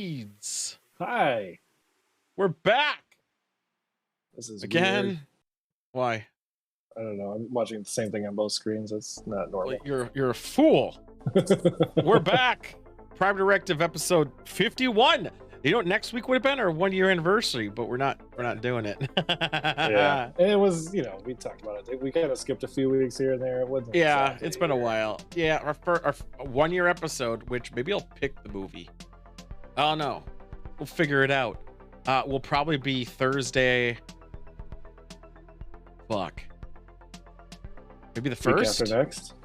boys. Hi. We're back. This is again. Weird. Why? I don't know. I'm watching the same thing on both screens. It's not normal. You're a fool. We're back. Prime Directive episode 51. You know what next week would have been our 1 year anniversary, but we're not doing it. Yeah. And it was, we talked about it. We kind of skipped a few weeks here and there. It wasn't exactly it's been a while. Yeah, our 1 year episode, which maybe I'll pick the movie. Oh no. We'll figure it out. Will probably be Thursday. Fuck. Maybe the first? Week after next?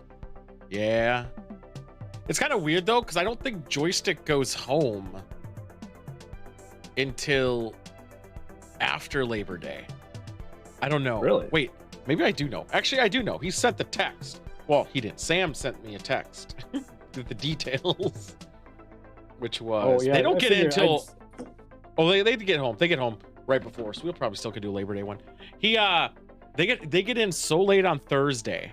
Yeah. It's kind of weird though, because I don't think Joystick goes home until after Labor Day. I don't know. Really? Wait, maybe I do know. Actually, I do know. He sent the text. Well, he didn't. Sam sent me a text with the details, which was they don't get in until. Oh, they get home. They get home right before, so we'll probably still could do Labor Day one. They get in so late on Thursday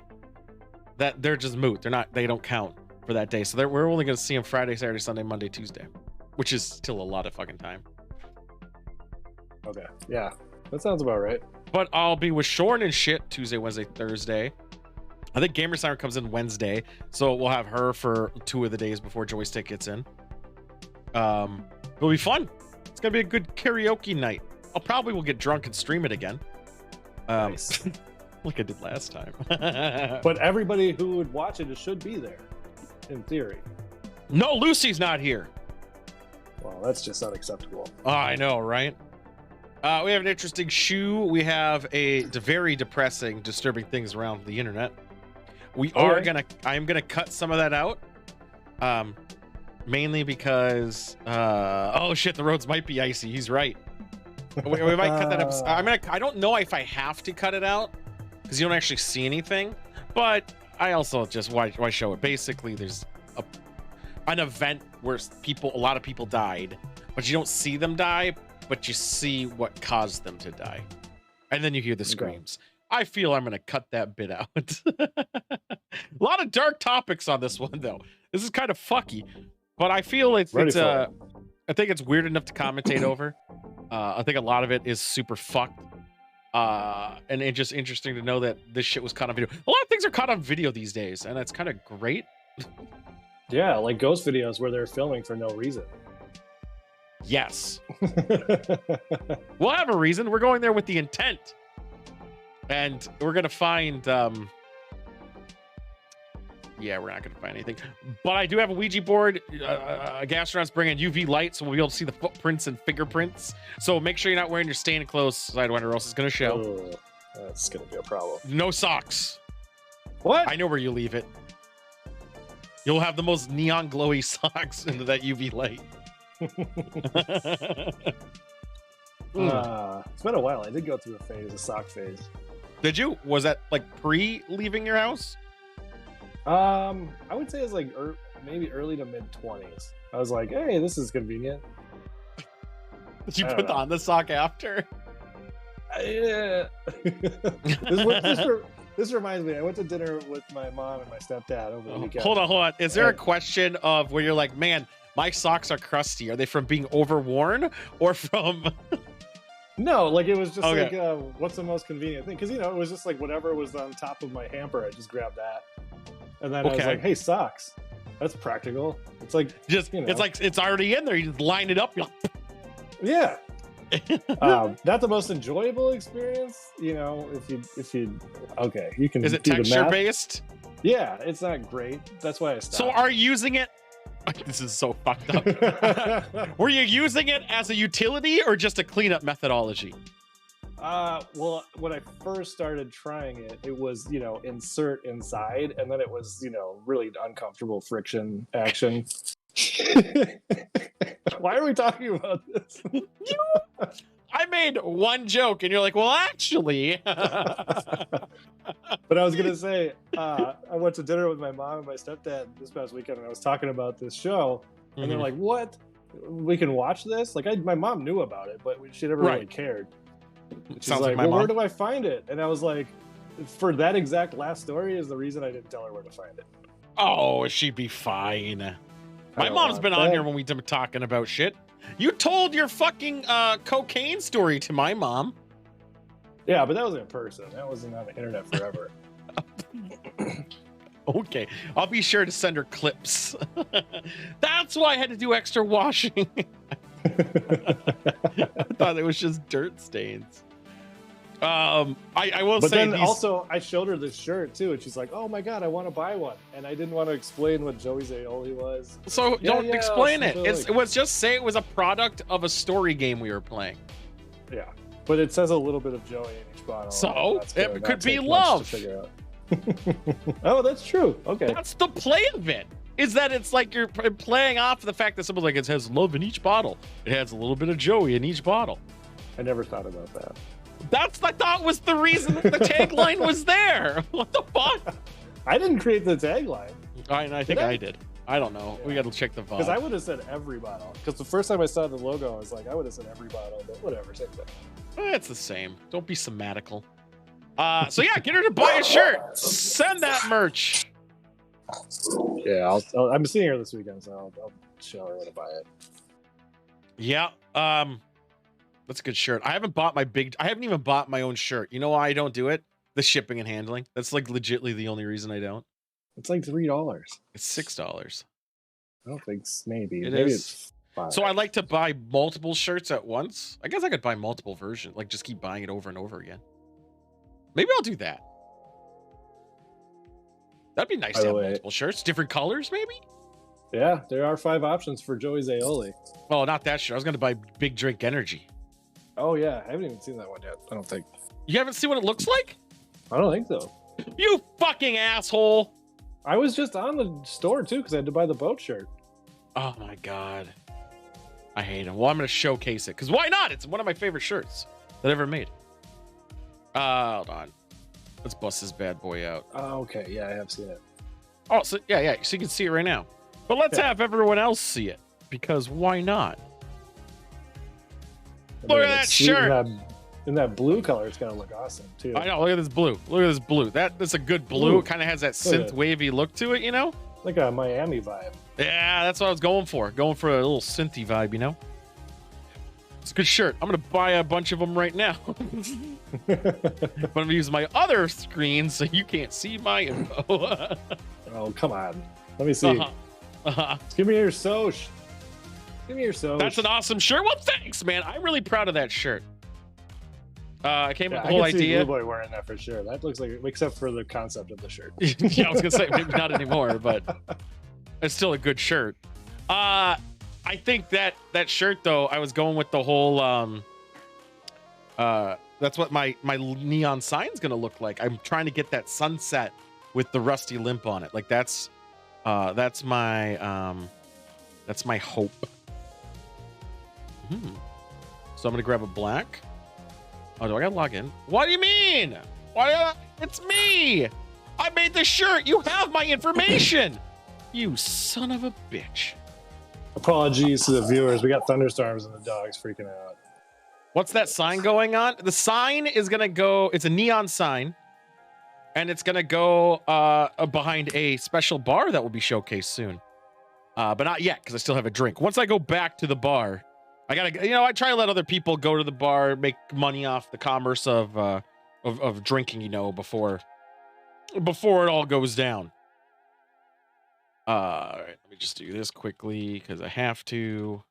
that they're just moot. They don't count for that day. So we're only gonna see them Friday, Saturday, Sunday, Monday, Tuesday, which is still a lot of fucking time. Okay. Yeah. That sounds about right. But I'll be with Shorn and shit Tuesday, Wednesday, Thursday. I think Gamer Siren comes in Wednesday, so we'll have her for 2 of the days before Joystick gets in. It'll be fun. It's gonna be a good karaoke night. I'll probably will get drunk and stream it again. Nice. Like I did last time. But everybody who would watch it should be there, in theory. No, Lucy's not here. Well, that's just unacceptable. Oh, I know, right? We have an interesting shoe. We have a very depressing, disturbing things around the internet. I'm gonna cut some of that out. Mainly because oh shit, the roads might be icy. He's right. We might cut that up. I don't know if I have to cut it out because you don't actually see anything, but I also just why show it. Basically, there's an event where a lot of people died, but you don't see them die, but you see what caused them to die, and then you hear the screams. I feel I'm gonna cut that bit out. A lot of dark topics on this one, though. This is kind of fucky, but I feel I think it's weird enough to commentate over. I think a lot of it is super fucked. And it's just interesting to know that this shit was caught on video. A lot of things are caught on video these days, and that's kind of great. Yeah, like ghost videos where they're filming for no reason. Yes. We'll have a reason. We're going there with the intent. And we're going to find... Yeah, we're not going to find anything. But I do have a Ouija board. Gastron's bringing UV light, so we'll be able to see the footprints and fingerprints. So make sure you're not wearing your staying clothes, Sidewinder, or else it's going to show. Oh, that's going to be a problem. No socks. What? I know where you leave it. You'll have the most neon glowy socks into that UV light. It's been a while. I did go through a sock phase. Did you? Was that like pre-leaving your house? I would say it's like maybe early to mid 20s. I was like, hey, this is convenient. Did you put on the sock after? Yeah. This reminds me, I went to dinner with my mom and my stepdad over the weekend. Hold on. Is there a question of where you're like, man, my socks are crusty? Are they from being overworn or from... No, like it was just like, what's the most convenient thing? Because, it was just like whatever was on top of my hamper, I just grabbed that. And then I was like, hey, socks. That's practical. It's like, it's like it's already in there. You just line it up. Yeah. Not the most enjoyable experience, if you you can. Is it texture based? Yeah, it's not great. That's why I stopped. So are you using it? This is so fucked up. Were you using it as a utility or just a cleanup methodology? Well, when I first started trying it, it was, insert inside, and then it was, really uncomfortable friction action. Why are we talking about this? I made one joke and you're like, well, actually. But I was going to say, I went to dinner with my mom and my stepdad this past weekend, and I was talking about this show, and they're like, what? We can watch this? Like, my mom knew about it, but she never really cared. She's like, well, where do I find it? And I was like, for that exact last story is the reason I didn't tell her where to find it. Oh, she'd be fine. My mom's been on here when we've been talking about shit. You told your fucking cocaine story to my mom. Yeah, but that was in person. That wasn't on the internet forever. Okay, I'll be sure to send her clips. That's why I had to do extra washing. I thought it was just dirt stains. I will but say then also I showed her this shirt too, and she's like, "Oh my god, I want to buy one." And I didn't want to explain what Joey's aioli was. So don't explain it. Like... It was just say it was a product of a story game we were playing. Yeah, but it says a little bit of Joey in each bottle. So it could be love. Oh, that's true. Okay, that's the play of it. Is that it's like you're playing off the fact that someone's like, it has love in each bottle. It has a little bit of Joey in each bottle. I never thought about that. I thought was the reason the tagline was there. What the fuck? I didn't create the tagline. I think I did. I don't know. Yeah. We got to check the vibe. Because I would have said every bottle. Because the first time I saw the logo, I was like, I would have said every bottle, but whatever, same thing. It's the same. Don't be somatical. So yeah, get her to buy a shirt. Send that merch. Yeah, I'm seeing her this weekend, so I'll show her where to buy it. Yeah. That's a good shirt. I haven't even bought my own shirt. You know why I don't do it? The shipping and handling. That's like legitimately the only reason I don't. It's like $3. It's $6. I don't think maybe. Maybe it's $5. So I like to buy multiple shirts at once. I guess I could buy multiple versions, like just keep buying it over and over again. Maybe I'll do that. That'd be nice to have multiple shirts, different colors, maybe. Yeah, there are 5 options for Joey's aioli. Oh, not that shirt. I was going to buy Big Drink Energy. Oh yeah, I haven't even seen that one yet. I don't think. You haven't seen what it looks like? I don't think so. You fucking asshole! I was just on the store too because I had to buy the boat shirt. Oh my god, I hate him. Well, I'm going to showcase it because why not? It's one of my favorite shirts that I ever made. Hold on. Let's bust this bad boy out. Oh, okay. Yeah, I have seen it. Oh, so yeah. So you can see it right now. But let's have everyone else see it because why not? Look at that shirt. In that blue color, it's gonna look awesome too. I know. Look at this blue. Look at this blue. That's a good blue. It kind of has that synth wavy look to it, you know? Like a Miami vibe. Yeah, that's what I was going for. Going for a little synthy vibe, you know? It's a good shirt. I'm gonna buy a bunch of them right now. But I'm gonna use my other screen so you can't see my info. Oh, come on. Let me see. Give me your soch. Give me your soch. That's an awesome shirt. Well, thanks, man. I'm really proud of that shirt. I came up with the whole I can idea. see Blue Boy wearing that for sure. That looks like, except for the concept of the shirt. Yeah, I was gonna say maybe not anymore, but it's still a good shirt. I think that shirt though, I was going with the whole. That's what my neon sign's gonna look like. I'm trying to get that sunset with the rusty limp on it. Like that's my hope. So I'm gonna grab a black. Oh, do I gotta log in? What do you mean? It's me! I made the shirt! You have my information! You son of a bitch. Apologies to the viewers. We got thunderstorms and the dog's freaking out. What's that sign going on? The sign is gonna go, it's a neon sign. And it's gonna go behind a special bar that will be showcased soon. But not yet, because I still have a drink. Once I go back to the bar, I gotta, I try to let other people go to the bar, make money off the commerce of drinking, before it all goes down. All right, let me just do this quickly because I have to.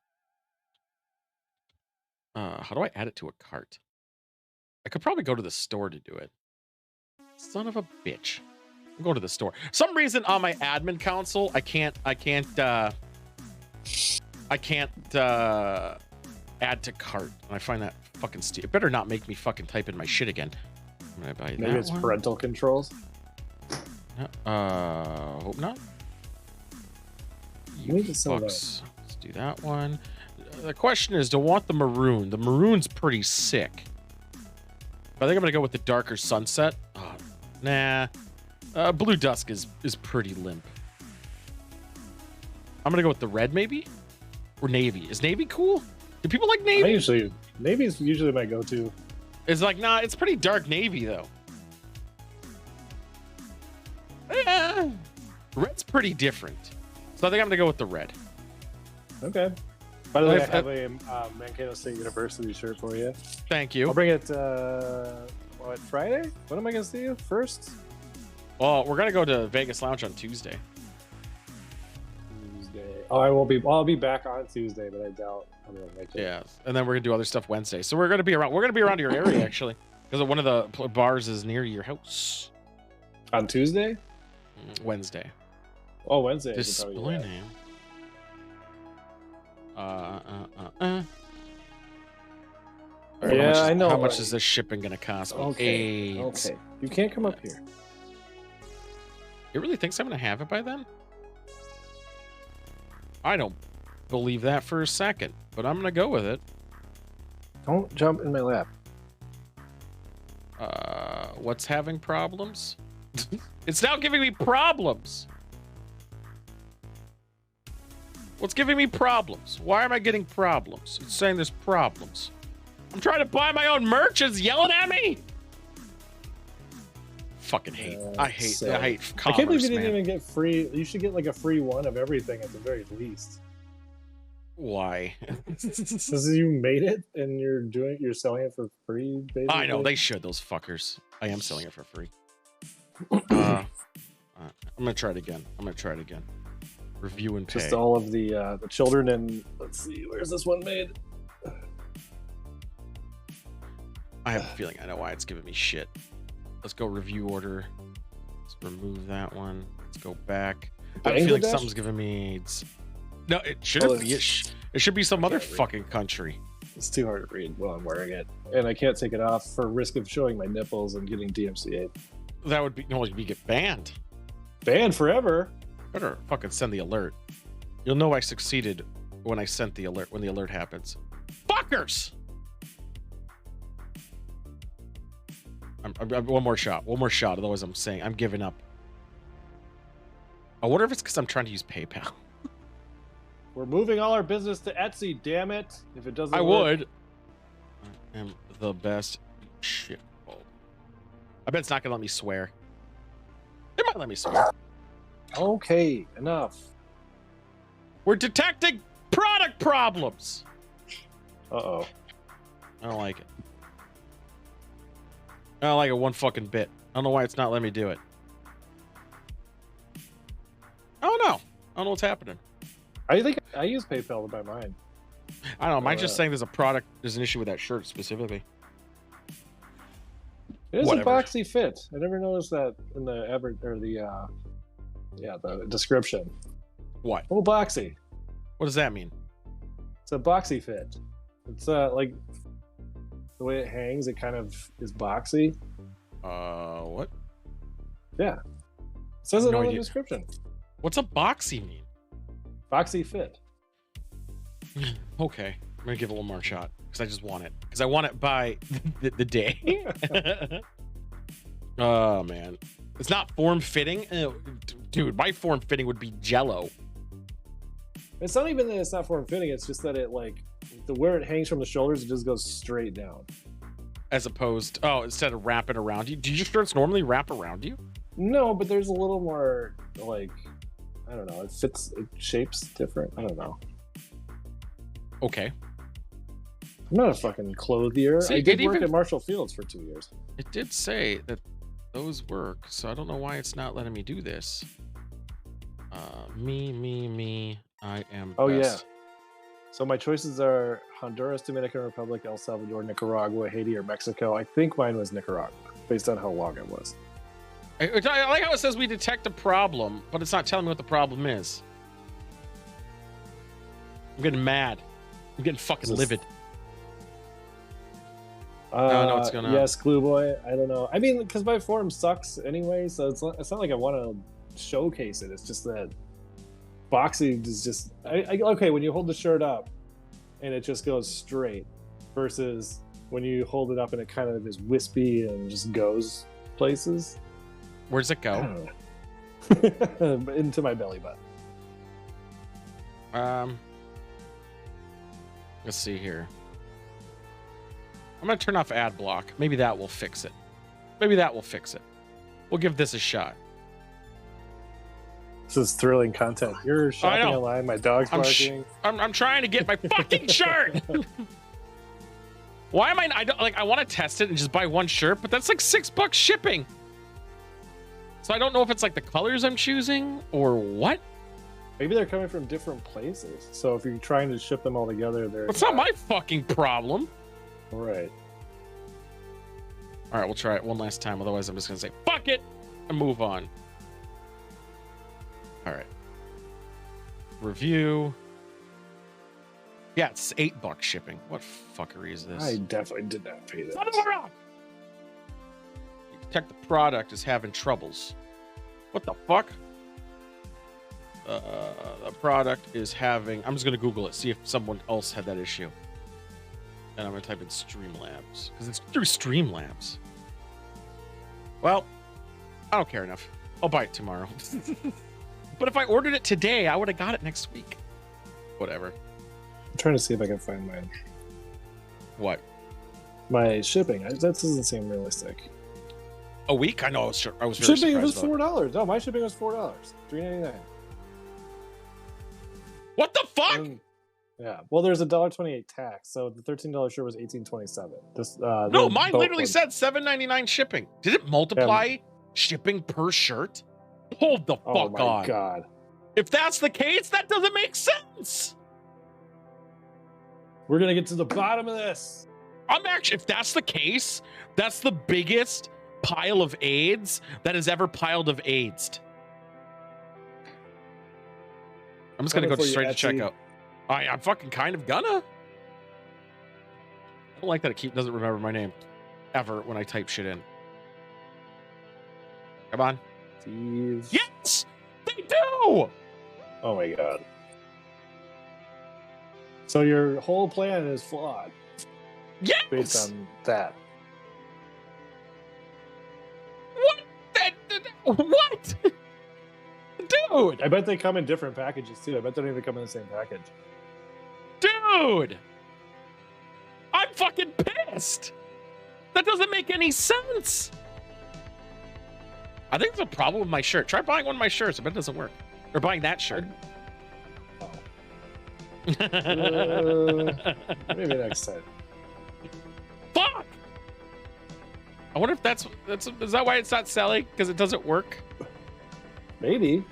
How do I add it to a cart? I could probably go to the store to do it. Son of a bitch. I'll go to the store. Some reason on my admin console, I can't add to cart. And I find that fucking stupid. It better not make me fucking type in my shit again. I'm gonna buy Maybe it's parental controls. Hope not. You fucks. Let's do that one. The question is, do I want the maroon? The maroon's pretty sick. I think I'm gonna go with the darker sunset. Oh, nah. Blue dusk is pretty limp. I'm gonna go with the red, maybe, or navy. Is navy cool? Do people like navy? Navy is usually my go-to. It's like, nah, it's pretty dark navy though. Red's pretty different, so I think I'm gonna go with the red. Okay. By the way, I have a Mankato State University shirt for you. Thank you. I'll bring it, Friday? When am I going to see you? First? Well, we're going to go to Vegas Lounge on Tuesday. Oh, I won't be. Well, I'll be back on Tuesday, but I doubt I'm going to make it. Yeah, and then we're going to do other stuff Wednesday. So we're going to be around. We're going to be around your area, actually, because one of the bars is near your house. On Tuesday? Wednesday. Oh, Wednesday. Display name. Right, yeah, I know. How much is this shipping going to cost me? Okay. Okay. You can't come up here. You really thinks I'm going to have it by then? I don't believe that for a second, but I'm going to go with it. Don't jump in my lap. What's having problems? It's now giving me problems. What's giving me problems? Why am I getting problems? It's saying there's problems. I'm trying to buy my own merch. It's yelling at me. Fucking hate. I hate commerce, I can't believe you didn't man. even get free. You should get like a free one of everything at the very least. Why? Because you made it and you're selling it for free, basically. I know they should. Those fuckers. I am selling it for free. I'm gonna try it again. Review and pay. Just all of the children and let's see, where's this one made? I have a feeling I know why it's giving me shit. Let's go review order. Let's remove that one. Let's go back. I have a feeling something's giving me. No, it shouldn't be. It should be some other fucking country. It's too hard to read while I'm wearing it, and I can't take it off for risk of showing my nipples and getting DMCA. That would be you get banned. Banned forever. Better fucking send the alert. You'll know I succeeded when I sent the alert. When the alert happens, fuckers. I'm one more shot. Otherwise, I'm saying I'm giving up. I wonder if it's because I'm trying to use PayPal. We're moving all our business to Etsy. Damn it! If it doesn't, I would. I am the best shit. I bet it's not gonna let me swear. It might let me swear. Okay, enough. We're detecting product problems. Uh-oh. I don't like it. I don't like it one fucking bit. I don't know why it's not letting me do it. I don't know. I don't know what's happening. I think I use PayPal to buy mine. I don't know. Mine's just saying there's an issue with that shirt specifically. It is a boxy fit. I never noticed that in the the description. What? Oh, boxy. What does that mean? It's a boxy fit. It's like the way it hangs. It kind of is boxy. What? Yeah. It says it on the description. What's a boxy mean? Boxy fit. Okay. I'm gonna give it one more shot because I just want it. Because I want it by the day. Oh man, it's not form fitting, dude. My form fitting would be Jello. It's not even that it's not form fitting. It's just that it where it hangs from the shoulders, it just goes straight down. As opposed, instead of wrapping around you, do your shirts normally wrap around you? No, but there's a little more I don't know. It shapes different. I don't know. Okay. I'm not a fucking clothier. See, I did work at Marshall Fields for 2 years. It did say that those work, so I don't know why it's not letting me do this. Me. I am Oh, best. yeah. So my choices are Honduras, Dominican Republic, El Salvador, Nicaragua, Haiti, or Mexico. I think mine was Nicaragua, based on how long it was. I like how it says we detect a problem, but it's not telling me what the problem is. I'm getting mad. I'm getting fucking livid. I don't know what's going on. Yes, Glue Boy. I don't know. I mean, because my form sucks anyway, so it's not like I want to showcase it. It's just that boxing is just... okay, when you hold the shirt up and it just goes straight versus when you hold it up and it kind of is wispy and just goes places. Where's it go? Into my belly button. Let's see here. I'm going to turn off ad block. Maybe that will fix it. We'll give this a shot. This is thrilling content. You're shopping online. My dog's barking. I'm trying to get my fucking shirt. Why am I want to test it and just buy one shirt, but that's like $6 shipping. So I don't know if it's like the colors I'm choosing or what. Maybe they're coming from different places. So if you're trying to ship them all together, it's not my fucking problem. All right. All right, we'll try it one last time. Otherwise, I'm just gonna say fuck it and move on. All right. Review. Yeah, it's $8 shipping. What fuckery is this? I definitely did not pay this. Detect the product is having troubles. What the fuck? The product is having... I'm just going to Google it, see if someone else had that issue. And I'm going to type in Streamlabs, because it's through Streamlabs. Well, I don't care enough. I'll buy it tomorrow. But if I ordered it today, I would have got it next week. Whatever. I'm trying to see if I can find my... What? My shipping. That doesn't seem realistic. A week? I know. I was very shipping was $4. No, my shipping was $4. $3.99. What the fuck? Yeah. Well, there's a $1.28 tax, so the $13 shirt was $18.27. This no, mine literally said $7.99 shipping. Did it multiply shipping per shirt? Hold the fuck on. Oh my god. If that's the case, that doesn't make sense. We're gonna get to the bottom of this. If that's the case, that's the biggest pile of AIDS that has ever piled of AIDS. I'm just gonna go straight to checkout. I'm fucking kind of gonna. I don't like that it doesn't remember my name ever when I type shit in. Come on. Steve. Yes, they do. Oh my god. So your whole plan is flawed. Yes. Based on that. What? Dude! I bet they come in different packages too. I bet they don't even come in the same package. Dude! I'm fucking pissed! That doesn't make any sense! I think there's a problem with my shirt. Try buying one of my shirts. I bet it doesn't work. Or buying that shirt. Maybe next time. Fuck! I wonder if is that why it's not selling? Because it doesn't work? Maybe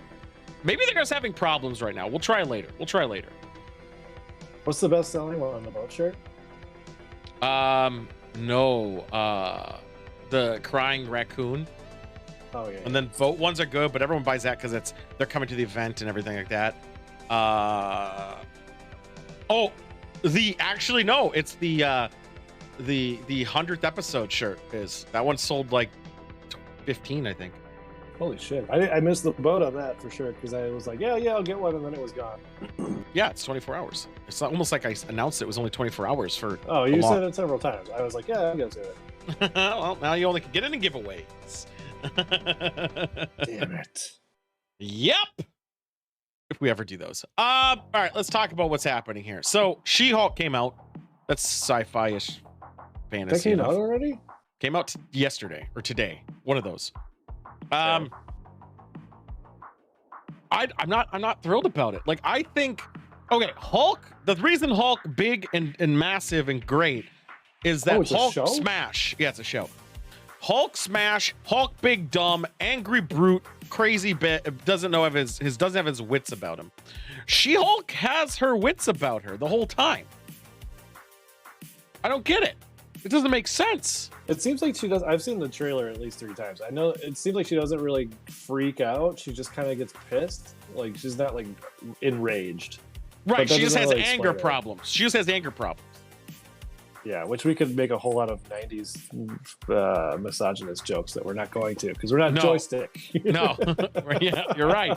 they're just having problems right now. We'll try later. What's the best selling one on the boat shirt? No. The crying raccoon. Oh yeah. And then boat ones are good, but everyone buys that because they're coming to the event and everything like that. It's the 100th episode shirt is. That one sold like 15, I think. Holy shit. I missed the boat on that for sure because I was like, yeah, I'll get one, and then it was gone. Yeah, it's 24 hours. It's almost like I announced it was only 24 hours for. Oh, you said it several times. I was like, yeah, I'll go to it. Well, now you only can get it in giveaways. Damn it. Yep. If we ever do those. All right, let's talk about what's happening here. So She-Hulk came out. That's sci-fi-ish fantasy. That came out already? Came out yesterday or today. One of those. I'm not thrilled about it. Like, I think, okay, Hulk, the reason Hulk big and massive and great is that Hulk smash. Yeah, it's a show. Hulk smash, Hulk big dumb, angry brute, crazy bit, doesn't have his wits about him. She-Hulk has her wits about her the whole time. I don't get it. It doesn't make sense. It seems like she does. I've seen the trailer at least 3 times. I know it seems like she doesn't really freak out. She just kind of gets pissed. Like, she's not like enraged. Right. She just has anger problems. She just has anger problems. Yeah, which we could make a whole lot of 90s misogynist jokes that we're not going to because we're not joystick. No. Yeah, you're right.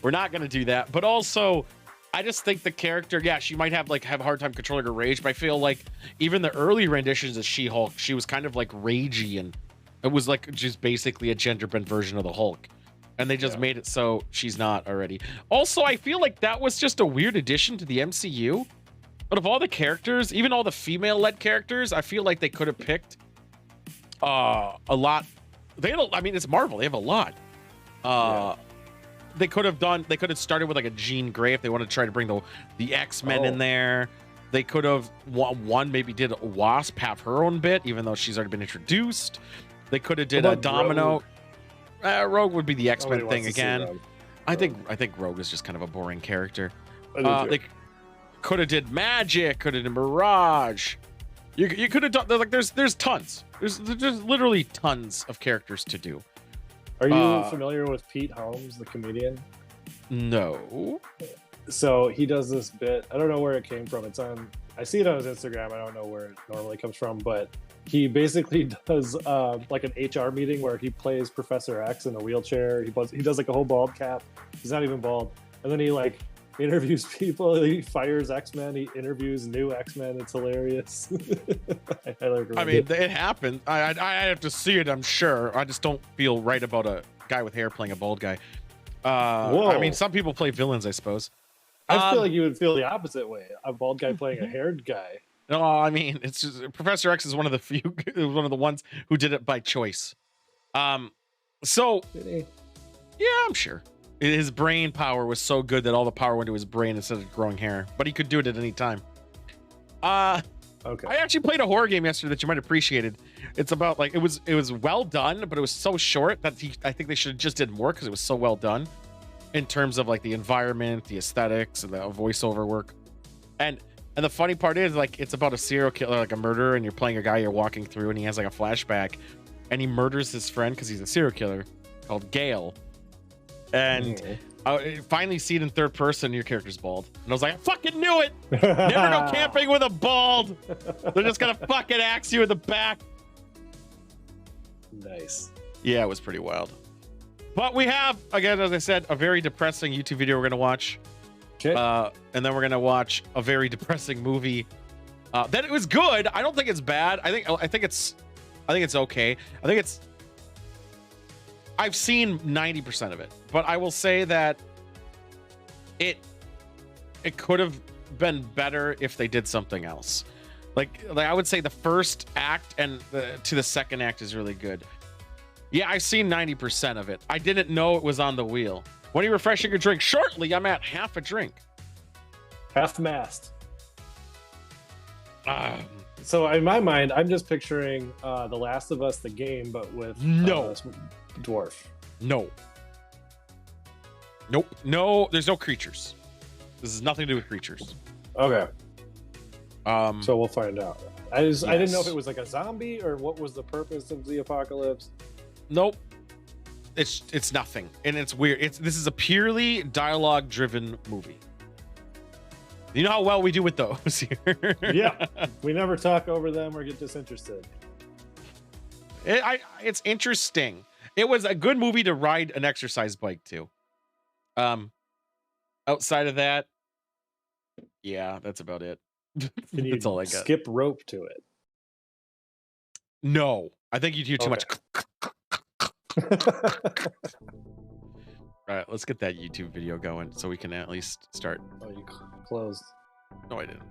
We're not going to do that. But also, I just think the character, yeah, she might have a hard time controlling her rage, but I feel like even the early renditions of She-Hulk, she was kind of like ragey, and it was like just basically a gender bent version of the Hulk. And they just made it so she's not already. Also, I feel like that was just a weird addition to the MCU. But of all the characters, even all the female-led characters, I feel like they could have picked a lot. It's Marvel. They have a lot. they could have started with like a Jean Grey if they wanted to try to bring the X-Men in there. They could have maybe did Wasp have her own bit, even though she's already been introduced. They could have did a Domino. Rogue would be the X-Men thing again. I think Rogue is just kind of a boring character. They could have did Magic, could have did Mirage. You could have done like there's tons. There's literally tons of characters to do. Are you familiar with Pete Holmes, the comedian? No. So he does this bit. I don't know where it came from. I see it on his Instagram. I don't know where it normally comes from, but he basically does like an HR meeting where he plays Professor X in a wheelchair. He does like a whole bald cap. He's not even bald. And then he like interviews people. He fires X-Men. He interviews new X-Men. It's hilarious. I mean, it happened. I have to see it, I'm sure. I just don't feel right about a guy with hair playing a bald guy. I mean, some people play villains, I suppose. I feel like you would feel the opposite way. A bald guy playing a haired guy. No, I mean, it's just Professor X is one of the ones who did it by choice. So yeah, I'm sure his brain power was so good that all the power went to his brain instead of growing hair, but he could do it at any time. Okay. I actually played a horror game yesterday that you might have appreciated. It's about like it was well done, but it was so short that I think they should have just did more because it was so well done in terms of like the environment, the aesthetics, and the voiceover work. And the funny part is like it's about a serial killer, like a murderer, and you're playing a guy you're walking through, and he has like a flashback, and he murders his friend because he's a serial killer called Gale. And I finally see it in third person. Your character's bald, and I was like, I fucking knew it. Never go camping with a bald. They're just gonna fucking axe you in the back. Nice. Yeah, it was pretty wild. But we have, again, as I said, a very depressing YouTube video we're gonna watch. Okay. And then we're gonna watch a very depressing movie. That it was good. I don't think it's bad. I think it's okay. I've seen 90% of it, but I will say that it could have been better if they did something else. Like I would say the first act and to the second act is really good. Yeah, I've seen 90% of it. I didn't know it was on the wheel. When are you refreshing your drink? Shortly, I'm at half a drink. Half-mast. So in my mind, I'm just picturing The Last of Us, the game, but with dwarf. No. Nope. No, there's no creatures. This has nothing to do with creatures. Okay. So we'll find out. I didn't know if it was like a zombie or what was the purpose of the apocalypse. Nope. It's nothing, and it's weird. This is a purely dialogue-driven movie. You know how well we do with those here. Yeah, we never talk over them or get disinterested. It's interesting. It was a good movie to ride an exercise bike to. Outside of that, yeah, that's about it. Can you that's all I got. Skip rope to it? No, I think you do too much. All right, let's get that YouTube video going so we can at least start. Oh, you closed. No, I didn't.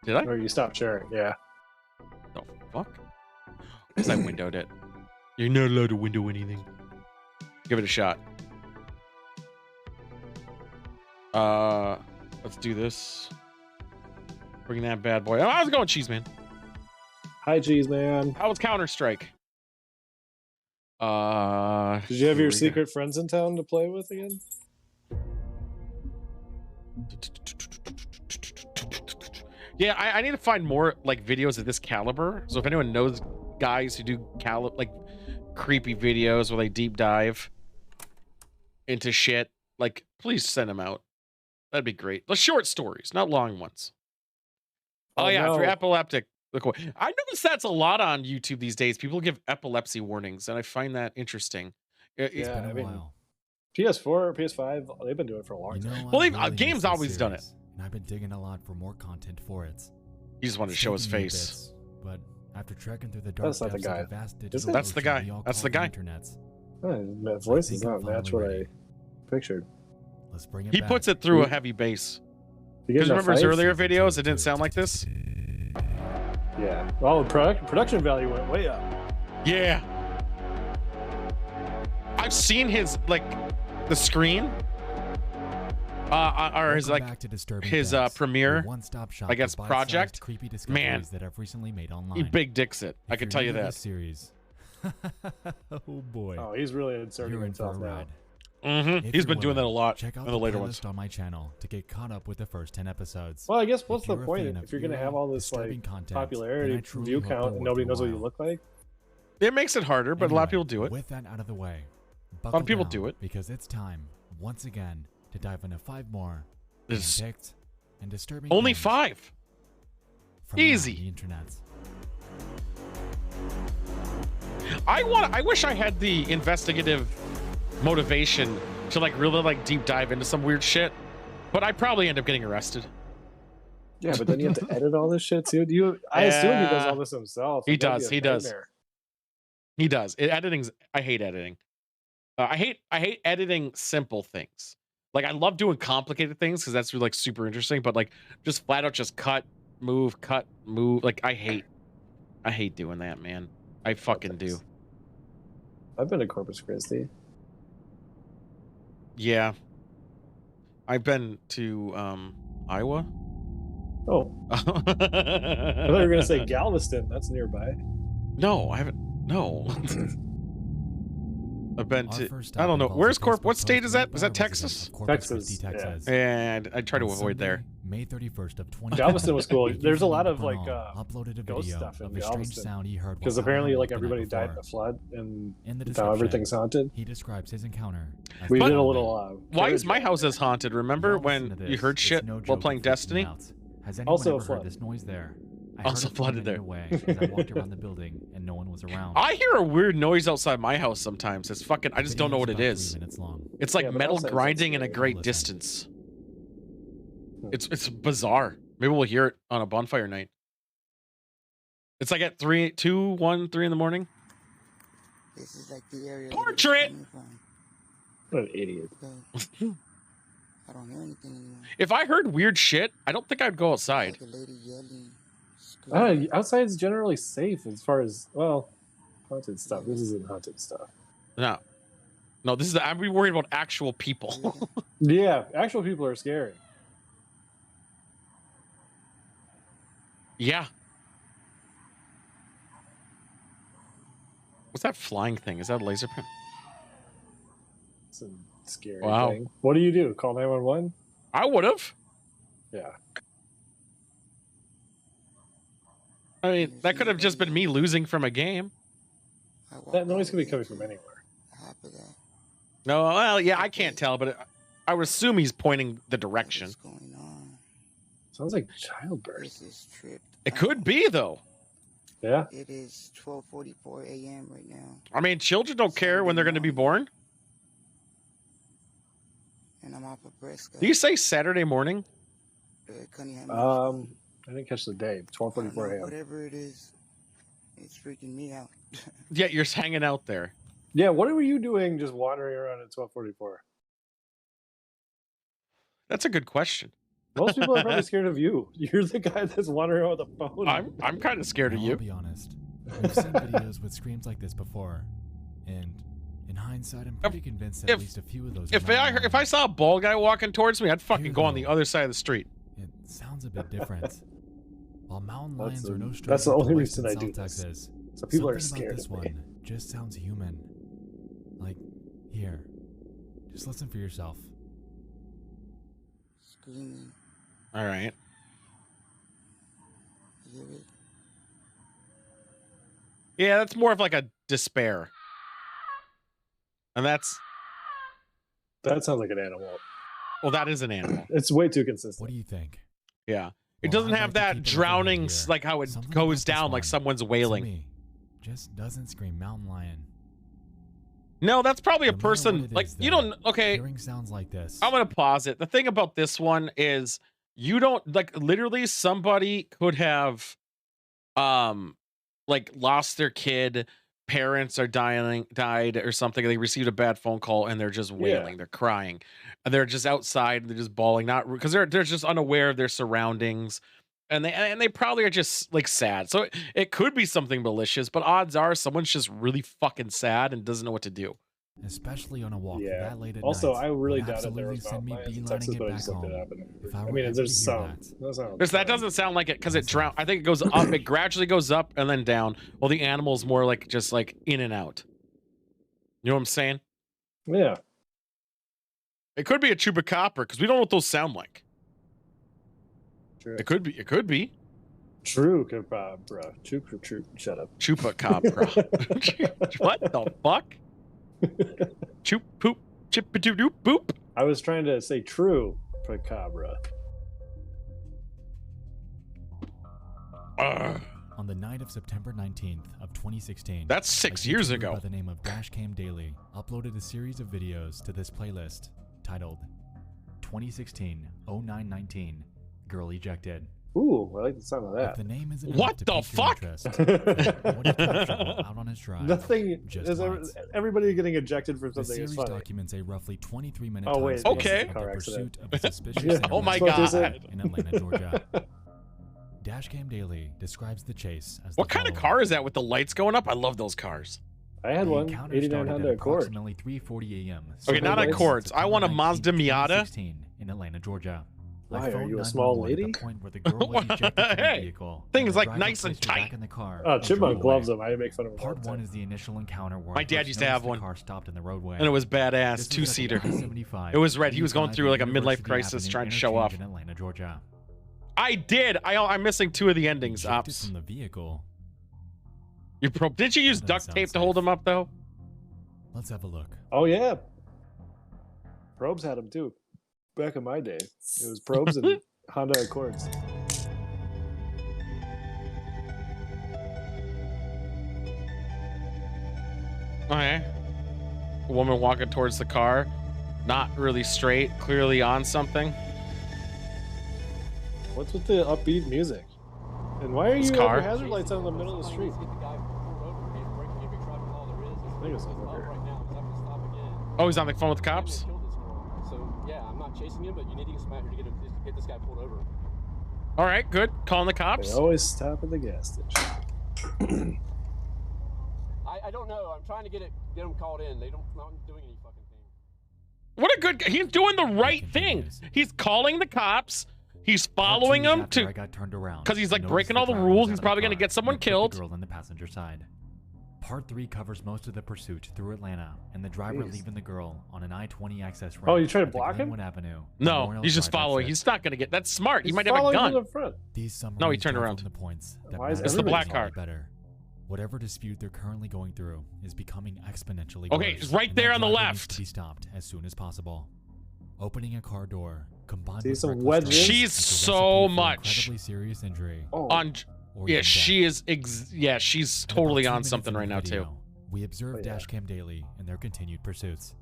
Did I? Or you stopped sharing, yeah. Oh, fuck. Because I windowed it. You're not allowed to window anything. Give it a shot. Let's do this. Bring that bad boy. How's it going, Cheese Man? Hi, Cheese Man. How was Counter-Strike? Did you have your secret friends in town to play with again? Yeah, I need to find more like videos of this caliber. So if anyone knows guys who do like creepy videos where they deep dive into shit, like please send them out. That'd be great. The short stories, not long ones. Oh yeah, no. If you're epileptic, look away. I notice that's a lot on YouTube these days. People give epilepsy warnings, and I find that interesting. It's been a while. PS4, PS5, they've been doing it for a long time. Well, really games always done it. And I've been digging a lot for more content for it. He just wanted to show his face. But after trekking through the dark depths of the vast digital That's the guy. That's the guy. That voice does not match what I pictured. Let's bring it he back. puts it through a heavy bass. Because remember his earlier videos, it didn't sound like this? Yeah. Well, production value went way up. Yeah. I've seen his, like, the screen, or his Welcome back to Disturbing his Deaths, premiere, your one-stop shop I guess, for bite-sized project. creepy Man, discoveries that have recently made online. he big dicks it. I If can you're tell you new to that. this series. Oh boy. Oh, he's really inserting You're in for a himself now. ride. Mm-hmm. If He's you're been doing that a willing, lot check out in the later playlist ones. on my channel to get caught up with the first 10 episodes. Well, I guess what's If the you're a point fan of if you're gonna eerie, have all this disturbing like content, popularity, then I truly view hope count, they're and nobody worth knows your what you while. look like? It makes it harder, but a lot of people do it. With that out of the way, A lot of people buckle do down, it. because it's time once again to dive into 5 more It's picked and disturbing. only things 5. from Easy. around the internet. I wish I had the investigative motivation to like really like deep dive into some weird shit, but I probably end up getting arrested. Yeah, but then you have to edit all this shit too. I assume he does all this himself. He That'd be does, a he does. nightmare. He does. Editing's. I hate editing. I hate editing simple things. Like I love doing complicated things because that's like super interesting. But like just flat out just cut, move. Like I hate doing that, man. I fucking do. I've been to Corpus Christi. Yeah. I've been to Iowa. Oh, I thought you were gonna say Galveston. That's nearby. No, I haven't. No. I've been Our to. first I stop don't know. involves Where's a Corp? What Facebook state post is made that? by Is a that resident Texas? of Corpus Texas, Christi, yeah. Texas. And I try to On avoid there. Sunday, May 31st of 2020. Galveston was cool. There's a lot of like uploaded a ghost video stuff in of a strange Galveston. sound he heard because while apparently out like the night everybody died in the before. flood and In the now description, everything's haunted. he describes his encounter. As We the did a following. little. Why is carriage my ride. house as haunted? Remember Y'all listen when to you this. heard It's shit no while joke, playing it freaked me Destiny? out. Has anyone Also a ever flood. heard this noise there? I Also heard it flooded from a there. minute away as I walked around the building and no one was around. I hear a weird noise outside my house sometimes. It's fucking. I just don't know what it Video's is. about 3 minutes long. It's like Yeah, but metal outside is grinding in a scary. great Listen. distance. It's bizarre. Maybe we'll hear it on a bonfire night. It's like at 3 in the morning. This is like the area. Portrait! What an idiot. I don't hear anything anymore. If I heard weird shit, I don't think I'd go outside. Like a lady yelling, screaming. Outside's generally safe as far as haunted stuff. This isn't haunted stuff. No, this is. I'm worried about actual people. Yeah, actual people are scary. Yeah. What's that flying thing? Is that a laser print? It's a scary Wow. thing. What do? Call 911? I would have. Yeah. I mean, that could have just been me losing from a game. I walk That noise all could be the way coming to from anywhere. half of that. No, well, yeah, I can't tell, but I would assume he's pointing the direction. What's going on? Sounds like childbirth. This is tripped. It could be though. Yeah. It is 12:44 a.m. right now, I mean, children don't care when they're going to be born. and I'm off of Prescott. Do you say Saturday morning? Cunningham. I didn't catch the day. 12:44 a.m. Whatever it is, it's freaking me out. Yeah, you're just hanging out there. Yeah. What were you doing just wandering around at 12:44? That's a good question. Most people are probably scared of you. You're the guy that's wandering around with a phone. I'm kind of scared of Now, you. I'll be honest. We've seen videos with screams like this before, and in hindsight, I'm pretty convinced that at least a few of those. If I saw a bald guy walking towards me, I'd fucking go on the other side of the street. It sounds a bit different. While mountain That's lions the- are no that's stranger the to only life reason in I do South this. Texas, So people are something about scared this of me. one just sounds human. Like, here, just listen for yourself. Screaming. All right. You hear it? Yeah, that's more of like a despair. And that's, That sounds like an animal. well, that is an animal. It's way too What consistent. do you think? Yeah. It Well, doesn't I'd have like to that keep it drowning, open here. like how it Something goes about this down like one, someone's to wailing. me, just doesn't scream mountain lion. No, that's probably a No matter person, what it like, is, you though, don't, okay, Hearing sounds like this. I'm going to pause it. The thing about this one is you don't, like, literally somebody could have, like, lost their kid, parents are died or something. They received a bad phone call and they're just wailing. They're crying. And they're just outside. They're just bawling, not because they're just unaware of their surroundings. And they probably are just like sad. So it could be something malicious, but odds are someone's just really fucking sad and doesn't know what to do. especially on a walk Yeah. that late at Also, night. I really would doubt if there absolutely was send me mountain lions in beelining Texas, it but I back just looked it home. up. If I I were mean, ever there's to hear some. that. That sounds Because that fun. doesn't sound like it, because it Myself. I think it goes up, it gradually goes up and then down. Well, the animal's more like just like in and out. You know what I'm saying? Yeah. It could be a chupacabra because we don't know what those sound like. True. It could be. It could be. True, bro. True. Shut up. Chupacabra. What the fuck? Choop poop chip doop doop boop. I was trying to say true, Chupacabra. On the night of September 19th of 2016, That's a 6 years YouTuber ago. by the name of Dashcam Daily uploaded a series of videos to this playlist titled 2016-0919 Girl Ejected. Ooh, I like the sound of If that. the name isn't What enough to the pique your fuck? interest, what if Capsule out on his drive Nothing just is once? everybody getting ejected from The something is series funny. documents a roughly 23-minute Oh, wait, time Okay. span of car the accident. pursuit of a suspicious Yeah. Oh my internet god. in Atlanta, Georgia. Dashcam Daily describes the chase as What the kind of following. car is that with the lights going up? I love those cars. I had The one, encounter 89 started Honda at Accord. approximately 3:40 a.m. Okay, not Sunday Accords. I want a Mazda Miata. 2016 in Atlanta, Georgia. Why, I are phoned you a small 911 lady? At the point where the girl was ejected from the Hey, vehicle, thing and is the like driver nice and placed her back tight. in the car Oh, and Chipmunk drove loves away. them. I make fun of them all Part the one time. is the initial encounter where My I dad first used to have noticed the one. car stopped in the roadway. And it was badass. This was at the 2-seater. 175 It was red. He was going 85 through like a midlife University crisis Avenue trying to show off. interchange in Atlanta, Georgia. I did. I'm missing 2 of the endings. Ejected Ops. from the vehicle. Did you use That duct doesn't tape to sound hold safe. him up though? Let's have a look. Oh, yeah. Probes had them too. Back in my day, it was Probes and Honda Accords. Okay. A woman walking towards the car, not really straight, clearly on something. What's with the upbeat music? And why are This you car. have your hazard lights on in the middle of the street? I think it's over here. Oh, he's on the phone with the cops? So yeah, I'm not chasing him, but you need to get some out here to get this guy pulled over. All right, good. Calling the They cops. always stop at the gas station. I don't know. I'm trying to get him called in. They don't not doing any fucking thing. What a good guy. He's doing the right thing. He's calling the cops. He's following them After I to got turned around, because he's I like noticed breaking all the driver rules. was He's out of probably the gonna car get someone and put the killed. girl on the passenger side. Part 3 covers most of the pursuit through Atlanta and the driver Jeez. leaving the girl on an I-20 access ramp. Oh, you trying to at the block him? Glenwood Avenue, No, Memorial he's just Drive following. exit. He's not gonna get. That's smart. He He's might have a following gun. to the front. These summaries No, he turned drive around. home the points that Why is matter It's the black slightly car. better. Whatever dispute they're currently going through is becoming exponentially Okay, worse, it's right and that there on the driver needs left. to be stopped as soon as possible. Opening a car door combined See with some reckless wedges? driving She's is a so recipe for much incredibly serious injury. Oh, On. Or Yeah, even she death. is. Yeah, she's At about totally 2 on minutes something into right the now too. video, We observe Oh, yeah. Dashcam Daily in their continued pursuits.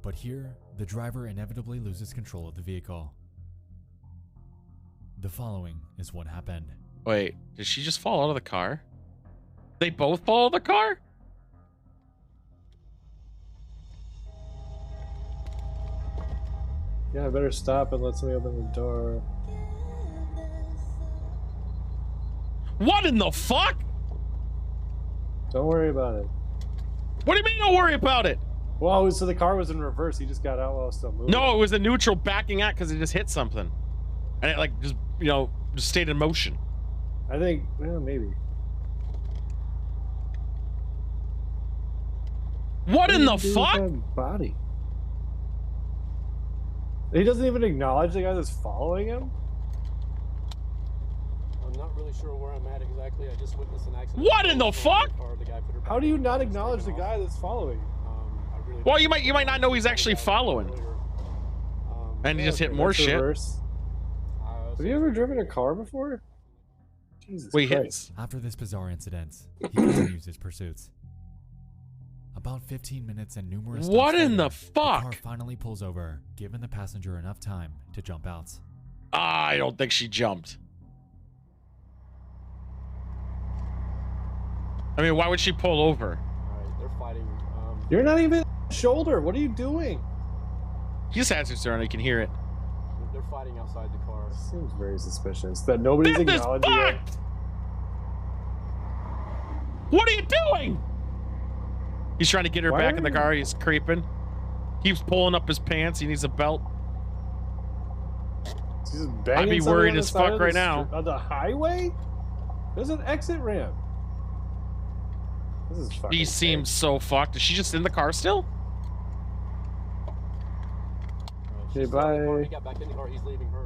But here, the driver inevitably loses control of the vehicle. The following is what happened. Wait, did she just fall out of the car? They both fall out of the car? yeah, I better stop and let somebody open the door. What in the fuck? Don't worry about it. What do you mean don't worry about it? Well, so the car was in reverse. He just got out while I was still moving. No, it was a neutral backing out because it just hit something. And it like just, just stayed in motion. I think, well, maybe. What in the do you do with fuck? that body? He doesn't even acknowledge the guy that's following him? I'm not really sure where I'm at exactly. I just witnessed an accident. What in the fuck? How do you not acknowledge the guy that's following? Well, you might not know he's actually following. And he just hit more that's shit. reverse. Have you ever driven a car before? Jesus Wait, Christ. hits. After this bizarre incident, he continues his pursuits. About 15 minutes and numerous What stops in the later, car fuck? finally pulls over, giving the passenger enough time to jump out. I don't think she jumped. I mean, why would she pull over? Alright, they're fighting. You're not even shoulder. What are you doing? He just has her on. You can hear it. They're fighting outside the car. Seems very suspicious that nobody's This is acknowledging it. fucked! What are you doing? He's trying to get her Why back are in the you- car. He's creeping. Keeps pulling up his pants. He needs a belt. She's just banging I'd be somebody worried on the as side fuck of the right now. On the highway? There's an exit ramp. This is fucking He seems so fucked. Is she just in the car still? Okay, She's still in the car. bye. He got back in the car. He's leaving her.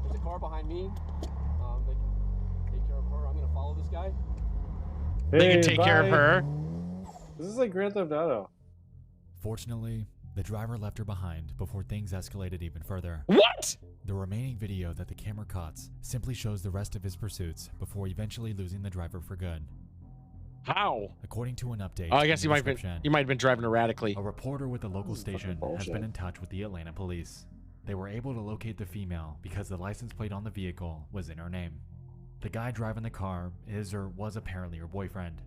There's a car behind me. They can take care of her. I'm gonna follow this guy. They Hey, can take care of bye. her. This is like Grand Theft Auto. Fortunately, the driver left her behind before things escalated even further. What? The remaining video that the camera caught simply shows the rest of his pursuits before eventually losing the driver for good. How? According to an update, Oh, I guess in he the might have been driving erratically. a reporter with the local This is fucking station has bullshit. been in touch with the Atlanta police. They were able to locate the female because the license plate on the vehicle was in her name. The guy driving the car is or was apparently her boyfriend.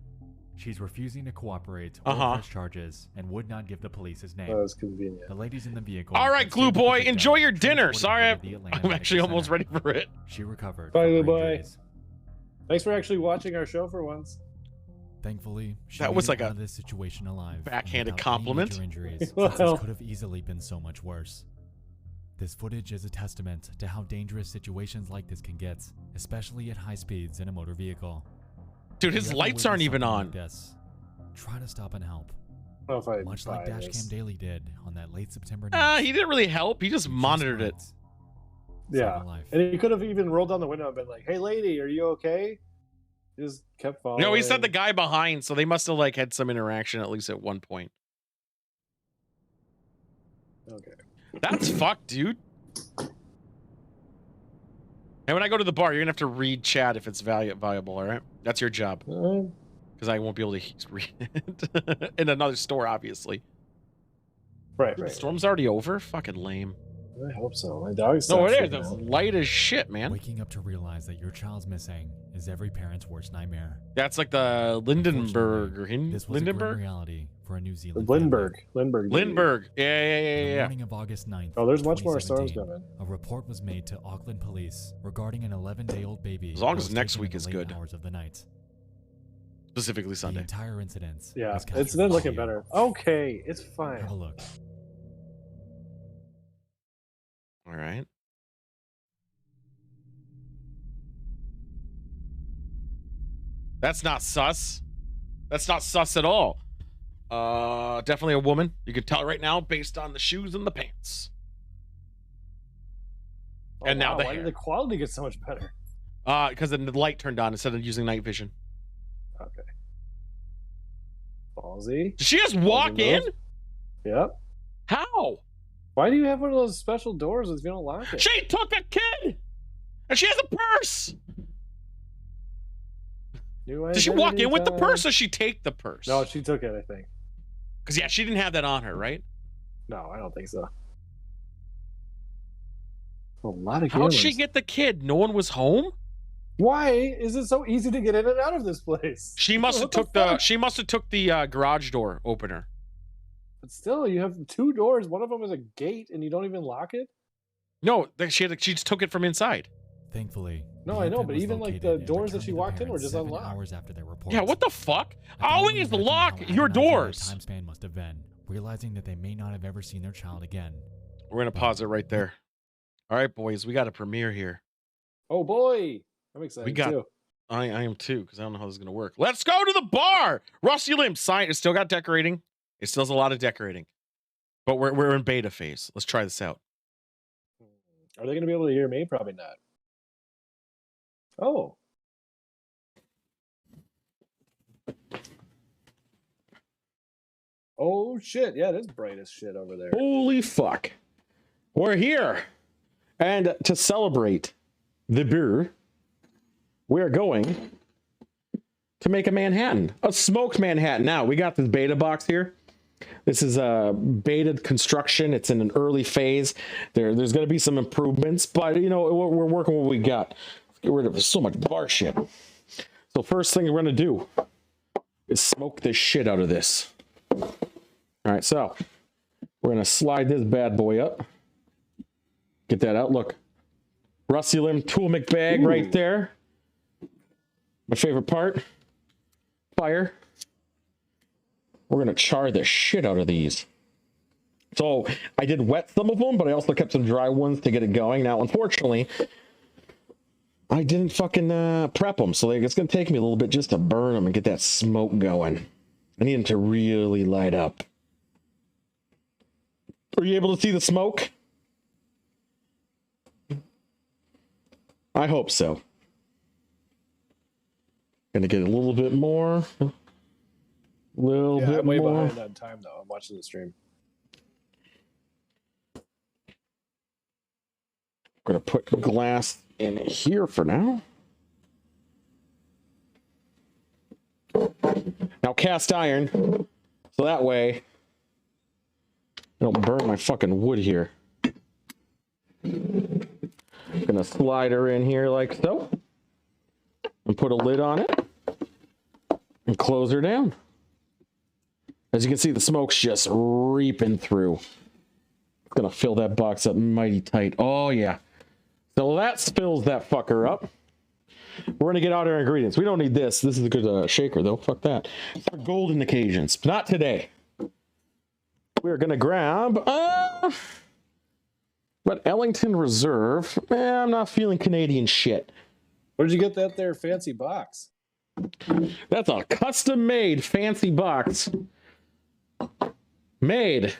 She's refusing to cooperate or press charges and would not give the police his name. That was convenient. The ladies in the vehicle. All right, had Glue stayed with the Boy, victim, enjoy your dinner. transported Sorry, her to the Atlanta I'm actually Medical almost Center. ready for it. She recovered Bye, from her Glue Boy. injuries. Thanks for actually watching our show for once. Thankfully, she That made was it like out a of this situation alive. and backhanded without compliment. Any major injuries, Well. since this could have easily been so much worse. This footage is a testament to how dangerous situations like this can get, especially at high speeds in a motor vehicle. Dude, If his you ever lights aren't witness even something on. like this, try to stop and help. I don't know if I Much buy like this. Dashcam Daily did on that late September night. He didn't really help. He just monitored it. Yeah. And he could have even rolled down the window and been like, "Hey, lady, are you okay?" He just kept following. No, he said the guy behind, so they must have like had some interaction at least at one point. Okay. That's fucked, dude. And when I go to the bar, you're gonna have to read chat if it's valuable, all right? That's your job. Because I won't be able to read it in another store, obviously. Right. The storm's already over? Fucking lame. I hope so. My dog's No, not it is. freaking It's out. light as shit, man. Waking up to realize that your child's missing is every parent's worst nightmare. That's like the Lindenberg or This was a grim Lindenberg? reality for a New Zealand Lindbergh. family. Lindbergh. On the Yeah. morning of August 9th, Oh, there's much more storms 2017, coming. a report was made to Auckland police regarding an 11-day-old baby. As long that as was next taken week in the is late good. Hours of the night. Specifically The Sunday. entire incident. Yeah, was captured it's been on looking video. better. Okay, it's fine. Have a look. All right. That's not sus. That's not sus at all. Definitely a woman. You can tell right now based on the shoes and the pants. Oh, And now wow, the why hair. did the quality get so much better? Because the light turned on instead of using night vision. Okay. Ballsy. Did she just walk in? Yep. How? Why do you have one of those special doors if you don't lock it? She took a kid! And she has a purse! Did she walk in with the purse or she take the purse? No, she took it, I think. Because, yeah, she didn't have that on her, right? No, I don't think so. A lot of How'd cameras. she get the kid? No one was home? Why is it so easy to get in and out of this place? She must have What the took the fuck? she must have took the garage door opener. But still, you have two doors. One of them is a gate, and you don't even lock it. No, she just took it from inside. Thankfully. No, the I know, infant but was even, like, located the and doors that returned she to the walked in were parents just 7 unlocked. hours after their report. Yeah, what the fuck? I can only Always imagine lock how your agonizing their doors. time span must have been, realizing that they may not have ever seen their child again. We're gonna pause it right there. All right, boys, we got a premiere here. Oh boy, I'm excited We got- too. I am too, because I don't know how this is gonna work. Let's go to the bar. Rusty Limb sign. It still got decorating. It still has a lot of decorating, but we're in beta phase. Let's try this out. Are they going to be able to hear me? Probably not. Oh. Oh shit! Yeah, it is bright as shit over there. Holy fuck. We're here. And to celebrate the beer, we're going to make a Manhattan, a smoked Manhattan. Now, we got this beta box here. This is a beta construction. It's in an early phase. There's going to be some improvements, but you know, we're working with what we got. Let's get rid of so much bar shit. So first thing we're going to do is smoke the shit out of this. All right, so we're going to slide this bad boy up. Get that out. Look, Rusty Limb Tool McBag right there. My favorite part. Fire. We're gonna char the shit out of these. So I did wet some of them, but I also kept some dry ones to get it going. Now, unfortunately, I didn't fucking prep them, so it's gonna take me a little bit just to burn them and get that smoke going. I need them to really light up. Are you able to see the smoke? I hope so. Gonna get a little bit more. I'm way behind on time though. I'm watching the stream. Gonna put glass in here for now. Now cast iron, so that way I don't burn my fucking wood here. Gonna slide her in here like so, and put a lid on it, and close her down. As you can see, the smoke's just reaping through. It's gonna fill that box up mighty tight. Oh yeah. So that fills that fucker up. We're gonna get out our ingredients. We don't need this. This is a good shaker though. Fuck that. It's for golden occasions, but not today. We're gonna grab what, Ellington Reserve. I'm not feeling Canadian shit. Where'd you get that there fancy box? That's a custom-made fancy box. Made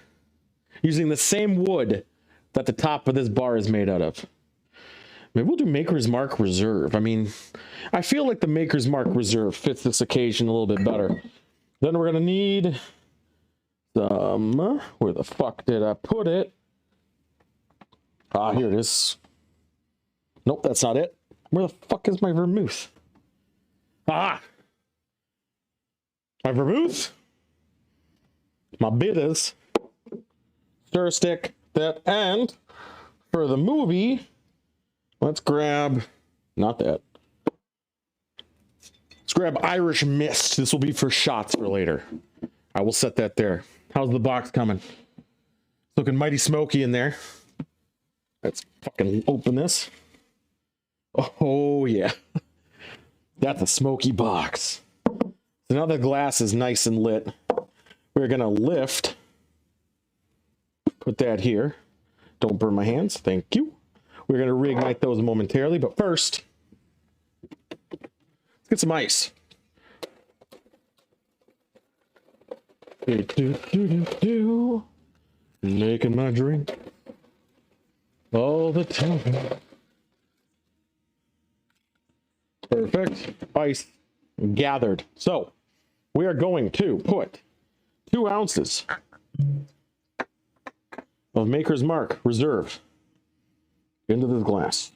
using the same wood that the top of this bar is made out of. Maybe we'll do Maker's Mark Reserve. I mean, I feel like the Maker's Mark Reserve fits this occasion a little bit better. Then we're gonna need some, where the fuck did I put it? Ah, here it is. Nope, that's not it. Where the fuck is my vermouth? Ah! My vermouth, my bitters, stir stick, that, and for the movie, let's grab, not that. Let's grab Irish Mist. This will be for shots for later. I will set that there. How's the box coming? Looking mighty smoky in there. Let's fucking open this. Oh, yeah. That's a smoky box. So now the glass is nice and lit. We're going to lift. Put that here. Don't burn my hands. Thank you. We're going to reignite those momentarily. But first, let's get some ice. Making my drink all the time. Perfect. Ice gathered. So we are going to put 2 ounces of Maker's Mark Reserve into this glass.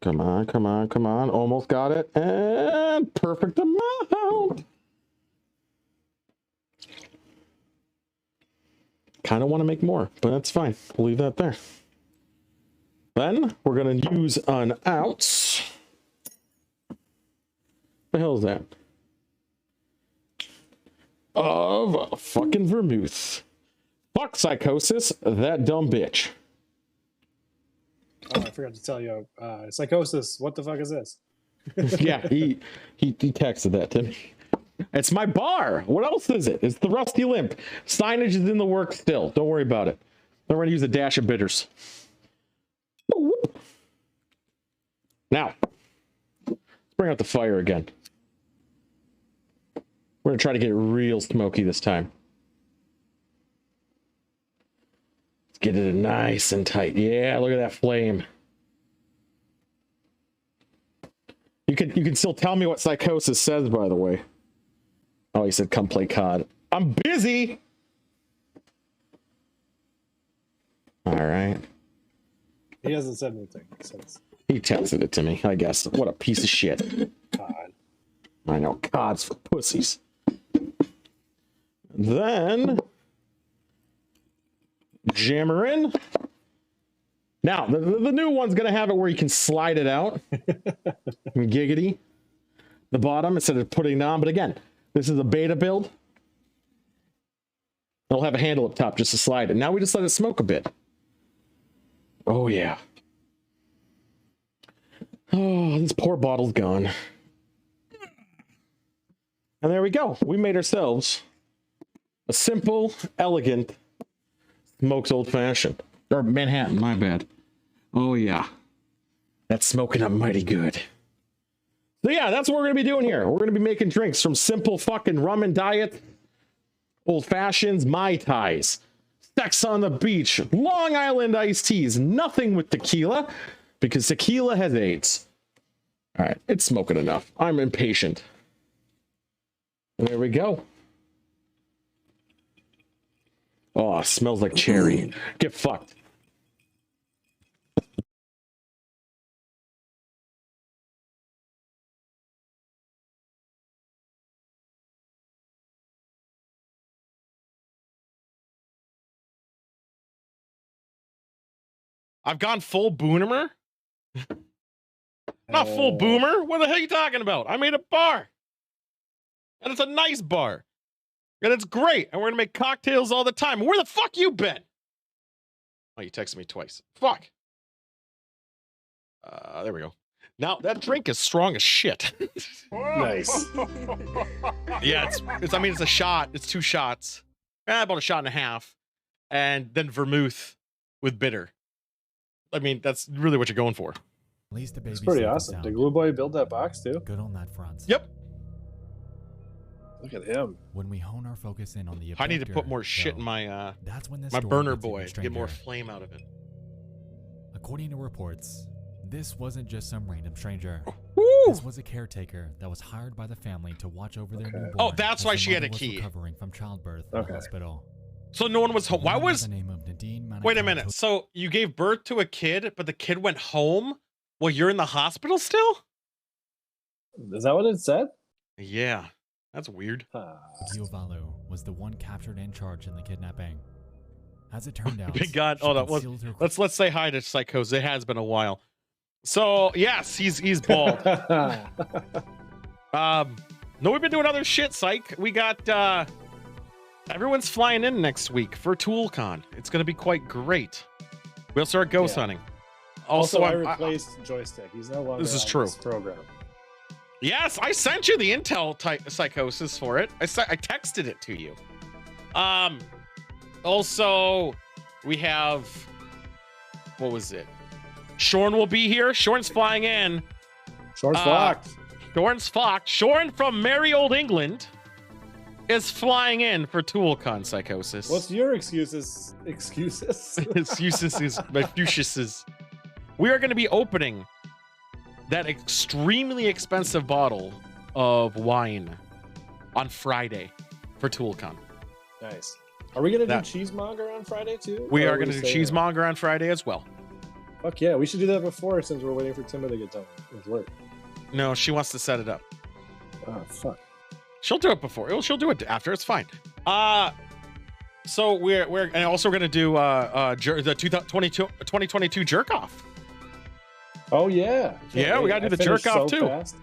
Come on, come on, come on. Almost got it. And perfect amount. Kind of want to make more, but that's fine. We'll leave that there. Then we're going to use an ounce. The hell is that? Of fucking vermouth. Fuck Psychosis, that dumb bitch. Oh, I forgot to tell you. Psychosis, what the fuck is this? Yeah, he texted that to me. It's my bar. What else is it? It's the Rusty Limp. Signage is in the works still. Don't worry about it. Then we're going to use a dash of bitters. Now, let's bring out the fire again. We're going to try to get real smoky this time. Let's get it nice and tight. Yeah, look at that flame. You can still tell me what Psychosis says, by the way. Oh, he said, come play COD. I'm busy! All right. He hasn't said anything since. He texted it to me, I guess. What a piece of shit. God. I know, COD's for pussies. Then, jam her in. Now, the new one's going to have it where you can slide it out. Giggity. The bottom, instead of putting it on. But again, this is a beta build. It'll have a handle up top just to slide it. Now we just let it smoke a bit. Oh, yeah. Oh, this poor bottle's gone. And there we go. We made ourselves a simple, elegant smoked old fashioned. Or Manhattan, my bad. Oh, yeah. That's smoking up mighty good. So, yeah, that's what we're going to be doing here. We're going to be making drinks from simple fucking rum and diet, old fashions, Mai Tais, Sex on the Beach, Long Island iced teas, nothing with tequila, because tequila has AIDS. All right, it's smoking enough. I'm impatient. And there we go. Oh, it smells like cherry. Get fucked. I've gone full boomer. Not full boomer. What the hell are you talking about? I made a bar. And it's a nice bar. And it's great. And we're going to make cocktails all the time. Where the fuck you been? Oh, you texted me twice. Fuck. There we go. Now, that drink is strong as shit. Nice. Yeah, I mean, it's a shot. It's 2 shots. About a shot and a half. And then vermouth with bitter. I mean, that's really what you're going for. At least the baby's It's pretty safe and awesome. sound. Did Glue Boy build that box too? Good on that front. Yep. Look at him. When we hone our focus in on the I need to put abductor, more shit though, in my that's when this my story burner gets even boy to get more stranger. flame out of it. According to reports, this wasn't just some random stranger. Woo! This was a caretaker that was hired by the family to watch over their newborn. Oh, that's as why the she had mother a was key. Recovering from childbirth in the hospital. So no one was home. Why woman by was? the name of Nadine Wait a Manigault minute. So you gave birth to a kid, but the kid went home while you're in the hospital still? Is that what it said? Yeah, that's weird. Giovalu was the one captured and charged in the kidnapping. As it turned out, Big God. she Oh, that concealed her let's say hi to Psychos. It has been a while. So yes, he's bald. No, we've been doing other shit, Psych. We got everyone's flying in next week for ToolCon. It's gonna be quite great. We also are ghost hunting. Also, I replaced Joystick. He's no longer This is on true. this program. Yes, I sent you the intel psychosis for it. I texted it to you. Also, we have, what was it? Shorn will be here. Shorn's flying in. Shorn's flocked. Shorn's flocked. Shorn from merry old England is flying in for ToolCon Psychosis. What's your excuses? Excuses? Excuses, my fuses. We are going to be opening that extremely expensive bottle of wine on Friday for ToolCon. Nice. Are we gonna do Cheesemonger on Friday too? We Or are going to do saying that? Cheesemonger on Friday as well. Fuck yeah, we should do that before since we're waiting for Timber to get done with work. No, she wants to set it up. Oh fuck. She'll do it before. She'll do it after. It's fine. So we're and also we're going to do the 2022 jerk off. Oh yeah. Yeah, we gotta do the jerk off too. Fast.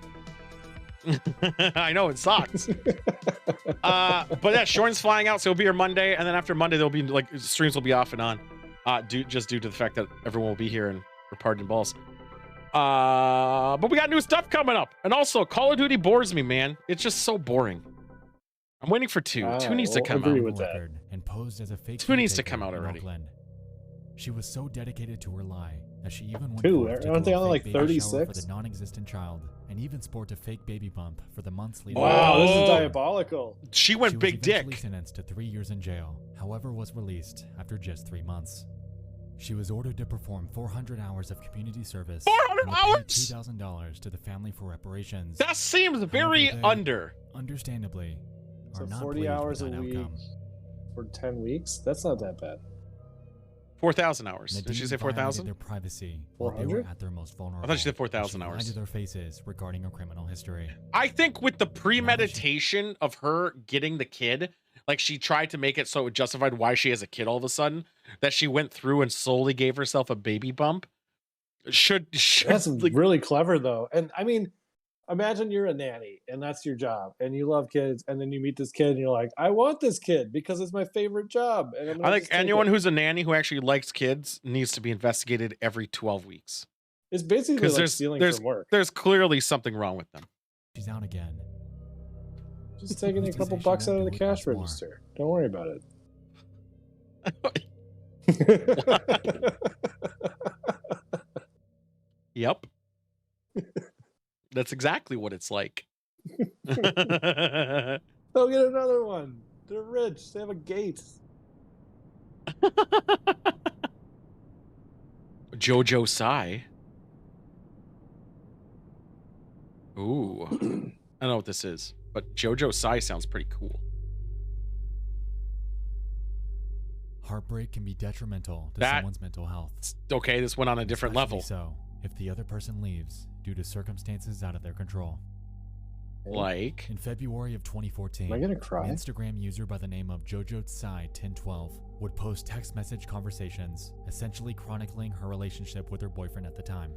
I know it sucks. But yeah, Shorn's flying out, so it'll be here Monday, and then after Monday there'll be like streams will be off and on. Due to the fact that everyone will be here and we're partying balls. But we got new stuff coming up, and also Call of Duty bores me, man. It's just so boring. I'm waiting for 2. 2 needs to come agree out. with that. and posed as a fake 2 needs to caretaker come out in already. Oakland. She was so dedicated to her lie that she even went 2? forth to Aren't do they a only fake like baby shower 36? for the non-existent child, and even sport a fake baby bump for the months leading. Wow, this Oh. is diabolical. She She went was big eventually dick. sentenced to 3 years in jail, however was released after just 3 months. She was ordered to perform 400 hours of community service. 400 and paid hours? $2,000 to the family for reparations. That seems very However, they- under. Understandably, So are not 40 pleased hours a with that week outcome. for 10 weeks? That's not that bad. 4,000 hours. Did Nadine she say violated 4,000? Their privacy while they were 400? at their most vulnerable. I thought she said and 4,000 she lied hours. to their faces regarding her criminal history. I think with the premeditation of her getting the kid, like she tried to make it so it justified why she has a kid all of a sudden, that she went through and solely gave herself a baby bump. Should That's like, really clever though. And I mean, imagine you're a nanny and that's your job and you love kids and then you meet this kid and you're like, I want this kid because it's my favorite job. And I'm I gonna think just take anyone it. who's a nanny who actually likes kids needs to be investigated every 12 weeks. It's basically Because like stealing from work. there's clearly something wrong with them. She's out again. Just taking a Who's to couple say she bucks won't out of do the it cash once more? register. Don't worry about it. Yep. That's exactly what it's like. They'll get another one. They're rich. They have a gate. Jojo Sai. Ooh. I don't know what this is, but Jojo Sai sounds pretty cool. Heartbreak can be detrimental to That- someone's mental health. Okay, this went on a different Especially level. So, if the other person leaves due to circumstances out of their control. Like, In February of 2014, Am I gonna an cry? Instagram user by the name of Jojo Tsai 1012 would post text message conversations, essentially chronicling her relationship with her boyfriend at the time.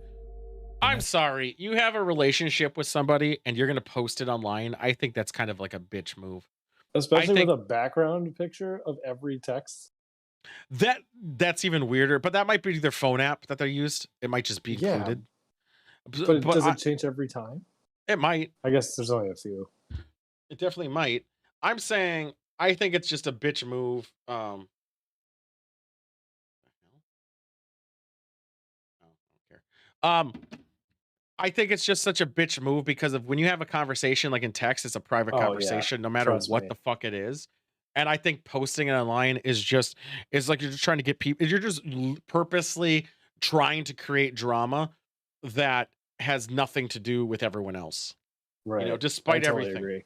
I'm sorry, you have a relationship with somebody and you're gonna post it online. I think that's kind of like a bitch move. Especially think- with a background picture of every text. That's even weirder, but that might be their phone app that they used. It might just be Yeah, included. But does I- it change every time? it might. I guess there's only a few. It definitely might. I'm saying I think it's just a bitch move. I don't care. I think it's just such a bitch move because of when you have a conversation like in text, it's a private Oh, yeah. conversation, no matter Trust what me. the fuck it is. And I think posting it online is like you're just trying to get people. You're just purposely trying to create drama that has nothing to do with everyone else. Right. You know, despite I totally everything. agree.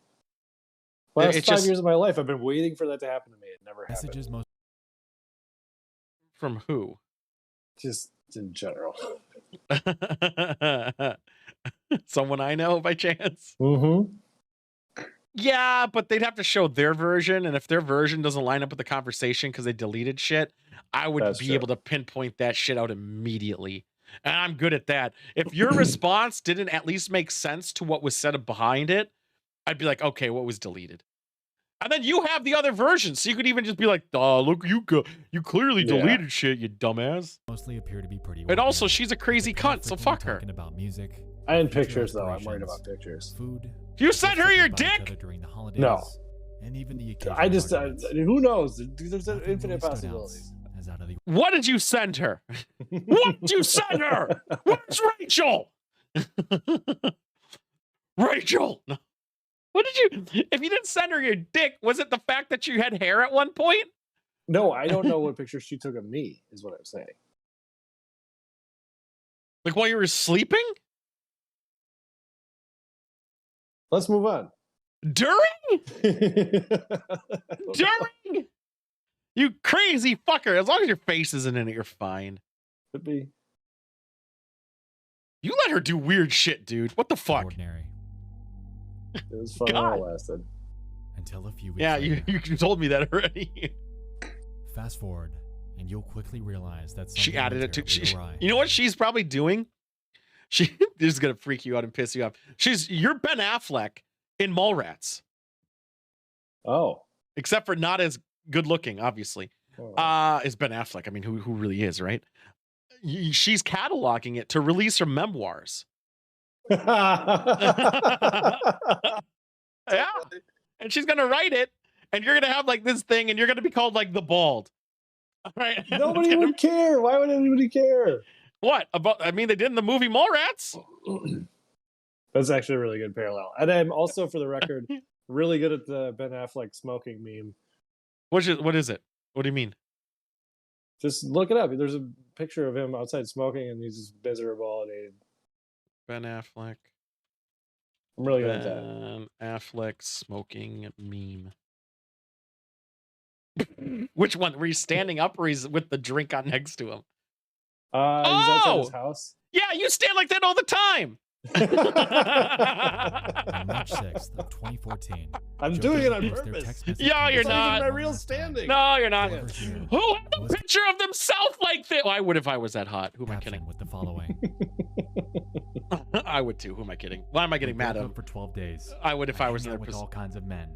Last it's 5 just- years of my life, I've been waiting for that to happen to me. It never happened. Messages most From who? Just in general. Someone I know by chance. Mm-hmm. Yeah, but they'd have to show their version, and if their version doesn't line up with the conversation because they deleted shit, I would That's be true. able to pinpoint that shit out immediately. And I'm good at that. If your response didn't at least make sense to what was said behind it, I'd be like, okay, what was deleted? And then you have the other version, so you could even just be like, "Oh, look, you clearly Yeah. deleted shit, you dumbass." mostly appear to be pretty And also, ordinary. she's a crazy The pair cunt, so frequently fuck her. Talking about music, And future pictures, though. I'm worried aspirations, about pictures. food. You sent her your gossiping about each dick? other during the holidays, No. and even the occasional I just, arguments. who knows? There's Nothing infinite really stood out possibilities. as out of the What did you send her? What did you send her? Where's Rachel? Rachel. No. What did you? If you didn't send her your dick, was it the fact that you had hair at one point? No, I don't know what picture she took of me, is what I'm saying. Like while you were sleeping? Let's move on. During? Could During? You crazy fucker. As long as your face isn't in it, you're fine. be. You let her do weird shit, dude. What the fuck? ordinary. It was fun while God. it lasted. Until a few weeks Yeah, later. you told me that already. Fast forward, and you'll quickly realize that She something added went it to. terribly awry. You know what she's probably doing? This is gonna freak you out and piss you off. You're Ben Affleck in Mallrats, Oh. except for not as good looking, obviously. Oh. Is Ben Affleck? I mean, who really is, right? She's cataloging it to release her memoirs. Yeah, and she's gonna write it, and you're gonna have like this thing, and you're gonna be called like the Bald. All right? Nobody would care. Why would anybody care? What about? I mean, they did in the movie Mallrats. That's actually a really good parallel. And I'm also, for the record, really good at the Ben Affleck smoking meme. What is it? What do you mean? Just look it up. There's a picture of him outside smoking, and he's just miserable. And Ben Affleck. I'm really good at that. Ben Affleck smoking meme. Which one? Were you standing up or he's with the drink on next to him? He's outside his Oh! house. Yeah, you stand like that all the time. On March 6th of 2014. I'm Jojo doing it on released their purpose. text message Yeah, you're It's not even not. my one real last time. standing. No, you're not. Yeah. Over here Who had a was picture of themselves like that? Well, I would if I was that hot. Who am I captioned kidding? with the following. I would too. Who am I kidding? Why am I getting We mad broke at up him? for 12 days. I would if I was in hang their out with position. all kinds of men.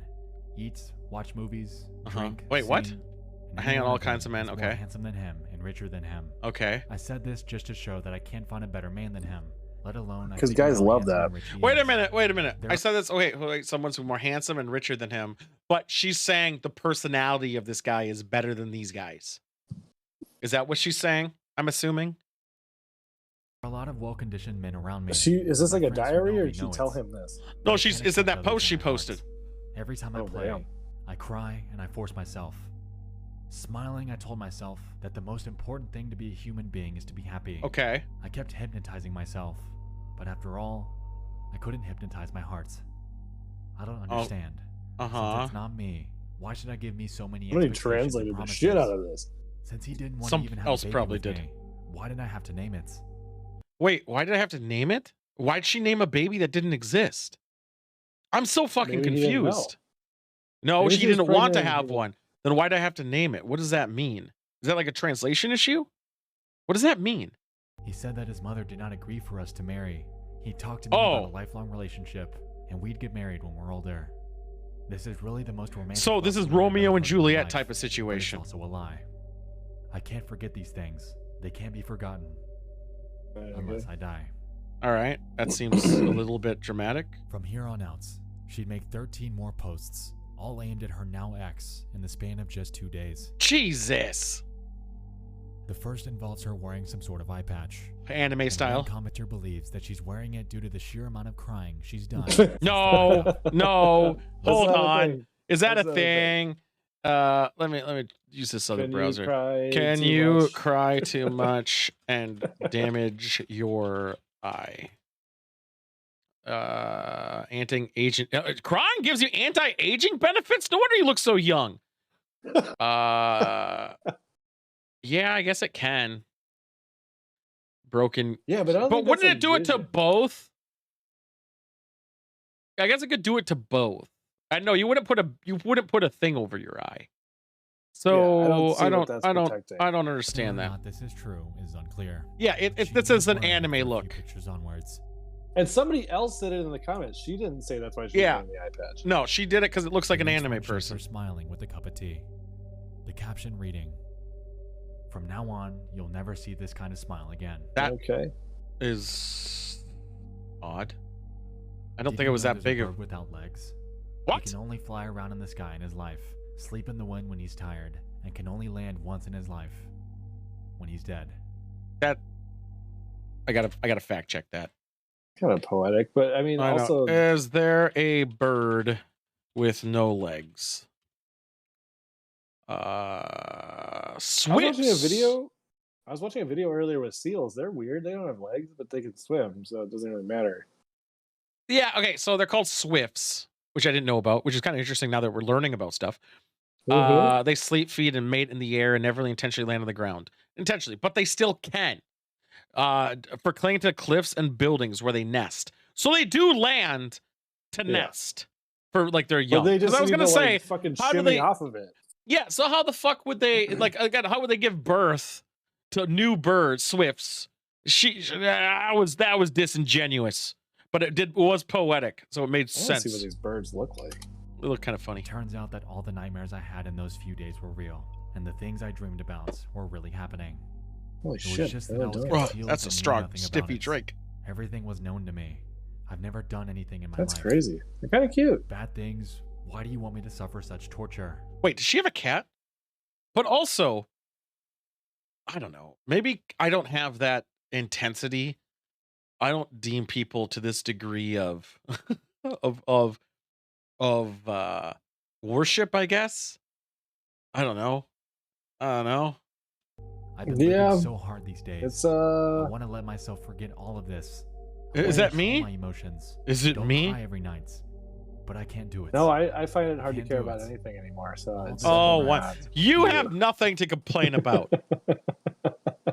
Eat, watch movies, Uh-huh. drink. Wait, what? sing, and I hang out anyone all I kinds of think men, is more okay. handsome than him and richer than him. Okay. I said this just to show that I can't find a better man than him. let alone I 'Cause figured guys out how love handsome that. and rich he Wait a is. minute. Wait a minute. There- I said this. Okay, wait, someone's more handsome and richer than him, but she's saying the personality of this guy is better than these guys. Is that what she's saying? I'm assuming. There are a lot of well-conditioned men around me. Is this My like a friends who diary, know or me did she know tell it's- him this? No, I she's. can't It's in that accept others post she in my heart. posted. Every time I Oh, play, damn. I cry and I force myself. Smiling, I told myself that the most important thing to be a human being is to be happy. Okay. I kept hypnotizing myself, but after all, I couldn't hypnotize my heart. I don't understand. Since it's not me, why should I give me so many Somebody expectations and translated the promises? shit out of this. Since he didn't want Some to even have else a baby probably with did. me, why did I have to name it? Wait, why did I have to name it? Why'd she name a baby that didn't exist? I'm so fucking Maybe he didn't know. confused. No, Maybe she she was didn't want to pregnant and have didn't- one. Then why'd I have to name it? What does that mean? Is that like a translation issue? What does that mean? He said that his mother did not agree for us to marry. He talked to me Oh. about a lifelong relationship, and we'd get married when we're older. This is really the most romantic. So this love is story I've Romeo ever and heard in my Juliet life, type of but it's situation. also a lie. I can't forget these things. They can't be forgotten unless I die. All right, that seems a little bit dramatic. From here on out, she'd make 13 more posts, all aimed at her now ex, in the span of just 2 days. Jesus. The first involves her wearing some sort of eye patch. Anime And style. one commenter believes that she's wearing it due to the sheer amount of crying she's done. No, no. That's Hold not a on. thing. Is that That's a not a thing. thing? Let me use this other Can browser. you cry Can too you much? cry too much and damage your eye? Anti-aging. Crying gives you anti-aging benefits? No wonder you look so young. Yeah, I guess it can. Broken. Yeah, but I don't But think wouldn't that's it do it to vision. both? I guess it could do it to both. I know you wouldn't put a thing over your eye. So Yeah, I don't see I what don't that's I don't protecting. I don't Whether or understand that. not this is true is unclear. Yeah, She this is an was wearing it anime for a few look. Pictures onwards. And somebody else said it in the comments. She didn't say that's why she was Yeah. wearing the eye patch. No, she did it because it looks like The an next anime one shows person. her smiling with a cup of tea. The caption reading, "From now on, you'll never see this kind of smile again." That Okay. is odd. I don't Did think you it was know that there's big a of. bird without legs? What? He can only fly around in the sky in his life, sleep in the wind when he's tired, and can only land once in his life when he's dead. That I gotta fact check that. Kind of poetic, but I mean, I know. also, Is there a bird with no legs? I was Swifts. watching a video. I was watching a video earlier with seals. They're weird. They don't have legs, but they can swim, so it doesn't really matter. Yeah. Okay. So they're called swifts, which I didn't know about, which is kind of interesting now that we're learning about stuff. Mhm. They sleep, feed, and mate in the air and never really intentionally land on the ground. Intentionally, but they still can. For clinging to cliffs and buildings where they nest. So they do land to Yeah. nest for like their But young. they Because just I was need gonna to, say, like, fucking how do shimmy they- off of it. yeah. So how the fuck would they like again? How would they give birth to new birds, swifts? That was disingenuous, but it was poetic, so it made I want to sense. see what these birds look like. It looked kind of funny. It turns out that all the nightmares I had in those few days were real, and the things I dreamed about were really happening. Holy It was shit! just I that I don't was know. Oh, concealed that's a and knew strong, nothing about stiffy it. drink. Everything was known to me. I've never done anything in my That's life. crazy. They're kind of cute. Bad things. Why do you want me to suffer such torture? Wait, does she have a cat? But also, I don't know. Maybe I don't have that intensity. I don't deem people to this degree of of worship, I guess. I don't know. I've been Yeah. living so hard these days. It's I want to let myself forget all of this. I Is wanna that control me? My emotions. Is it Don't me? cry every night, but I can't do it. No, I find it hard to Can't care do about it. anything anymore. So it's Oh, something what? that- You Yeah. have nothing to complain about.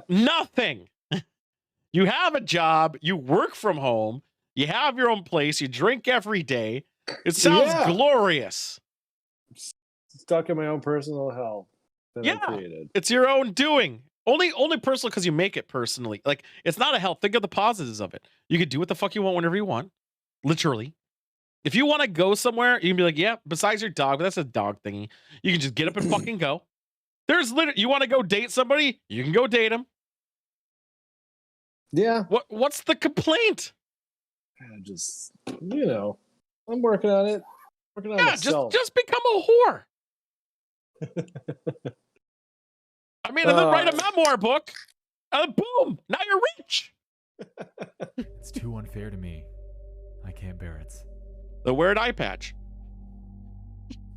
Nothing. You have a job. You work from home. You have your own place. You drink every day. It sounds Yeah. glorious. stuck in my own personal hell that Yeah. I created. It's your own doing. Only personal because you make it personally. Like, it's not a hell. Think of the positives of it. You can do what the fuck you want whenever you want. Literally. If you want to go somewhere, you can be like, yeah, besides your dog, but that's a dog thingy. You can just get up and fucking go. There's literally, you want to go date somebody, you can go date them. Yeah. What's the complaint? I just, I'm working on it. Working on Yeah, myself. just become a whore. I mean, and then write a memoir book. Boom! Now you're rich. It's too unfair to me. I can't bear it. The weird eye patch.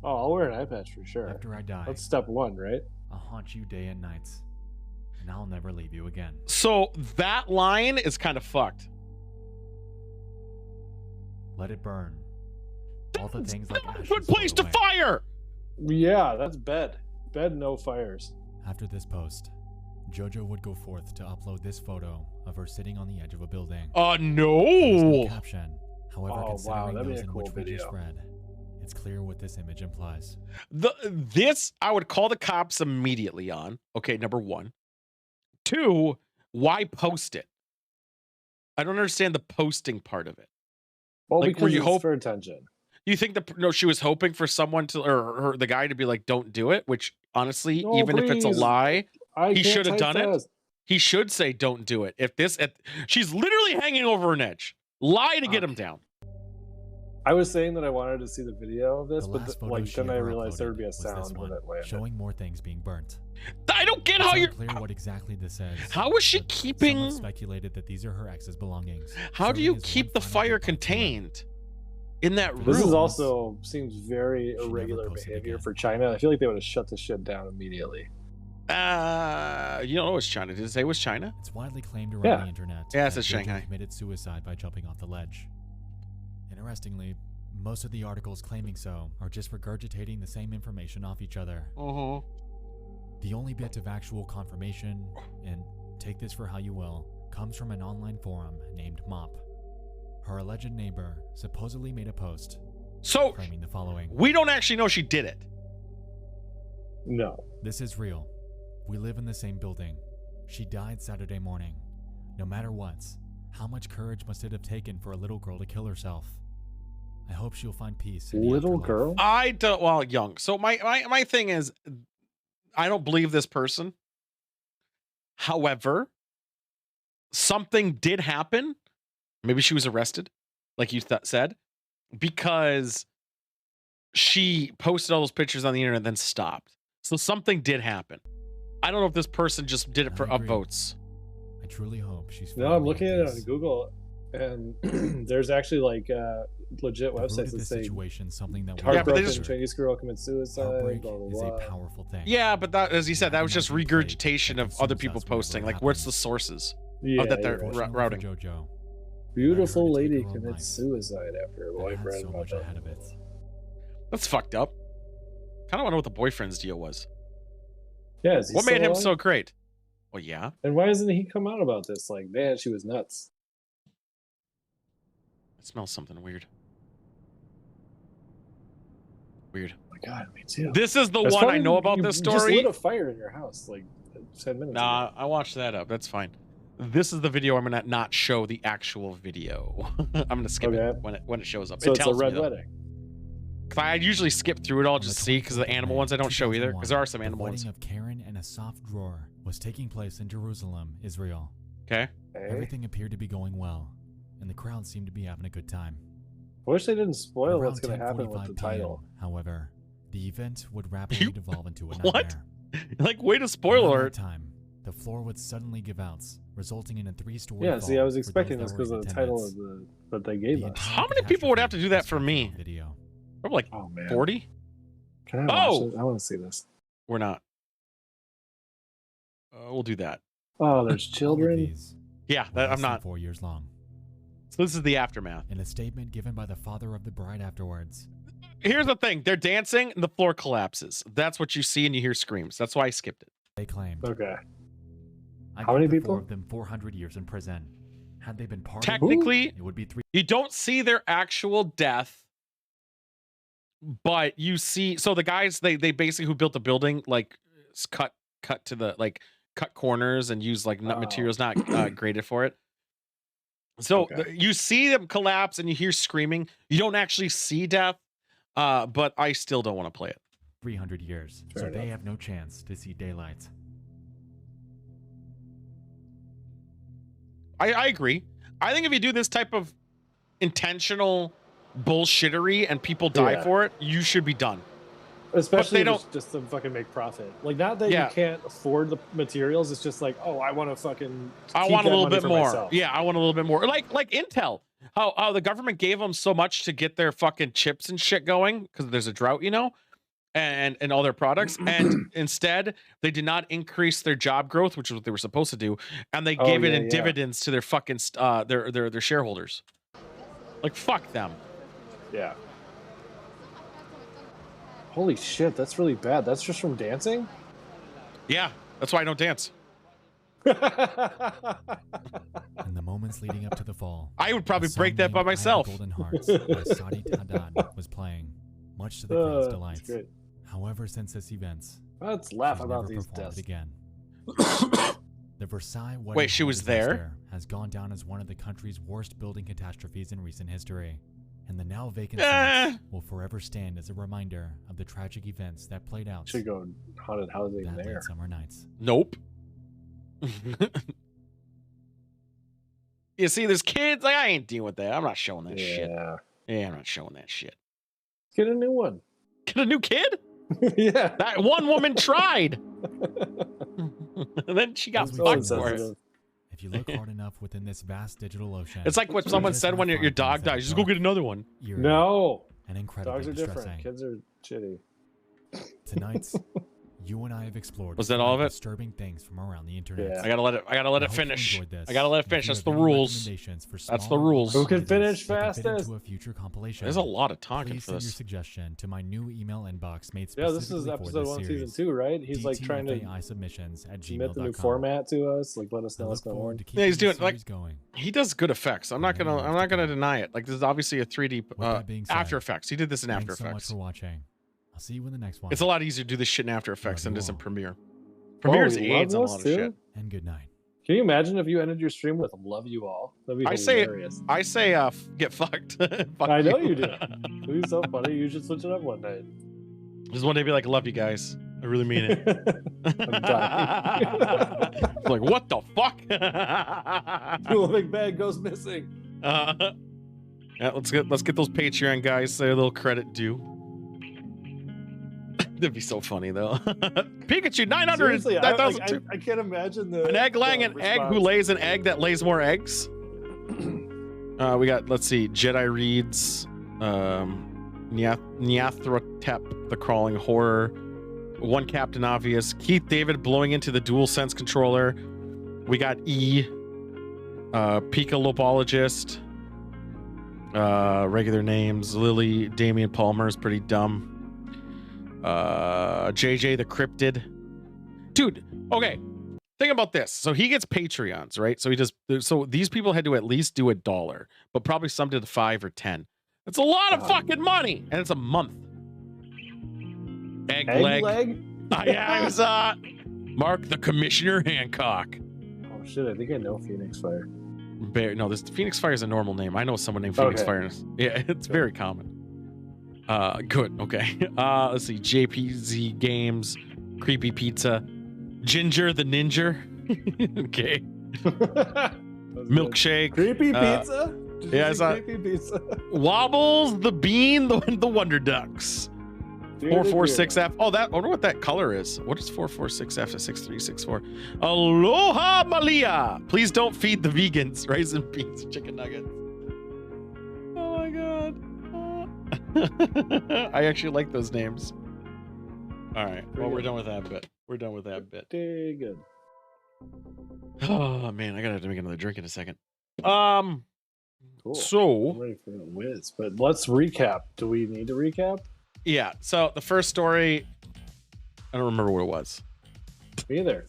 Oh, I'll wear an eye patch for sure. After I die, That's step one, right? I'll haunt you day and night, and I'll never leave you again. So that line is kind of fucked. Let it burn. All the things like ashes Good place to float away. fire. Yeah, that's bed. Bed, no fires. After this post, JoJo would go forth to upload this photo of her sitting on the edge of a building. There is no No. caption. However, Oh, wow, considering that'd be those a in cool which pages video. spread, it's clear what this image implies. This I would call the cops immediately on. Okay, number one. Two, why post it? I don't understand the posting part of it. Well, Like, were because you it's for attention. You think she was hoping for someone to, or the guy to be like, don't do it, which honestly, No, even if it's a please. lie, I he can't should have type done it. fast. He should say, don't do it. She's literally hanging over an edge. Lie to get him down. I was saying that I wanted to see the video of this, The but last photo like she then I ever realized there uploaded would be a was this sound when one, it landed. showing more things being burnt. I don't get It's how you're. unclear what exactly this is. How is she but keeping? Someone speculated that these are her ex's belongings. How do serving you as keep one the final fire goodbye to her. contained in that room? This is Rumors. also seems very She never irregular posted behavior again. for China. I feel like they would have shut this shit down immediately. You don't know it's China. Did it say it was China? It's widely claimed around Yeah. the internet Yeah, it that says JoJo Shanghai. committed suicide by jumping off the ledge. Interestingly, most of the articles claiming so are just regurgitating the same information off each other. The only bit of actual confirmation, and take this for how you will, comes from an online forum named Mop. Her alleged neighbor supposedly made a post So claiming the following. we don't actually know she did it. No. This is real. We live in the same building. She died Saturday morning. No matter what, how much courage must it have taken for a little girl to kill herself? I hope she'll find peace in the Little afterlife. girl? I don't. Well, young. So my thing is, I don't believe this person. However, something did happen. Maybe she was arrested, like you said, because she posted all those pictures on the internet and then stopped. So something did happen. I don't know if this person just did it for I agree. upvotes. I truly hope she's No, I'm finally looking at at it on peace. Google, and there's actually like legit The root websites of that this say situation, something that we Yeah, but they heartbroken just- Chinese girl commits suicide. Heartbreak Blah blah is a blah. powerful thing. Yeah, but that, as you said, that was just Recognizing fate regurgitation that of consumes other people us whenever posting. it Like, what's the happens. sources? Yeah, that they're you're right. right. Fortunately routing. for JoJo, Beautiful Let her take lady her own commits life. suicide after her that had boyfriend. so much ahead of it. That's fucked up. Kind of want to know what the boyfriend's deal was. Yeah, is he What made still him alive? so great? Well, yeah. And why doesn't he come out about this? Like, man, she was nuts. It smells something weird. Weird. Oh my God, me too. This is the That's one I probably- know about you this just story. lit a fire in your house like 10 minutes Nah, ago. I watched that up. That's fine. This is the video. I'm gonna not show the actual video. I'm gonna skip Okay. it when it shows up. So it it's a tells red me, though. wedding. 'Cause I usually skip through it all On just the see because the 24th of animal May, ones I don't show either. Because there are some 2001, animal the ones. wedding of Karen and a soft drawer was taking place in Jerusalem, Israel. Okay. Okay. Everything appeared to be going well, and the crowd seemed to be having a good time. I wish they didn't spoil Around what's going to happen with 10:45 the PM, title. However, the event would rapidly You- devolve into a What? nightmare. Like, way to spoil Around that alert. time, the floor would suddenly give out, resulting in a 3-story Yeah, see, I fall was for those expecting that this were because in of the title attendance. of that they gave The us. entire How many people would have to do that for catastrophe me? was captured on Video. Probably like Oh man, 40. Can I Oh! watch it? I want to see this. We're not. We'll do that. Oh, there's All of children. these Yeah, were that, less I'm than not. 4 years long. So this is the aftermath. In a statement given by the father of the bride afterwards, Here's the thing: they're dancing, and the floor collapses. That's what you see, and you hear screams. That's why I skipped it. they claimed, Okay. "I How give many the people? four of them 400 years in prison. Had they been pardoned, Technically, it would be 3 you don't see their actual death, but you see. So the guys, they basically who built the building, like cut to the cut corners and use like nut Oh. materials not graded for it. So Okay. you see them collapse and you hear screaming. You don't actually see death, but I still don't want to play it. 300 years, Fair so they enough. have no chance to see daylight." I agree. I think if you do this type of intentional bullshittery and people die for it, you should be done. Especially just to fucking make profit. Like, not that you can't afford the materials. It's just like, oh, I want to fucking. I want a little bit more. Myself. Yeah, I want a little bit more. Like Intel. How the government gave them so much to get their fucking chips and shit going because there's a drought, you know, and all their products, and instead they did not increase their job growth, which is what they were supposed to do, and they gave it in dividends to their fucking their shareholders. Like, fuck them. Yeah. Holy shit, that's really bad. That's just from dancing? Yeah, that's why I don't dance. In the moments leading up to the fall, I would probably break that by myself. Golden Hearts by Sadi Tadan was playing, much to the crowd's delights. Great. However, since this event, let's laugh about these deaths again. The Versailles Wait, she was there? Has gone down as one of the country's worst building catastrophes in recent history. And the now vacant sites will forever stand as a reminder of the tragic events that played out. Should go haunted housing that there. late summer nights. Nope. You see, there's kids. Like, I ain't dealing with that. I'm not showing that shit. Yeah, I'm not showing that shit. Get a new one. Get a new kid? Yeah. That one woman tried. And then she got fucked for it. If you look hard enough within this vast digital ocean, it's like what someone said when your dog dies. Just go get another one. No. And incredibly dogs are distressing. different. Kids are shitty. Tonight, you and I have explored. Was that all of it? Disturbing things from around the internet. Yeah. I gotta let it finish. I gotta let it finish. That's the rules. That's the rules. Who can finish fastest? Into a future compilation. There's a lot of talking Please for this. Send your suggestion to my new email inbox made specifically Yeah, this is episode 1, season 2, right? He's like trying to submit the new format to us. Like, let us know what's going on. Yeah, he's doing like he does good effects. I'm not gonna deny it. Like, this is obviously a 3D After Effects. He did this in After Effects. Thanks so much for watching. I'll see you in the next one. It's a lot easier to do this shit in After Effects than it is in Premiere. Premiere's AIDS on a lot of shit. And good night. Can you imagine if you ended your stream with "Love you all"? That'd be hilarious. I say, get fucked. Fuck I know you do. It'd be so funny. You should switch it up one night. Just one day, be like, "Love you guys. I really mean it." I'm dying. Like, what the fuck? Cool Big Bad goes missing. Yeah, let's get those Patreon guys their little credit due. That'd be so funny though. Pikachu 900. Seriously, I can't imagine an egg laying an egg who lays an egg that lays more eggs. We got, let's see, Jedi Reads, Nyathrotep, the Crawling Horror, One Captain Obvious, Keith David blowing into the DualSense controller. We got E, Pika Lobologist, regular names, Lily, Damian Palmer is pretty dumb. JJ the Cryptid. Dude, okay. Think about this. So he gets Patreons, right? So these people had to at least do $1, but probably some did 5 or 10. That's a lot of fucking money, and it's a month. Egg leg. Yeah, it was Mark the Commissioner Hancock. Oh shit, I think I know Phoenix Fire. No, this Phoenix Fire is a normal name. I know someone named Phoenix Fire. Yeah, it's very common. Good. Okay. Let's see. JPZ Games, Creepy Pizza, Ginger the Ninja. Okay. Milkshake. Creepy Pizza. Yeah, I saw Creepy Pizza. Wobbles the Bean, the Wonder Ducks. 446F. Oh, I wonder what that color is. What is 446F to 6364? Aloha Malia. Please don't feed the vegans raisin beans and chicken nuggets. Oh my god. I actually like those names. All right. Well, we're done with that bit. Pretty good. Oh man, I gotta have to make another drink in a second. Cool. So I'm ready for the whiz, but let's recap. Do we need to recap? Yeah. So the first story, I don't remember what it was. Me either.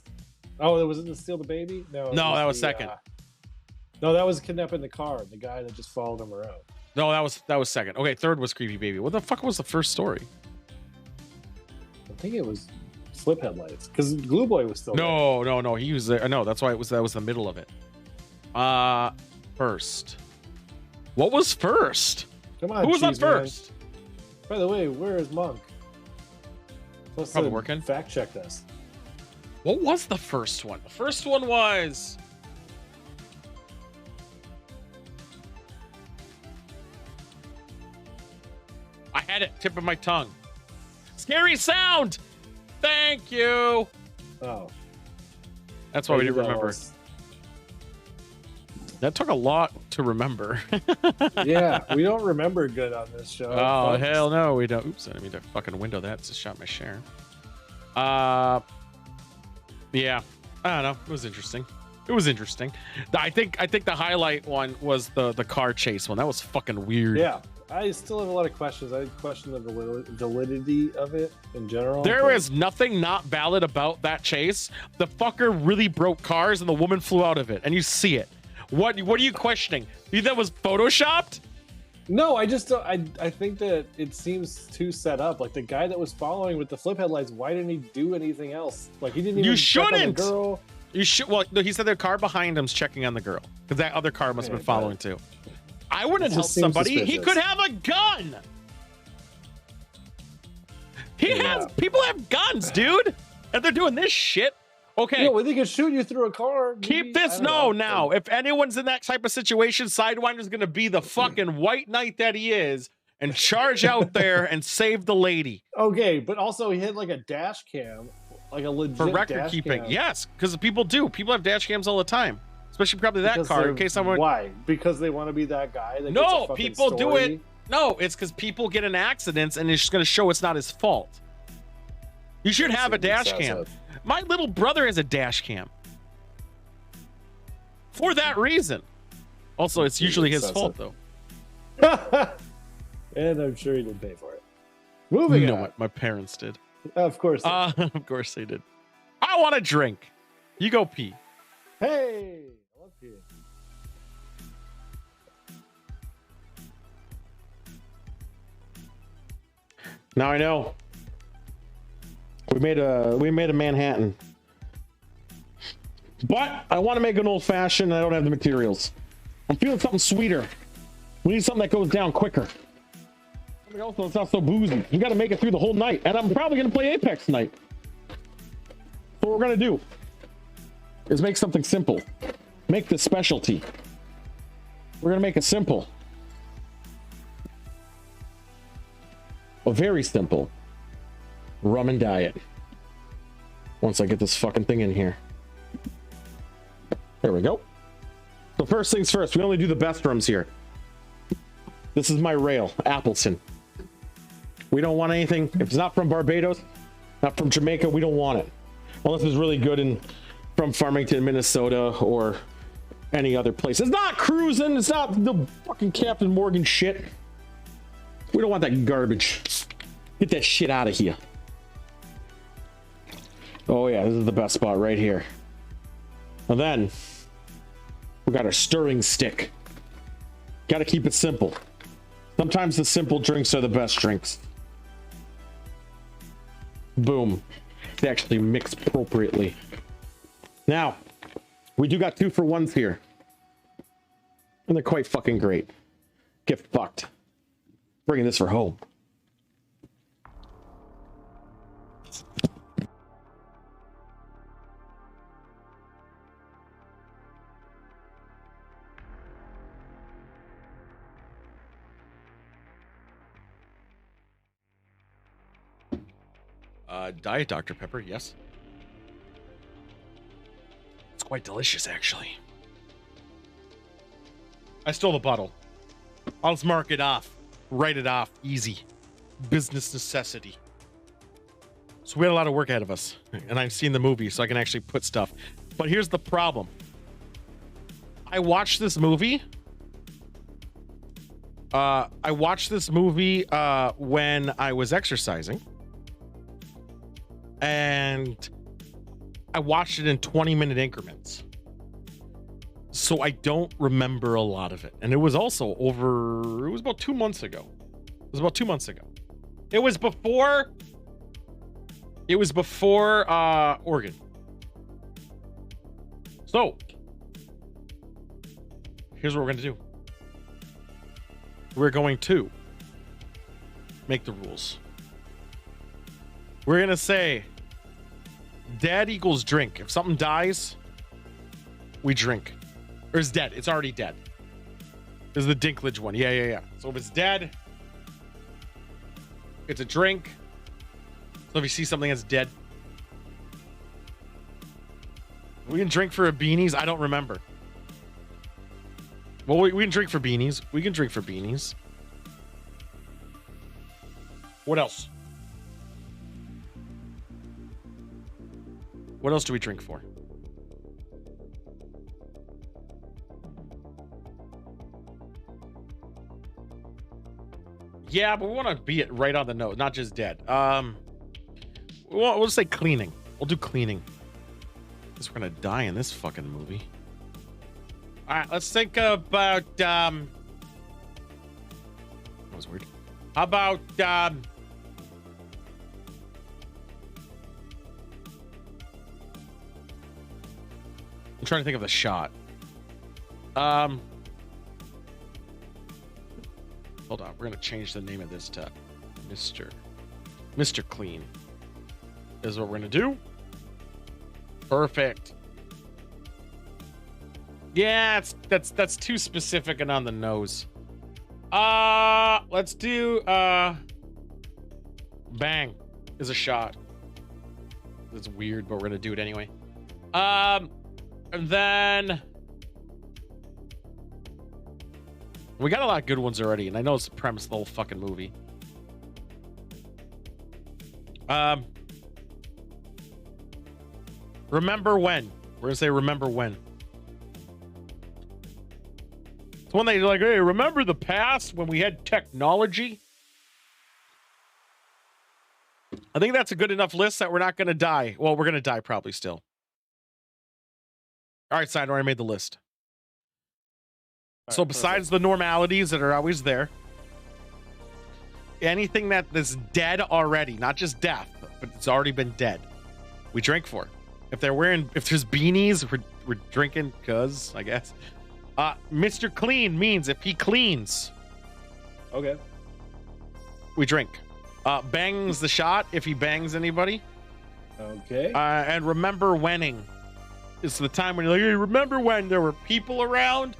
Oh, was it to steal the baby? No. No, that was second. No, that was kidnapping the car. The guy that just followed him around. No, that was second. Okay, third was Creepy Baby. What the fuck was the first story? I think it was flip headlights because Glue Boy was still there. No. He was there. No, that's why that was the middle of it. First. What was first? Come on, who was on first? Man. By the way, where is Monk? Probably working. Fact checked us. What was the first one? The first one was Had it, tip of my tongue. Scary sound. Thank you. Oh, That's why we didn't remember. That took a lot to remember. Yeah, we don't remember good on this show. Oh, hell no, we don't. Oops, I didn't mean to fucking window that. Just shot my share. Yeah, I don't know. It was interesting. It was interesting. I think the highlight one was the car chase one. That was fucking weird. Yeah, I still have a lot of questions. I question the validity of it in general. There is nothing not valid about that chase. The fucker really broke cars and the woman flew out of it, and you see it. What are you questioning? You think that was photoshopped? No, I just don't. I think that it seems too set up. Like the guy that was following with the flip headlights, why didn't he do anything else? Like he didn't even. You check on the shouldn't. girl. You should. Well, no, he said the car behind him's checking on the girl because that other car must have been following too. I wouldn't help somebody. Suspicious. He could have a gun. People have guns, dude, and they're doing this shit. Okay. Yeah, well, they can shoot you through a car. Keep this now. If anyone's in that type of situation, Sidewinder's going to be the fucking white knight that he is and charge out there and save the lady. Okay, but also he had like a dash cam, like a legit for record keeping. Cam. Yes, because people do. People have dash cams all the time, especially probably that car. In case someone. Why? Because they want to be that guy. That no, people do it. No, it's because people get in accidents and it's just going to show it's not his fault. You should have a dash cam. My little brother has a dash cam. For that reason. Also, it's usually his fault, though. And I'm sure he didn't pay for it. Moving on. No, my parents did. Of course. Of course they did. I want a drink. You go pee. Hey, I love peeing. Now I know. We made a Manhattan. But I want to make an old fashioned and I don't have the materials. I'm feeling something sweeter. We need something that goes down quicker. Something else that's not so boozy. You got to make it through the whole night. And I'm probably going to play Apex tonight. So what we're going to do is make something simple. Make the specialty. We're going to make it simple. A very simple rum and diet. Once I get this fucking thing in here. There we go. So first things first, we only do the best rums here. This is my rail, Appleton. We don't want anything, if it's not from Barbados, not from Jamaica, we don't want it. Unless it's really good from Farmington, Minnesota, or any other place. It's not cruising, it's not the fucking Captain Morgan shit. We don't want that garbage. Get that shit out of here. Oh yeah, this is the best spot right here. And then we got our stirring stick. Got to keep it simple. Sometimes the simple drinks are the best drinks. Boom. They actually mix appropriately. Now, we do got 2-for-1s here. And they're quite fucking great. Get fucked. Bringing this for home. Diet Dr. Pepper, yes. It's quite delicious, actually. I stole the bottle. I'll just mark it off. Write it off. Easy. Business necessity. So we had a lot of work ahead of us. And I've seen the movie, so I can actually put stuff. But here's the problem. I watched this movie. When I was exercising. And I watched it in 20-minute increments. So I don't remember a lot of it. And it was also it was about 2 months ago. It was before Oregon. So here's what we're going to do. We're going to make the rules. We're going to say dead equals drink. If something dies, we drink. Or is dead. It's already dead. This is the Dinklage one. Yeah. So if it's dead, It's a drink. So if you see something that's dead. We can drink for a beanies. I don't remember. Well, we can drink for beanies. We can drink for beanies. What else? What else do we drink for? Yeah, but we want to be it right on the nose, not just dead. We'll say cleaning. We'll do cleaning. Because we're gonna die in this fucking movie. All right, let's think about that was weird. How about I'm trying to think of the shot. Hold on, we're gonna change the name of this to Mr. Clean. Is what we're gonna do. Perfect. Yeah, that's too specific and on the nose. Let's do bang is a shot. It's weird, but we're gonna do it anyway. And then we got a lot of good ones already, and I know it's the premise of the whole fucking movie. Remember when? We're gonna say remember when. It's when they like, hey, remember the past when we had technology? I think that's a good enough list that we're not gonna die. Well, we're gonna die probably still. All right, Sidor, I made the list. So besides the normalities that are always there, anything that is dead already, not just death, but it's already been dead, we drink for. If there's beanies, we're drinking, cause I guess. Mr. Clean means if he cleans. Okay. We drink. Bangs the shot if he bangs anybody. Okay. And remember whenning. It's the time when you're like, hey, remember when there were people around?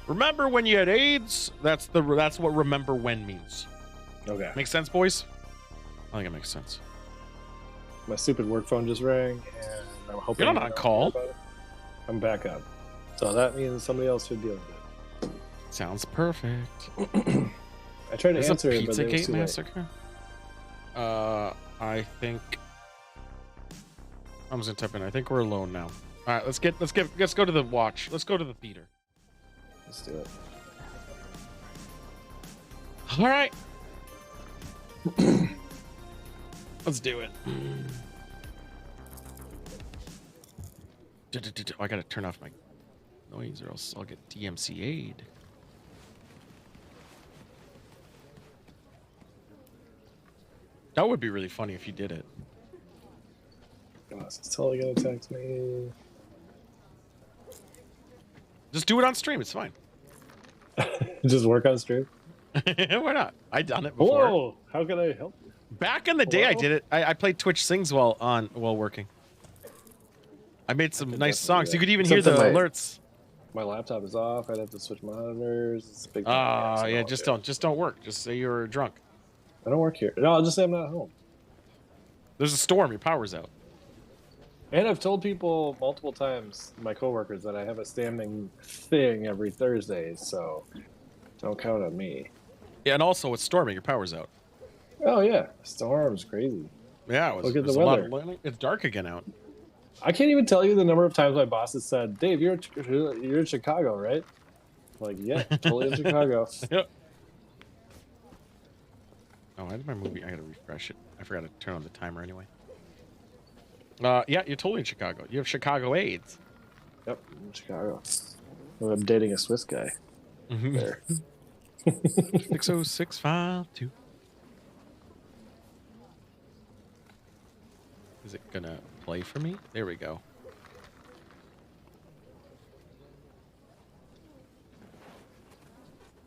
Remember when you had AIDS? That's what remember when means. Okay. Makes sense, boys? I think it makes sense. My stupid work phone just rang, and I'm hoping You're not on call. I'm back up. So that means somebody else should deal with it. Sounds perfect. I tried to answer it, but it was too late. Massacre? I think I'm just gonna type in. I think we're alone now. All right, let's go to the watch. Let's go to the theater. Let's do it. All right. Let's do it. I gotta turn off my noise or else I'll get DMCA'd. That would be really funny if you did it. Gosh, it's totally gonna text me. Just do it on stream. It's fine. Just work on stream. Why not? I done it before. Whoa! How can I help you? Back in the day, I did it. I played Twitch Sings while working. I made some nice songs. You could even hear the alerts. My laptop is off. I'd have to switch monitors. It's a big. Yeah. Just don't work. Just say you're drunk. I don't work here. No, I'll just say I'm not home. There's a storm. Your power's out. And I've told people multiple times, my coworkers, that I have a standing thing every Thursday. So don't count on me. Yeah, and also it's storming. Your power's out. Oh yeah, storm's crazy. Yeah, look at the weather. It's dark again out. I can't even tell you the number of times my boss has said, "Dave, you're in Chicago, right?" I'm like, yeah, totally in Chicago. Yep. Oh, I did my movie. I gotta refresh it. I forgot to turn on the timer anyway. Yeah, you're totally in Chicago. You have Chicago AIDS. Yep, in Chicago. Well, I'm dating a Swiss guy. There. 60652. Is it gonna play for me? There we go.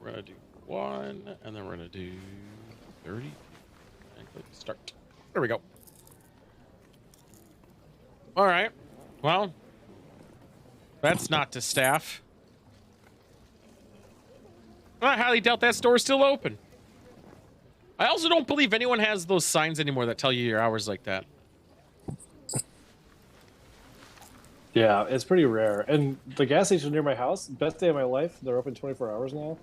We're gonna do 1, and then we're gonna do 30. And click start. There we go. All right. Well, that's not to staff. I highly doubt that store is still open. I also don't believe anyone has those signs anymore that tell you your hours like that. Yeah, it's pretty rare. And the gas station near my house, best day of my life, they're open 24 hours now.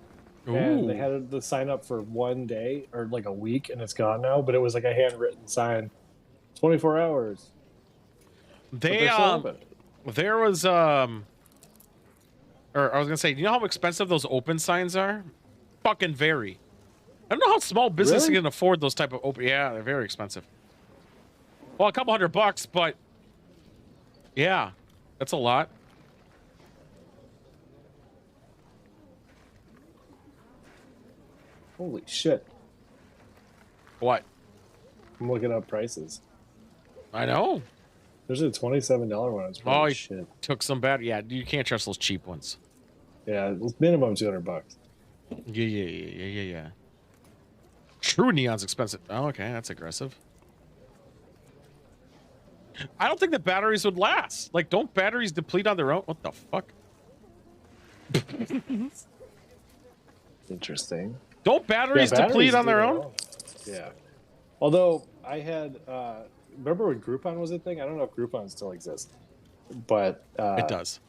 And they Ooh. had the sign up for one day or like a week, and it's gone now. But it was like a handwritten sign, 24 hours. They there was or I was gonna say, you know how expensive those open signs are? Fucking very. I don't know how small businesses Really? can afford those type of open. Yeah, they're very expensive. Well, a couple $100, but yeah, that's a lot. Holy shit! What? I'm looking up prices. I know. There's a $27 one. It's Oh, holy he shit. took some bad. Yeah, you can't trust those cheap ones. Yeah, minimum $200. Yeah. True neon's expensive. Oh, okay, that's aggressive. I don't think the batteries would last. Like, don't batteries deplete on their own? What the fuck? Interesting. Don't batteries deplete on their own? Yeah. Although I had, remember when Groupon was a thing? I don't know if Groupon still exists, but It does.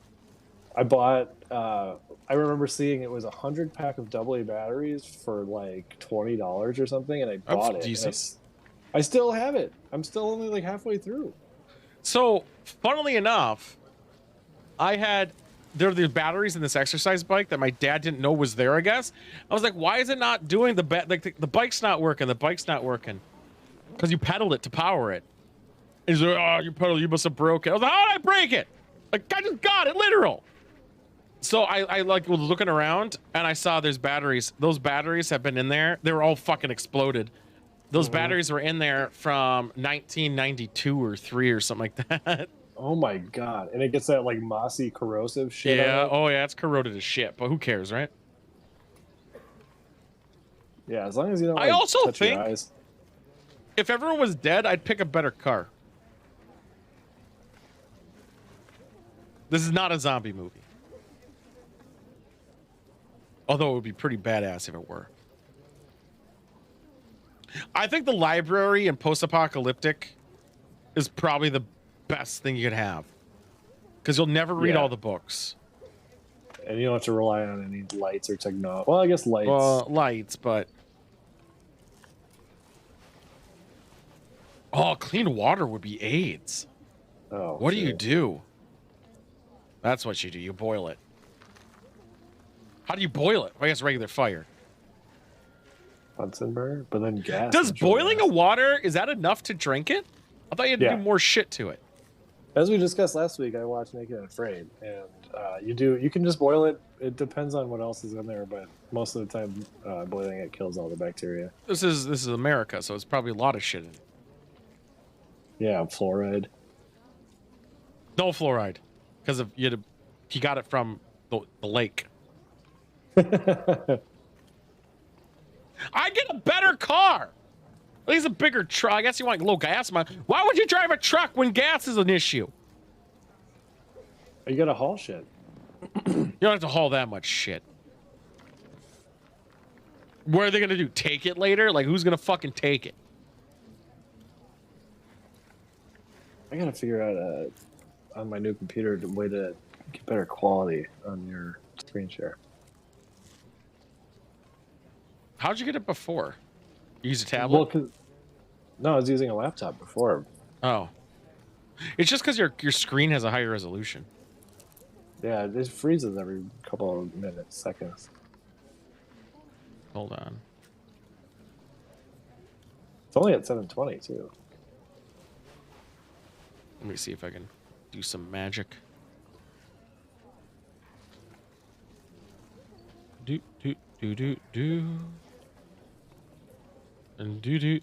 I bought. I remember seeing it was 100 pack of AA batteries for like $20 or something, and I bought it. Decent. I still have it. I'm still only like halfway through. So, funnily enough, there were the batteries in this exercise bike that my dad didn't know was there, I guess. I was like, why is it not doing the bike's not working, the bike's not working. Because you pedaled it to power it. He's like, oh, you must have broke it. I was like, how did I break it? Like, I just got it, literal. So I like was looking around and I saw there's batteries. Those batteries have been in there. They were all fucking exploded. Those batteries were in there from 1992 or 3 or something like that. Oh my god! And it gets that like mossy, corrosive shit. Yeah. On it. Oh yeah, it's corroded as shit. But who cares, right? Yeah, as long as you don't. I Like, also touch your think eyes. if everyone was dead, I'd pick a better car. This is not a zombie movie. Although it would be pretty badass if it were. I think the library in post-apocalyptic is probably the best thing you could have. Because you'll never read all the books. And you don't have to rely on any lights or technology. Well, I guess lights. Well, lights, but... Oh, clean water would be AIDS. Oh, what do you do? That's what you do. You boil it. How do you boil it? I guess regular fire. Bunsen burner, but then gas. Does boiling a water, is that enough to drink it? I thought you had to do more shit to it. As we discussed last week, I watched Naked and Afraid, and you can just boil it. It depends on what else is in there, but most of the time, boiling it kills all the bacteria. This is America, so it's probably a lot of shit in it. Yeah, fluoride. No fluoride, because of he got it from the lake. I get a better car. At least a bigger truck. I guess you want low gas amount. Why would you drive a truck when gas is an issue? You gotta haul shit. You don't have to haul that much shit. What are they gonna do? Take it later? Like, who's gonna fucking take it? I gotta figure out on my new computer a way to get better quality on your screen share. How'd you get it before? You use a tablet? Well, no, I was using a laptop before. Oh. It's just because your screen has a higher resolution. Yeah, it freezes every couple of minutes, seconds. Hold on. It's only at 720 too. Let me see if I can do some magic. Do. And do.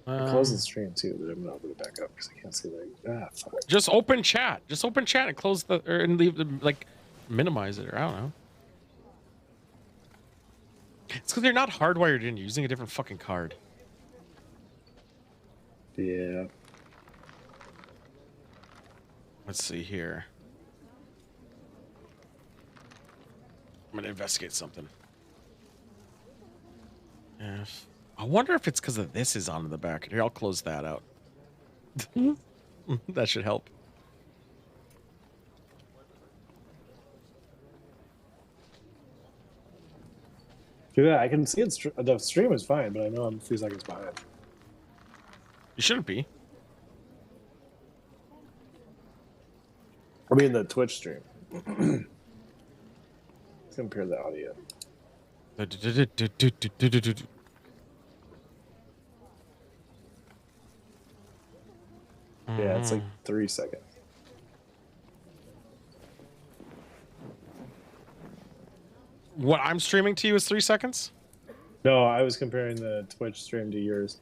Close the stream too, but I'm gonna open it back up because I can't see that. Fuck. Just open chat. Just open chat and close and leave the, like, minimize it, or I don't know. It's because you're not hardwired in. You're using a different fucking card. Yeah. Let's see here. gonna investigate something. Yeah. I wonder if it's because of this is on in the back. Here, I'll close that out. That should help. Yeah, I can see it. The stream is fine, but I know I'm a few seconds behind. You shouldn't be. I mean, the Twitch stream. Let's compare the audio. Yeah, it's like 3 seconds. What I'm streaming to you is 3 seconds? No, I was comparing the Twitch stream to yours.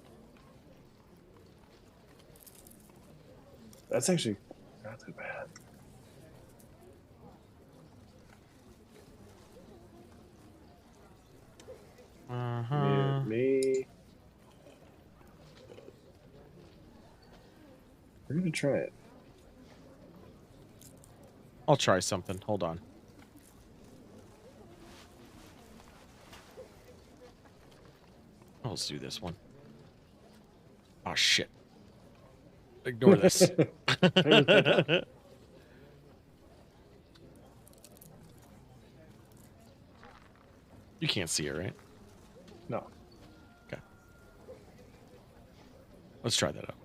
That's actually not too bad. Me. We're gonna try it. I'll try something. Hold on. Let's do this one. Oh shit. Ignore this. You can't see it, right? No. Okay. Let's try that out.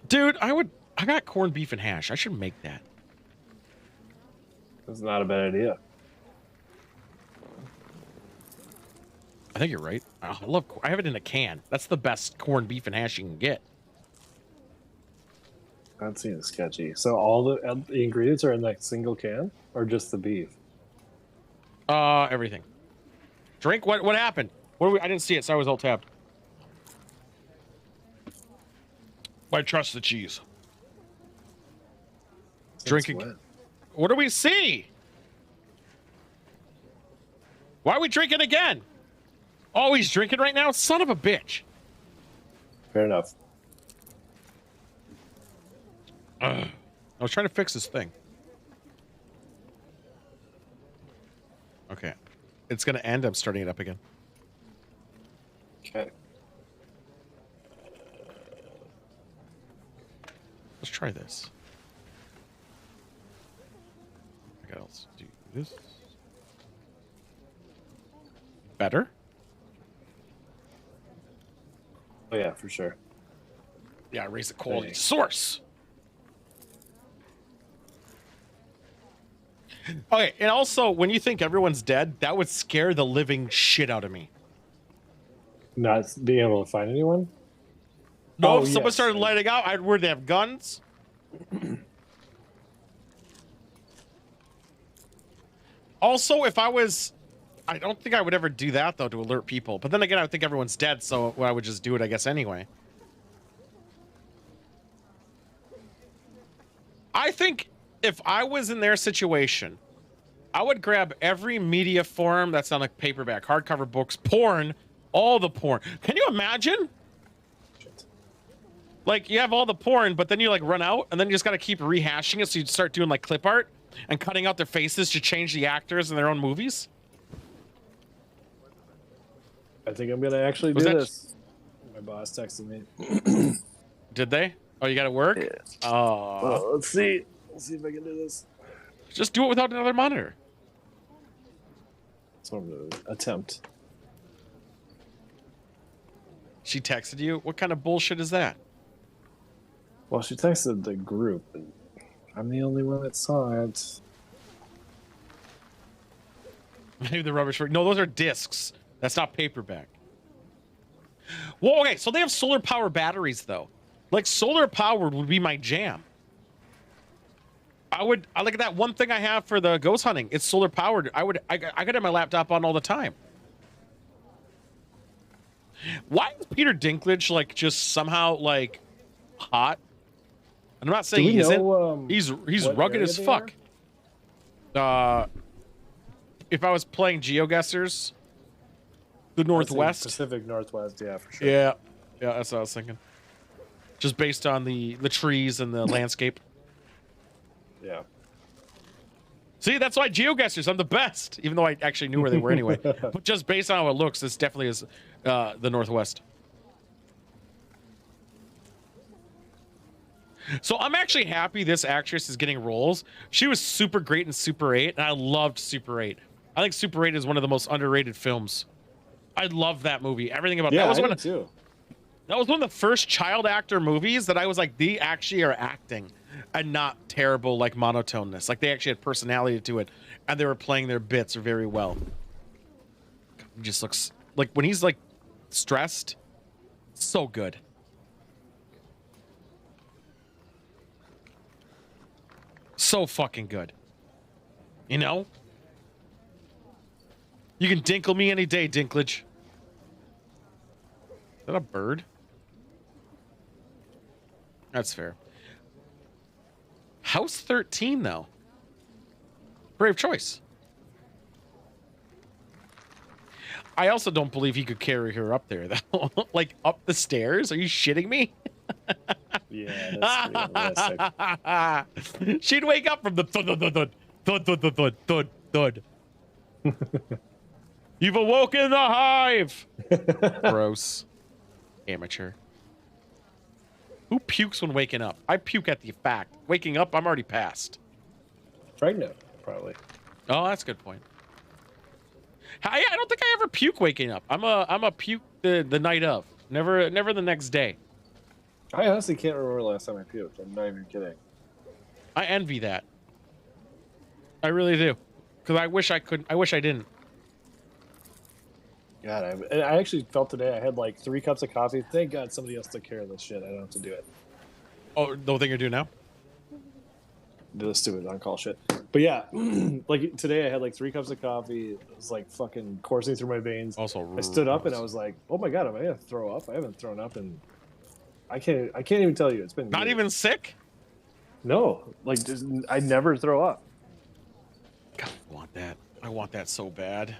Dude, I got corned beef and hash. I should make that. That's not a bad idea. I think you're right. Oh, I have it in a can. That's the best corned beef and hash you can get. That seems sketchy. So all the ingredients are in that single can, or just the beef? Everything. Drink. What happened? I didn't see it, so I was all tapped. I trust the cheese. Drinking. What do we see? Why are we drinking again? Oh, he's drinking right now? Son of a bitch. Fair enough. I was trying to fix this thing. Okay. It's going to end. I'm starting it up again. Okay. Let's try this. I gotta do this. Better? Oh yeah, for sure. Yeah, raise the quality source. Okay, and also, when you think everyone's dead, that would scare the living shit out of me. Not being able to find anyone? No, if someone started lighting out, would they have guns? Also, if I don't think I would ever do that, though, to alert people. But then again, I would think everyone's dead, so I would just do it, I guess, anyway. I think if I was in their situation, I would grab every media form that's on a paperback, hardcover books, porn, all the porn. Can you imagine? Like, you have all the porn, but then you, like, run out, and then you just got to keep rehashing it, so you start doing, like, clip art and cutting out their faces to change the actors in their own movies. I think I'm going to actually do this. My boss texted me. Did they? Oh, you got to work? Yeah. Oh. Well, let's see. Let's see if I can do this. Just do it without another monitor. So I'm going to attempt. She texted you? What kind of bullshit is that? Well, she texted the group, and I'm the only one that saw it. Maybe the rubbish. No, those are discs. That's not paperback. Well, okay, so they have solar power batteries, though. Like, solar powered would be my jam. I look at that one thing I have for the ghost hunting. It's solar powered. I could have my laptop on all the time. Why is Peter Dinklage, like, just somehow, like, hot? And I'm not saying he isn't. He's rugged as fuck. If I was playing GeoGuessrs, the Northwest. Pacific Northwest, yeah, for sure. Yeah, that's what I was thinking. Just based on the trees and the landscape. Yeah. See, that's why geoguessers, I'm the best, even though I actually knew where they were anyway. But just based on how it looks, this definitely is the Northwest. So I'm actually happy this actress is getting roles. She was super great in Super 8, and I loved Super 8. I think Super 8 is one of the most underrated films. I love that movie. Everything about that was one too. That was one of the first child actor movies that I was like, they actually are acting and not terrible like monotoneness. Like they actually had personality to it, and they were playing their bits very well. He just looks like when he's like stressed, so good. So fucking good. You know? You can dinkle me any day, Dinklage. Is that a bird? That's fair. House 13, though. Brave choice. I also don't believe he could carry her up there, though. Like, up the stairs? Are you shitting me? Yeah, that's realistic. She'd wake up from the thud. You've awoken the hive. Gross. Amateur. Who pukes when waking up? I puke at the fact. Waking up, I'm already past. Pregnant, probably. Oh, that's a good point. I don't think I ever puke waking up. I'm a puke the night of. Never the next day. I honestly can't remember the last time I puked. I'm not even kidding. I envy that. I really do. Because I wish I could. I wish I didn't. God, I actually felt today I had like 3 cups of coffee. Thank God somebody else took care of this shit. I don't have to do it. Oh, the thing you're doing now? Do the stupid on-call shit. But yeah, like today I had like 3 cups of coffee. It was like fucking coursing through my veins. Also, I stood up and I was like, oh my God, am I going to throw up? I haven't thrown up and I can't even tell you. It's been not years. even sick? No, like just, I never throw up. God, I want that. I want that so bad.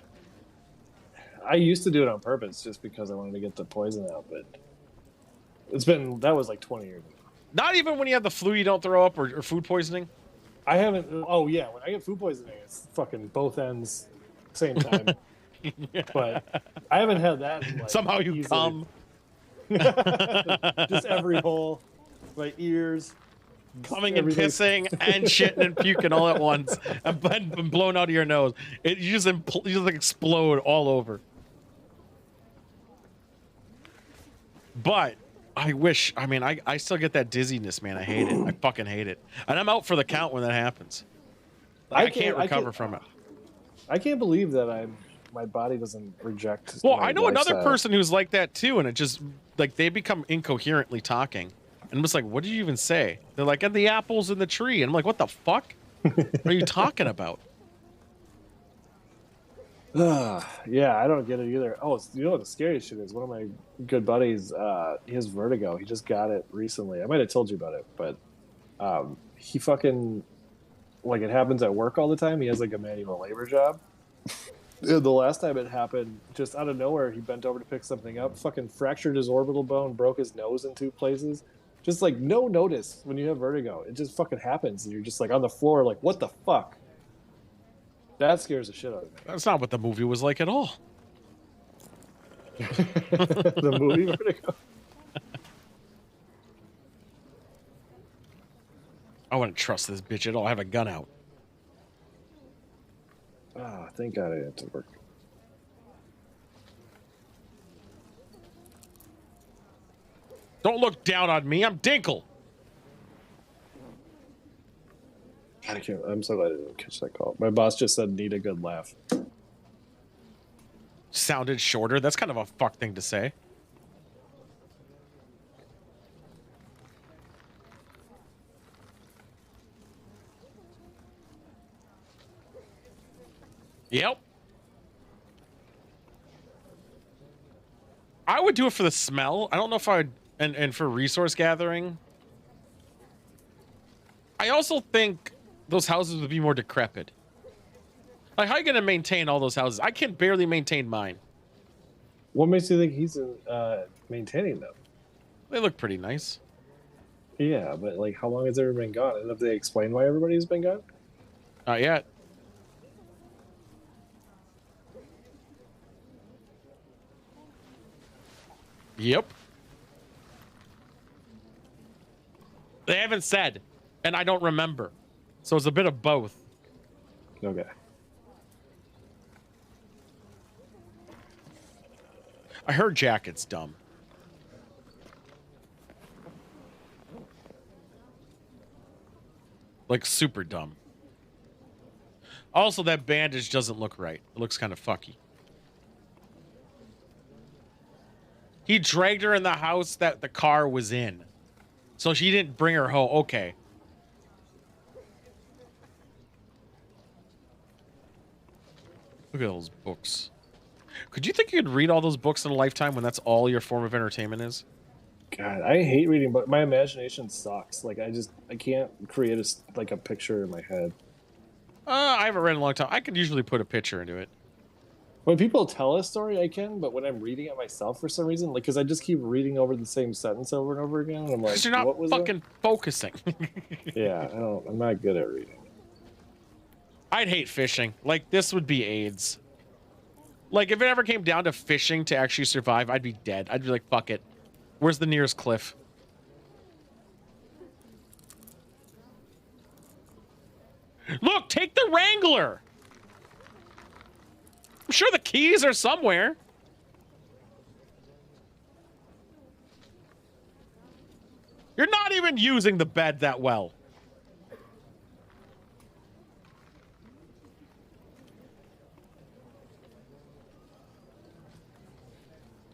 I used to do it on purpose just because I wanted to get the poison out, but that was like 20 years ago. Not even when you have the flu, you don't throw up or food poisoning? I haven't. Oh, yeah. When I get food poisoning, it's fucking both ends same time. Yeah. But I haven't had that. Like, somehow you easily. come. Just every hole, my ears. Coming and pissing and shitting and puking all at once and blown out of your nose. You just like explode all over. But I wish, I mean, I still get that dizziness, man. I hate it. I fucking hate it. And I'm out for the count when that happens. I can't recover from it. I can't believe that my body doesn't reject. Well, I know lifestyle. another person who's like that too, and it just like they become incoherently talking. And I'm just like, what did you even say? They're like, and the apples in the tree. And I'm like, what the fuck are you talking about? Yeah, I don't get it either. Oh, you know what the scariest shit is? One of my good buddies, he has vertigo. He just got it recently. I might have told you about it, but he fucking, like, it happens at work all the time. He has like a manual labor job. The last time it happened, just out of nowhere, he bent over to pick something up, fucking fractured his orbital bone, broke his nose in 2 places. Just like no notice when you have vertigo. It just fucking happens. And you're just like on the floor, like, what the fuck? That scares the shit out of me. That's not what the movie was like at all. The movie Vertigo. I wouldn't trust this bitch at all. I have a gun out. Oh, thank God I had to work. Don't look down on me. I'm Dinkle. I'm so glad I didn't catch that call. My boss just said, need a good laugh. Sounded shorter. That's kind of a fuck thing to say. Yep. I would do it for the smell. I don't know if I would, and for resource gathering. I also think those houses would be more decrepit. Like, how are you going to maintain all those houses? I can barely maintain mine. What makes you think he's maintaining them? They look pretty nice. Yeah, but like, how long has everyone been gone? And have they explained why everybody's been gone? Not yet. Yep. They haven't said, and I don't remember. So it's a bit of both. Okay. I heard Jacket's dumb. Like, super dumb. Also, that bandage doesn't look right. It looks kind of fucky. He dragged her in the house that the car was in. So she didn't bring her home. Okay. Look at those books. Could you think you could read all those books in a lifetime when that's all your form of entertainment is? God, I hate reading, but my imagination sucks. Like I can't create a picture in my head. I haven't read in a long time. I could usually put a picture into it. When people tell a story, I can, but when I'm reading it myself for some reason, like, because I just keep reading over the same sentence over and over again, and I'm like, Because you're not what was fucking focusing. Yeah, I'm not good at reading. I'd hate fishing. Like, this would be AIDS. Like, if it ever came down to fishing to actually survive, I'd be dead. I'd be like, fuck it. Where's the nearest cliff? Look, take the Wrangler. I'm sure the keys are somewhere. You're not even using the bed that well.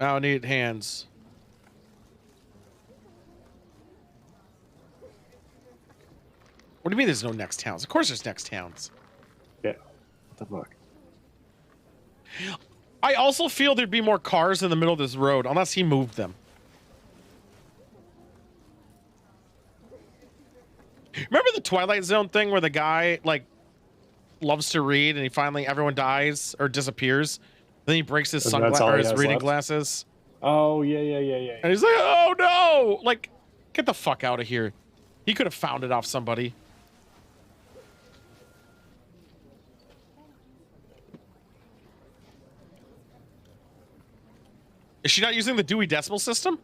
I need hands. What do you mean there's no next towns? Of course there's next towns. Yeah. What the fuck? I also feel there'd be more cars in the middle of this road, unless he moved them. Remember the Twilight Zone thing where the guy, like, loves to read and everyone dies or disappears? Then he breaks his sunglasses or his reading glasses. Oh, yeah. And he's like, oh no! Like, get the fuck out of here. He could have found it off somebody. Is she not using the Dewey Decimal System?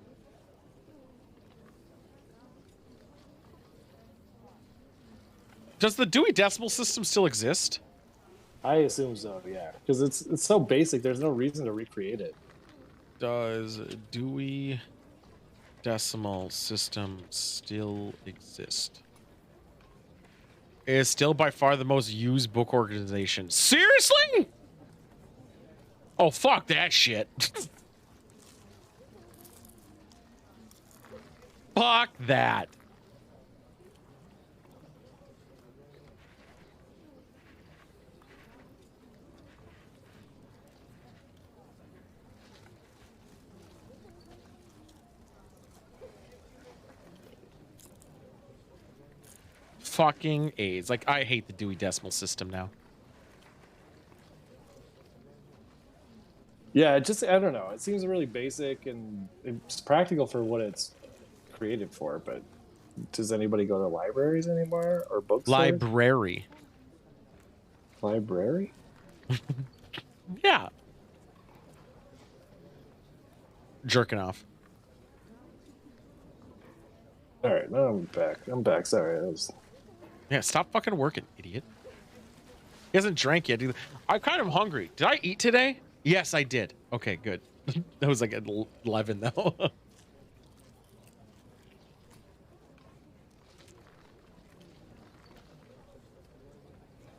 Does the Dewey Decimal System still exist? I assume so, yeah. Because it's so basic, there's no reason to recreate it. Does Dewey Decimal System still exist? It is still by far the most used book organization. Seriously? Oh, fuck that shit. Fuck that. Fucking AIDS. Like, I hate the Dewey Decimal System now. Yeah, I don't know. It seems really basic and it's practical for what it's created for, but does anybody go to libraries anymore or bookstores? Library. Library? Yeah. Jerking off. All right, now I'm back. Sorry. Yeah, stop fucking working, idiot. He hasn't drank yet either. I'm kind of hungry. Did I eat today? Yes, I did. Okay, good. That was like at 11, though.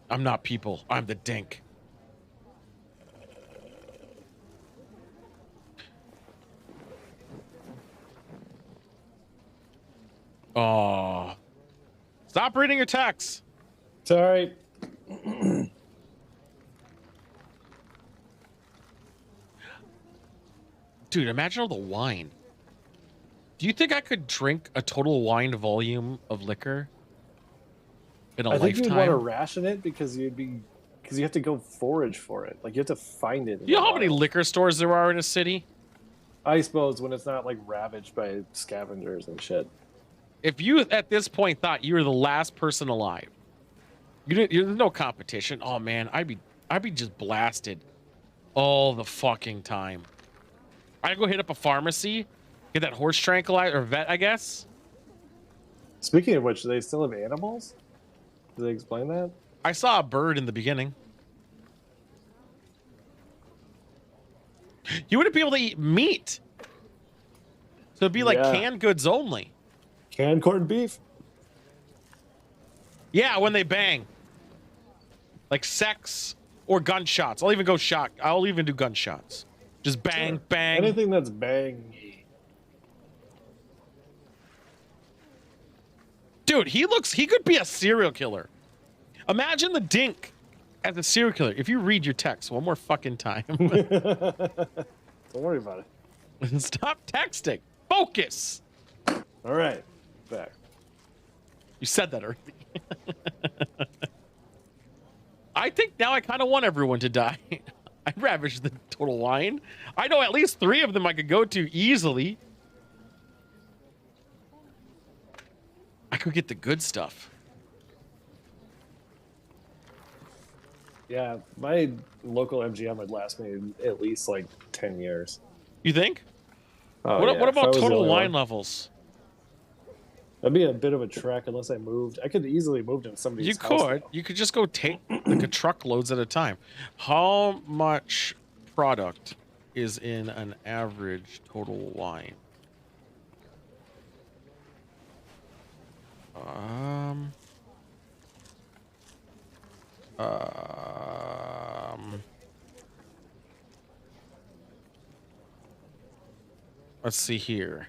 I'm not people. I'm the dink. Oh. Stop reading your texts. Sorry. Dude, imagine all the wine. Do you think I could drink a total wine volume of liquor in a I think lifetime? you'd want to ration it because you have to go forage for it. Like, you have to find it. You know how many liquor stores there are in a city? I suppose when it's not like ravaged by scavengers and shit. If you at this point thought you were the last person alive, there's no competition. Oh man, I'd be just blasted all the fucking time. I'd go hit up a pharmacy Get that horse tranquilizer or vet, I guess. Speaking of which, do they still have animals? Did they explain that? I saw a bird in the beginning. You wouldn't be able to eat meat. So it'd be like canned goods only. Canned corned beef? Yeah, when they bang. Like sex or gunshots. I'll even go shot. I'll even do gunshots. Just bang, Sure. bang. Anything that's bangy. Dude, he could be a serial killer. Imagine the Dink as a serial killer. If you read your text one more fucking time. Don't worry about it. Stop texting. Focus. All right. Back. You said that already. I think now I kind of want everyone to die. I ravaged the total line. I know at least 3 of them I could go to easily. I could get the good stuff. Yeah, my local MGM would last me at least like 10 years. You think? Oh, What yeah, if I about was the total only line one. levels? That'd be a bit of a trek unless I moved. I could easily move to somebody's You house. could. You could just go take like a truckloads at a time. How much product is in an average total line? Let's see here.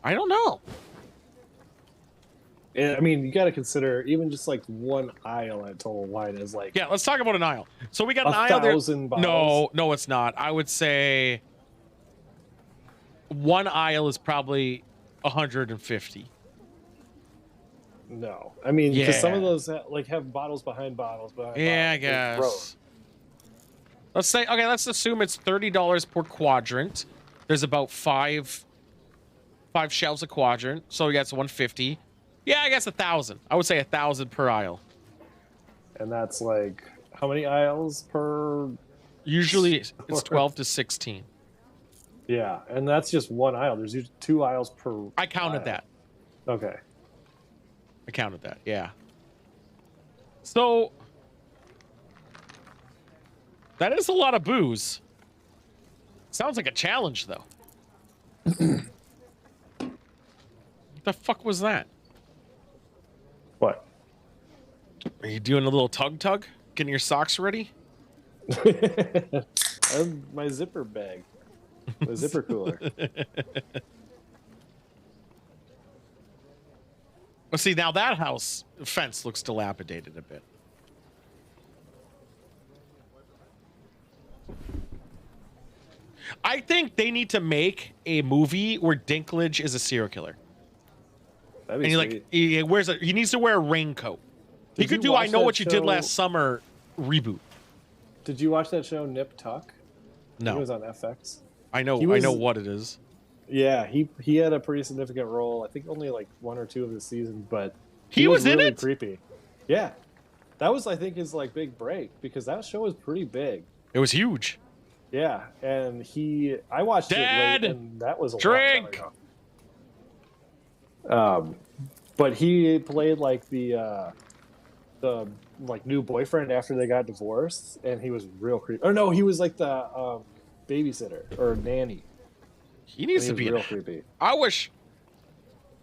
I don't know. Yeah, I mean, you got to consider even just like one aisle at total line is like Yeah, let's talk about an aisle. So we got an aisle there. 1,000 bottles. No, it's not. I would say one aisle is probably 150. No, I mean, because some of Yeah. those like have bottles behind bottles behind. Yeah, I bottles. They grow. guess. Let's say, okay, let's assume it's $30 per quadrant. There's about five shelves a quadrant, so that's 150. Yeah, I guess 1,000. I would say 1,000 per aisle. And that's like how many aisles per? Usually it's 12 to 16. Yeah, and that's just one aisle. There's usually 2 aisles per. I counted aisle. that. Okay. I counted that, yeah. So that is a lot of booze. Sounds like a challenge, though. What the fuck was that? What? Are you doing a little tug? Getting your socks ready? I have my zipper bag, my zipper cooler. Well, see, now that house fence looks dilapidated a bit. I think they need to make a movie where Dinklage is a serial killer. That'd And be he sweet. he needs to wear a raincoat. He Did could you do I watch Know that What You Did show- Last Summer reboot. Did you watch that show Nip Tuck? It No. was on FX. I know He was- what it is. Yeah, he had a pretty significant role. I think only like 1 or 2 of the seasons, but He was in really it? creepy. Yeah, that was I think his like big break because that show was pretty big. It was huge. Yeah, and I watched Dad, it late, and that was a drink! long time ago. But he played like the like new boyfriend after they got divorced, and he was real creepy. Or no, he was like the babysitter or nanny. He needs to And he be was in real it. creepy. I wish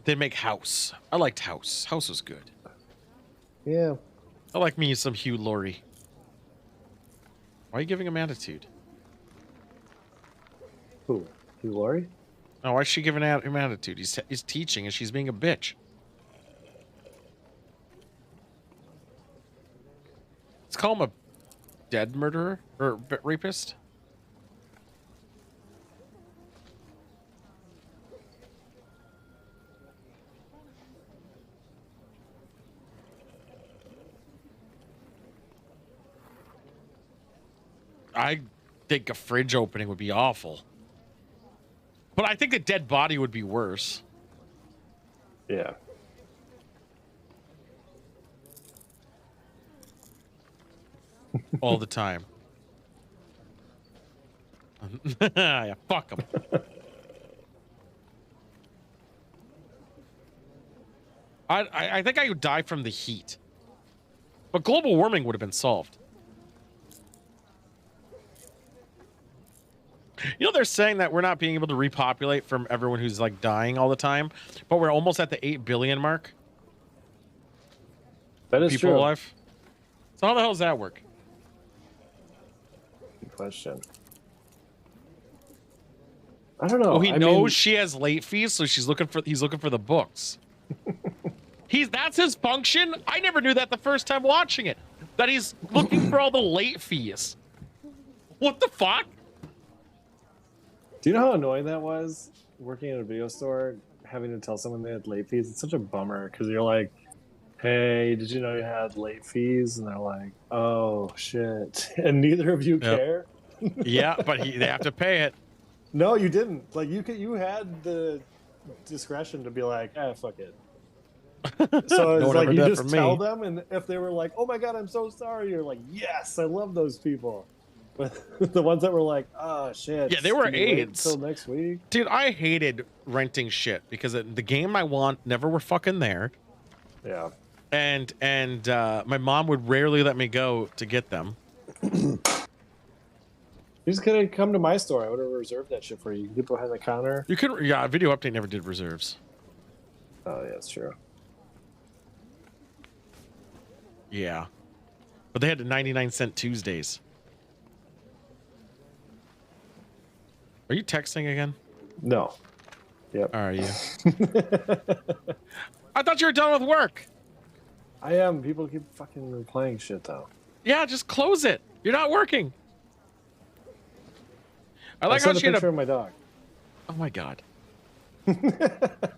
they'd make House. I liked House. House was good. Yeah, I like me some Hugh Laurie. Why are you giving him attitude? who? Hugh Laurie? No, why is she giving him attitude? He's teaching and she's being a bitch. Let's call him a dead murderer or rapist. I think a fridge opening would be awful. But I think a dead body would be worse. Yeah. all the time. Yeah, fuck them. I think I would die from the heat, but global warming would have been solved. You know, they're saying that we're not being able to repopulate from everyone who's like dying all the time, but we're almost at the 8 billion mark. That is People true. alive. So how the hell does that work? Good question. I don't know. Oh, he I knows mean, she has late fees, so he's looking for the books. That's his function. I never knew that the first time watching it. That he's looking for all the late fees. What the fuck? do you know how annoying that was? Working at a video store, having to tell someone they had late fees. It's such a bummer because you're like, "Hey, did you know you had late fees?" And they're like, "Oh shit!" And neither of you care. Yeah, but they have to pay it. No, you didn't. Like you had the discretion to be like, "Ah, fuck it." So it's like you just tell them, and if they were like, "Oh my god, I'm so sorry," you're like, "Yes, I love those people." But the ones that were like, "Oh shit," Yeah, they were can you wait AIDS. until next week. Dude, I hated renting shit because the game I want never were fucking there. Yeah. And my mom would rarely let me go to get them. You just could have come to my store. I would have reserved that shit for you. You could get behind the counter. You could, yeah. Video Update never did reserves. Oh yeah, that's true. Yeah, but they had the 99-cent Tuesdays. Are you texting again? No. Yep. Are you? I thought you were done with work. I am. People keep fucking playing shit though. Yeah, just close it. You're not working. I I like how sent a she had picture a... of my dog. Oh my god.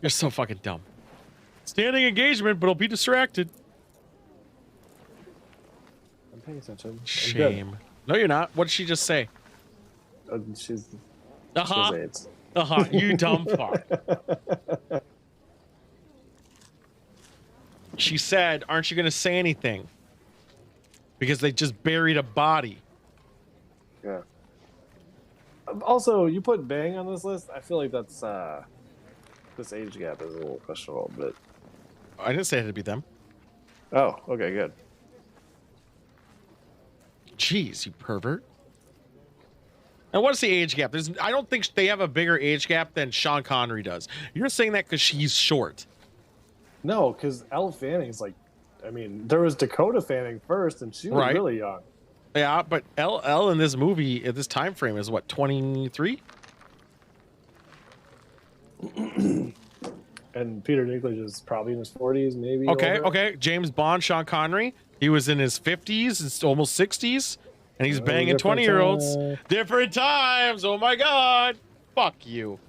You're so fucking dumb. Standing engagement, but I'll be distracted. I'm paying attention. I'm good. Shame. No, you're not. What did she just say? She has Uh-huh. AIDS. Uh-huh. You dumb fuck. She said, aren't you going to say anything? Because they just buried a body. Yeah. Also, you put Bang on this list. I feel like that's this age gap is a little questionable, but I didn't say it had to be them. oh, okay, good. Jeez, you pervert. And what's the age gap? I don't think they have a bigger age gap than Sean Connery does. You're saying that because she's short. No, because Elle Fanning's like, I mean, there was Dakota Fanning first, and she was Right. really young. Yeah, but Elle in this movie at this time frame is what, 23? And Peter Dinklage is probably in his 40s, maybe. Okay, older. okay. James Bond, Sean Connery, he was in his 50s, it's almost 60s, and he's banging different 20-year-olds. time. Different times. Oh my god. Fuck you.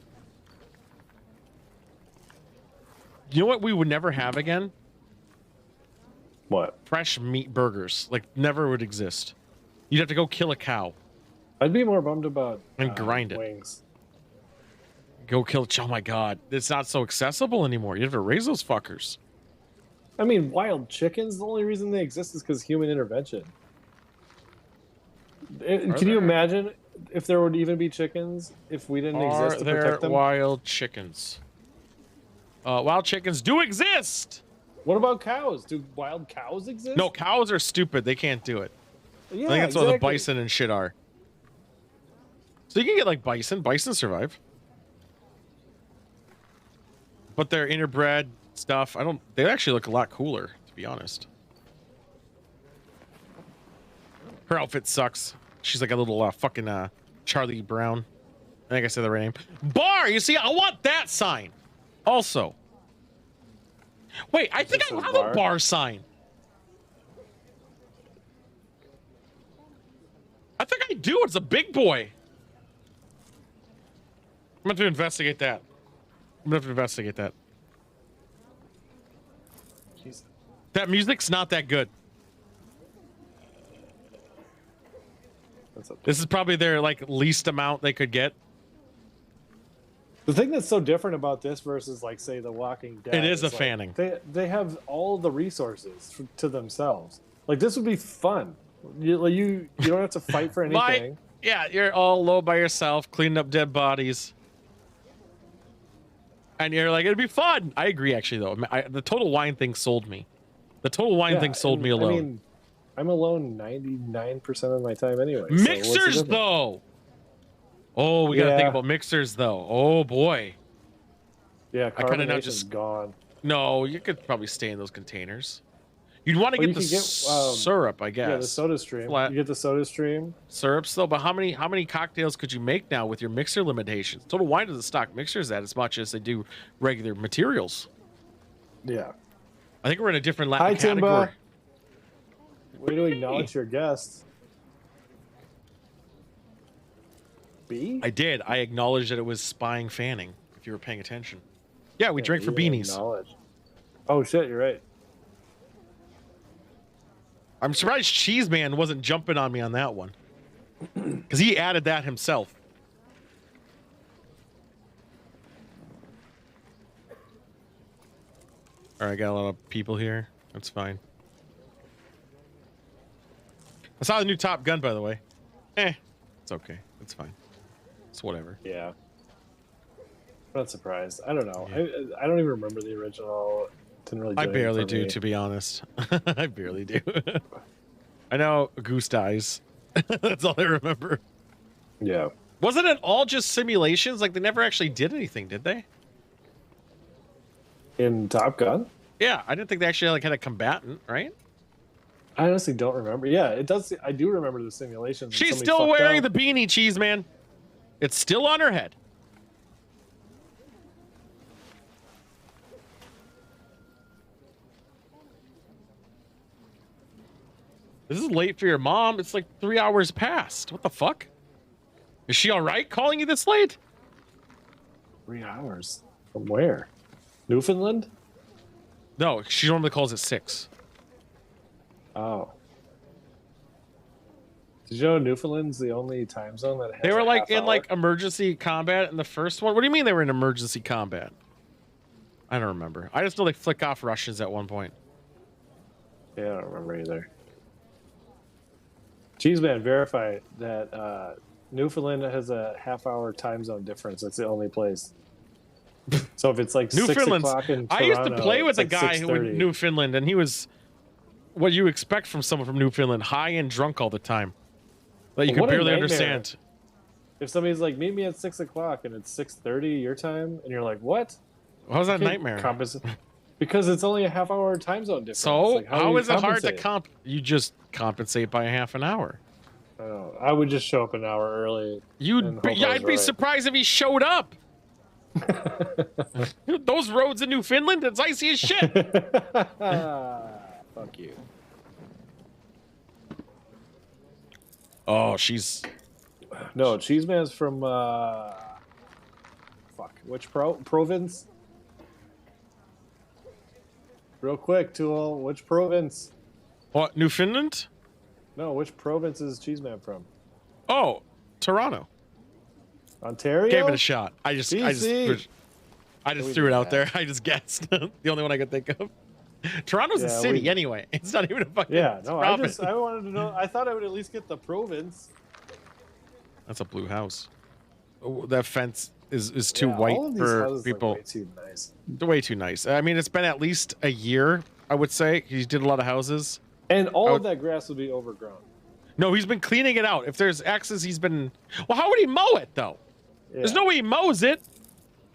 You know what we would never have again? What? Fresh meat burgers. Like, never would exist. You'd have to go kill a cow. I'd be more bummed about And grind it. wings. Go kill. Oh my god. It's not so accessible anymore. You have to raise those fuckers. I mean, wild chickens. The only reason they exist is because human intervention. Can you imagine if there would even be chickens if we didn't Are exist to there protect them? wild chickens? Wild chickens do exist. What about cows? Do wild cows exist? No, cows are stupid. They can't do it. Yeah, I think that's what the exactly. bison and shit are. So you can get like bison. Bison survive. But they're interbred stuff. They actually look a lot cooler, to be honest. Her outfit sucks. She's like a little fucking Charlie Brown. I think I said the right name. Bar! You see, I want that sign. Also. Wait, I think I says have bar? a bar sign. I think I do. It's a big boy. I'm going to investigate that. I'm going to investigate that. Jeez. That music's not that good. That's up. This is probably their like least amount they could get. The thing that's so different about this versus, like, say, The Walking Dead. It is a like, fanning. They have all the resources to themselves. Like, this would be fun. You don't have to fight for anything. Yeah, you're all low by yourself, cleaning up dead bodies. And you're like, it'd be fun. I agree, actually, though. The Total Wine thing sold me. The Total Wine thing sold me alone. I mean, I'm alone 99% of my time anyway. Mixers, though. Oh, we got to think about mixers, though. Oh, boy. Yeah, carbonation's gone. No, you could probably stay in those containers. You'd want to get the syrup, I guess. Yeah, the soda stream. You get the soda stream. Syrups, though, but how many cocktails could you make now with your mixer limitations? Total Wine doesn't stock mixers that as much as they do regular materials. Yeah. I think we're in a different category. Timba. Way to acknowledge your guests. B? I did. I acknowledged that it was spying fanning, if you were paying attention. Yeah, we drank for beanies. Oh, shit, you're right. I'm surprised Cheese Man wasn't jumping on me on that one. Because he added that himself. All right, got a lot of people here. That's fine. I saw the new Top Gun, by the way. It's okay. It's fine. It's whatever. Yeah. I'm not surprised. I don't know. Yeah. I don't even remember the original. Didn't really. I barely do, to be honest. I barely do. I know Goose dies. That's all I remember. Yeah. Wasn't it all just simulations? Like, they never actually did anything, did they? In Top Gun? Yeah, I didn't think they actually like had a combatant, right? I honestly don't remember. Yeah, it does. I do remember the simulations. She's still wearing the beanie, Cheese Man. It's still on her head. This is late for your mom. It's like 3 hours past. What the fuck? Is she all right calling you this late? 3 hours? From where? Newfoundland? No, she normally calls at 6. Oh. Did you know Newfoundland's the only time zone that has They were like in like emergency combat in the first one. What do you mean they were in emergency combat? I don't remember. I just know they flick off Russians at one point. Yeah, I don't remember either. Cheeseman, verify that Newfoundland has a half-hour time zone difference. That's the only place. So if it's like 6 o'clock in Toronto, I used to play with a like guy who in Newfoundland, and he was what you expect from someone from Newfoundland, high and drunk all the time. That you could barely understand. If somebody's like, meet me at 6 o'clock, and it's 6:30 your time, and you're like, what? How's that a nightmare? Because it's only a half-hour time zone difference. So like, how is it hard to You just compensate by a half an hour. Oh, I would just show up an hour early. I'd be surprised if he showed up. Those roads in Newfoundland, it's icy as shit. Fuck you. Oh, she's... No, Cheeseman's from, fuck, which province? Real quick, Tool, which province? What, Newfoundland? No, which province is Cheeseman from? Oh, Toronto. Ontario? Gave it a shot. I just threw it out there. I just guessed. The only one I could think of. Toronto's a city anyway. It's not even a fucking province. I wanted to know. I thought I would at least get the province. That's a blue house. Oh, that fence is too white for people. Way too nice. Way too nice. I mean, it's been at least a year, I would say. He did a lot of houses. And all of that grass would be overgrown. No, he's been cleaning it out. If there's X's, he's been... Well, how would he mow it, though? Yeah. There's no way he mows it.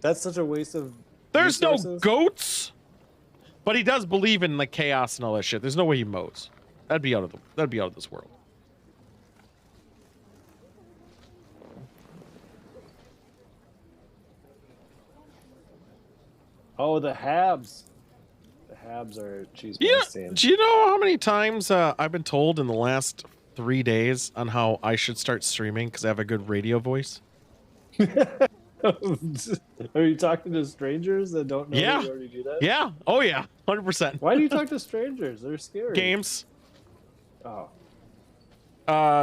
That's such a waste of There's resources. No goats. But he does believe in like chaos and all that shit. There's no way he mows. That'd be out of this world. Oh, the Habs. The Habs are cheese. Yeah. Do you know how many times I've been told in the last 3 days on how I should start streaming because I have a good radio voice? Are you talking to strangers that don't know that you already do that? Yeah. Oh, yeah. 100%. Why do you talk to strangers? They're scary. Games. Oh.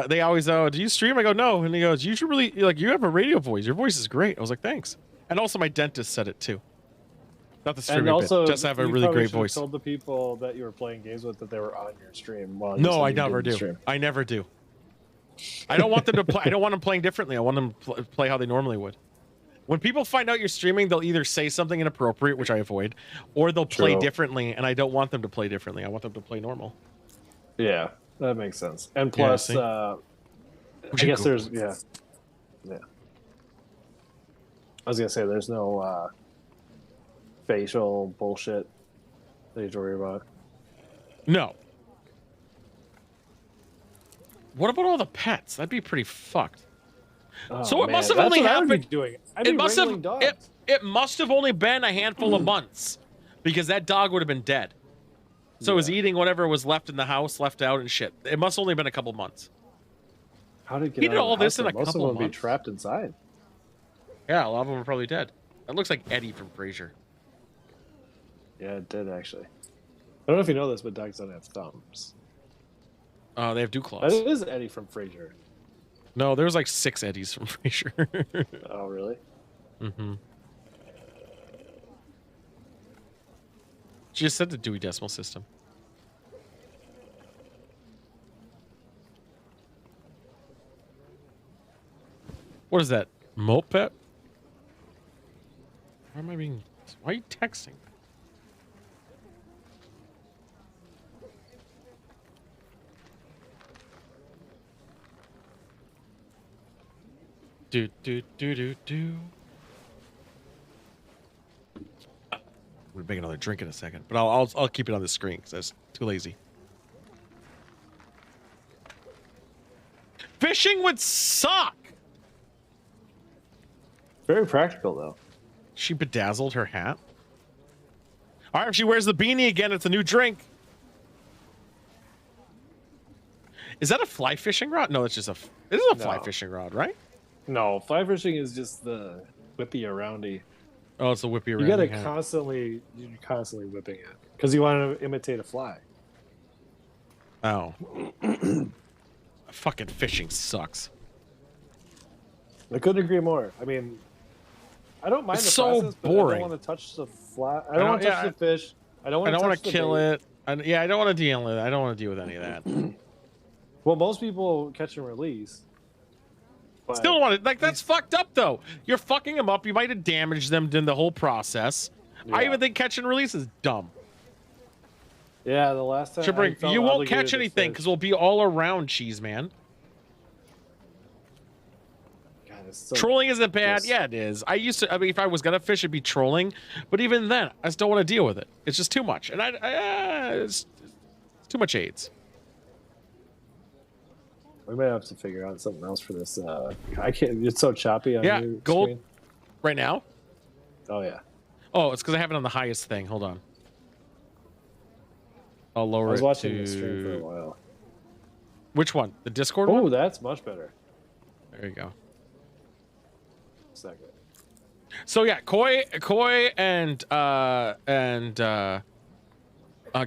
They always, do you stream? I go, no. And he goes, you should really, like, you have a radio voice. Your voice is great. I was like, thanks. And also my dentist said it, too. Not the streaming And also, bit. Just have a you really probably great should have voice. told the people that you were playing games with that they were on your stream. While you No, said I you never didn't do. stream. I never do. I don't want them to play. I don't want them playing differently. I want them to play how they normally would. When people find out you're streaming, they'll either say something inappropriate, which I avoid, or they'll play True. differently, and I don't want them to play differently. I want them to play normal. Yeah, that makes sense. And plus, see? I Would you guess go- there's yeah. I was gonna say there's no facial bullshit that you have to worry about. No. What about all the pets? That'd be pretty fucked. Oh, So it man, must have that's only what I would be happened. doing. I'd be It must wrangling have. dogs. It must have only been a handful of months, because that dog would have been dead. So it was eating whatever was left in the house, left out and shit. It must have only been a couple months. How did it get He out did of all the this house, in a though? Most couple of them would be months. trapped inside. Yeah, a lot of them are probably dead. That looks like Eddie from Frasier. Yeah, it did actually. I don't know if you know this, but dogs don't have thumbs. They have dew That claws. is Eddie from Frasier. No, there's like 6 Eddies from Frasier. Oh, really? Mm-hmm. She just said the Dewey Decimal System. What is that? Moped? Why am I being... Why are you texting? Do. We'll make another drink in a second, but I'll keep it on the screen because that's too lazy. Fishing would suck. Very practical though. She bedazzled her hat. All right, if she wears the beanie again, it's a new drink. Is that a fly fishing rod? No, it's just a. It is a fly No. fishing rod, right? No, fly fishing is just the whippy aroundy. Oh, it's a whippy around. You gotta hat. you're constantly whipping it because you want to imitate a fly. Oh. Fucking fishing sucks. I couldn't agree more. I mean, I don't mind It's the so process, but boring. I don't want to touch the fly. I don't want to touch the fish. I don't I want don't want to to kill it. I don't want to deal with it. I don't want to deal with any of that. Well, most people catch and release. But Still don't want to. Like, that's fucked up, though. You're fucking them up. You might have damaged them in the whole process. I Yeah. even think catch and release is dumb. Yeah, the last time Should I felt you won't obligated catch to anything fish. because we'll be all around cheese, man. God, it's so Trolling isn't bad. just- Yeah, it is. I mean, if I was gonna fish, it'd be trolling. But even then, I just don't want to deal with it. It's just too much, and it's too much AIDS. We might have to figure out something else for this. I can't. It's so choppy on Yeah, your gold. screen. Right now? Oh yeah, Oh, it's because I have it on the highest thing. Hold on. I'll I lower was it watching to the stream for a while. which one? The Discord Oh, one? that's much better. There you go. Second. So yeah, koi and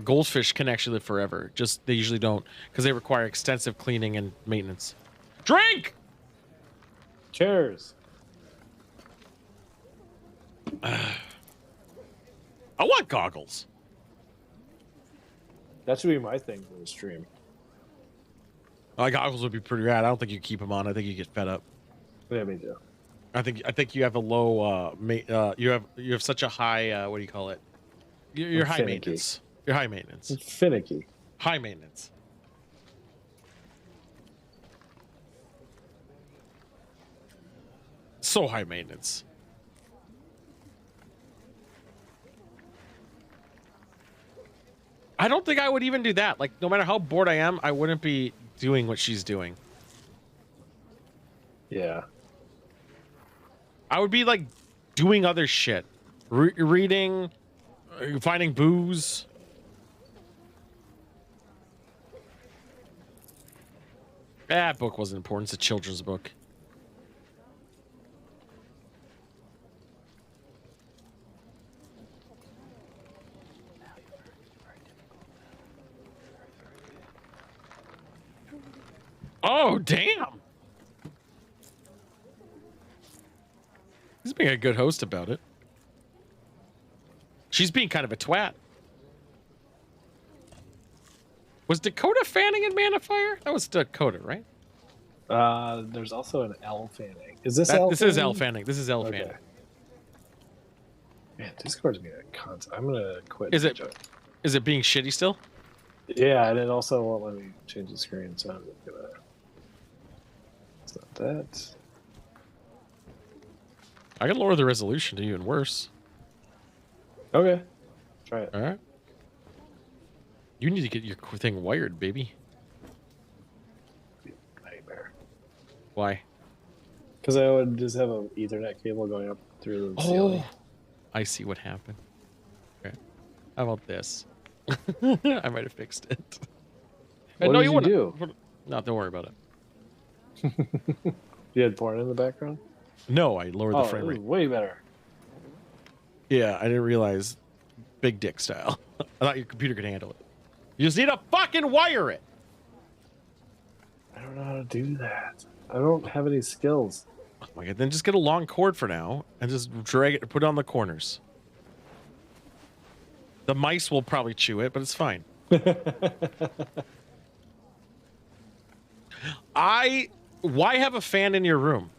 goldfish can actually live forever. Just they usually don't because they require extensive cleaning and maintenance. Drink. Cheers. I want goggles. That should be my thing for the stream. My goggles would be pretty rad. I don't think you keep them on. I think you get fed up. Yeah, me too. I think you have a low. You have such a high. What do you call it? You're high Finicky. maintenance. You're high maintenance. It's finicky. High maintenance. So high maintenance. I don't think I would even do that. Like, no matter how bored I am, I wouldn't be doing what she's doing. Yeah. I would be like doing other shit, reading, finding booze. That book wasn't important. It's a children's book. Oh, damn. He's being a good host about it. She's being kind of a twat. Was Dakota fanning in Man of Fire? That was Dakota, right? There's also an L fanning. Is this L? This is L fanning. This is L Okay. fanning. Man, Discord's being a cunt. I'm gonna quit. Is it being shitty still? Yeah, and it also won't let me change the screen, so I'm just gonna. It's not that. I can lower the resolution to even worse. Okay. Try it. All right. You need to get your thing wired, baby. Nightmare. Why? Because I would just have an Ethernet cable going up through the ceiling. I see what happened. Okay. How about this? I might have fixed it. What did you do? No, don't worry about it. You had porn in the background? No, I lowered the frame it was rate. way better. Yeah, I didn't realize big dick style. I thought your computer could handle it. You just need to fucking wire it. I don't know how to do that. I don't have any skills. Oh my god, then just get a long cord for now and just drag it and put it on the corners. The mice will probably chew it, but it's fine. Why have a fan in your room?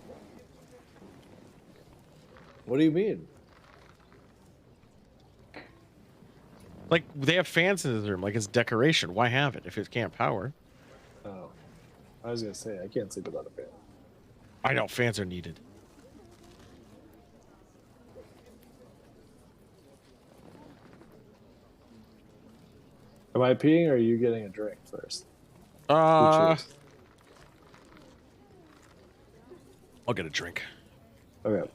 What do you mean? Like, they have fans in this room, like it's decoration. Why have it if it can't power? Oh, I was gonna say I can't sleep without a fan. I know, fans are needed. Am I peeing or are you getting a drink first? I'll get a drink. Okay.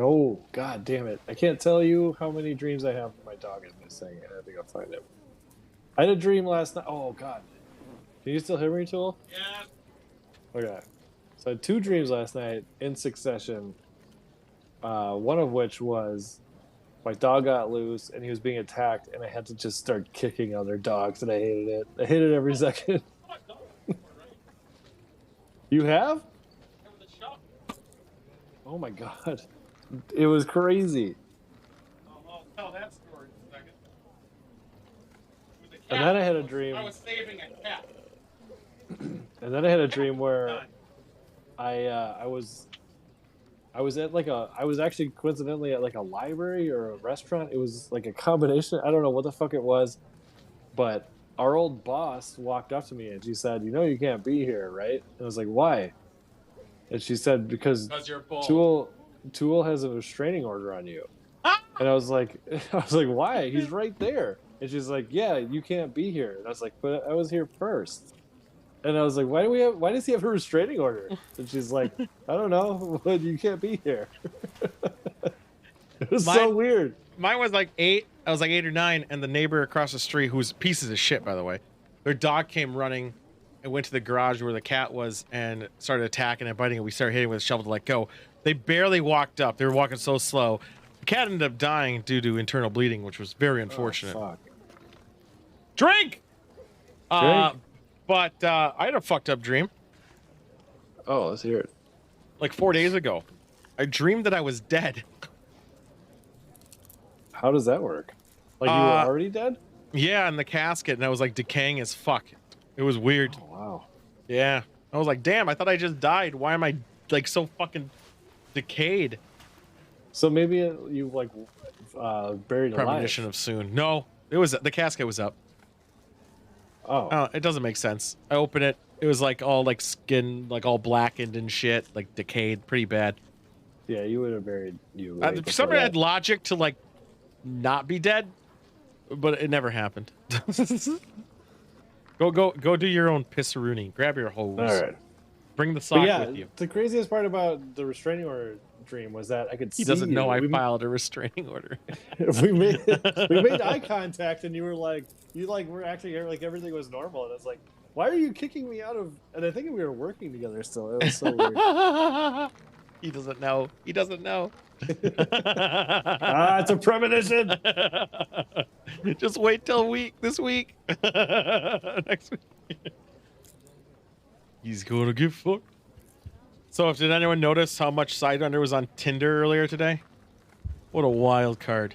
Oh, god damn it. I can't tell you how many dreams I have. My dog is missing, and I have to go find him. I had a dream last night. Oh, god. Can you still hear me, Tool? Yeah. Okay. So I had 2 dreams last night in succession. One of which was my dog got loose, and he was being attacked, and I had to just start kicking other dogs, and I hated it. I hated it every second. You have? Oh my god. It was crazy. I'll tell that story in a second. And then I had a dream. I was saving a cat. And then I had a dream where I was at I was actually coincidentally at like a library or a restaurant. It was like a combination. I don't know what the fuck it was, but our old boss walked up to me and she said, "You know you can't be here, right?" And I was like, "Why?" And she said, because you're bull. Tool has a restraining order on you. And I was like, "Why? He's right there." And she's like, "Yeah, you can't be here." And I was like, "But I was here first." And I was like, why does he have a restraining order? And she's like, "I don't know, but you can't be here." It was so weird. Mine was like 8. I was like 8 or 9, and the neighbor across the street, who's pieces of shit, by the way, their dog came running and went to the garage where the cat was and started attacking and biting it. We started hitting with a shovel to let go. They barely walked up. They were walking so slow. The cat ended up dying due to internal bleeding, which was very unfortunate. Oh, fuck. Drink! Drink? But I had a fucked up dream. Oh, let's hear it. Like 4 days ago. I dreamed that I was dead. How does that work? Like you were already dead? Yeah, in the casket, and I was like decaying as fuck. It was weird. Oh, wow. Yeah. I was like, damn, I thought I just died. Why am I like so fucking decayed? So maybe you like buried Premonition alive. of soon. No, it was the casket was up. Oh. It doesn't make sense. I open it. It was like all like skin, like all blackened and shit, like decayed, pretty bad. Yeah, you would have buried you. Somebody had logic to like not be dead, but it never happened. Go do your own pisseroonie. Grab your hose. All right. Bring the sock Yeah, with you. the craziest part about the restraining order dream was that I could see He doesn't know I we, filed a restraining order. we made eye contact, and you were like, were acting like everything was normal, and I was like, why are you kicking me out of? And I think we were working together still. It was so weird. He doesn't know. He doesn't know. It's a premonition. Just wait till this week. Next week. He's gonna get fucked. So, did anyone notice how much Sidewinder was on Tinder earlier today? What a wild card.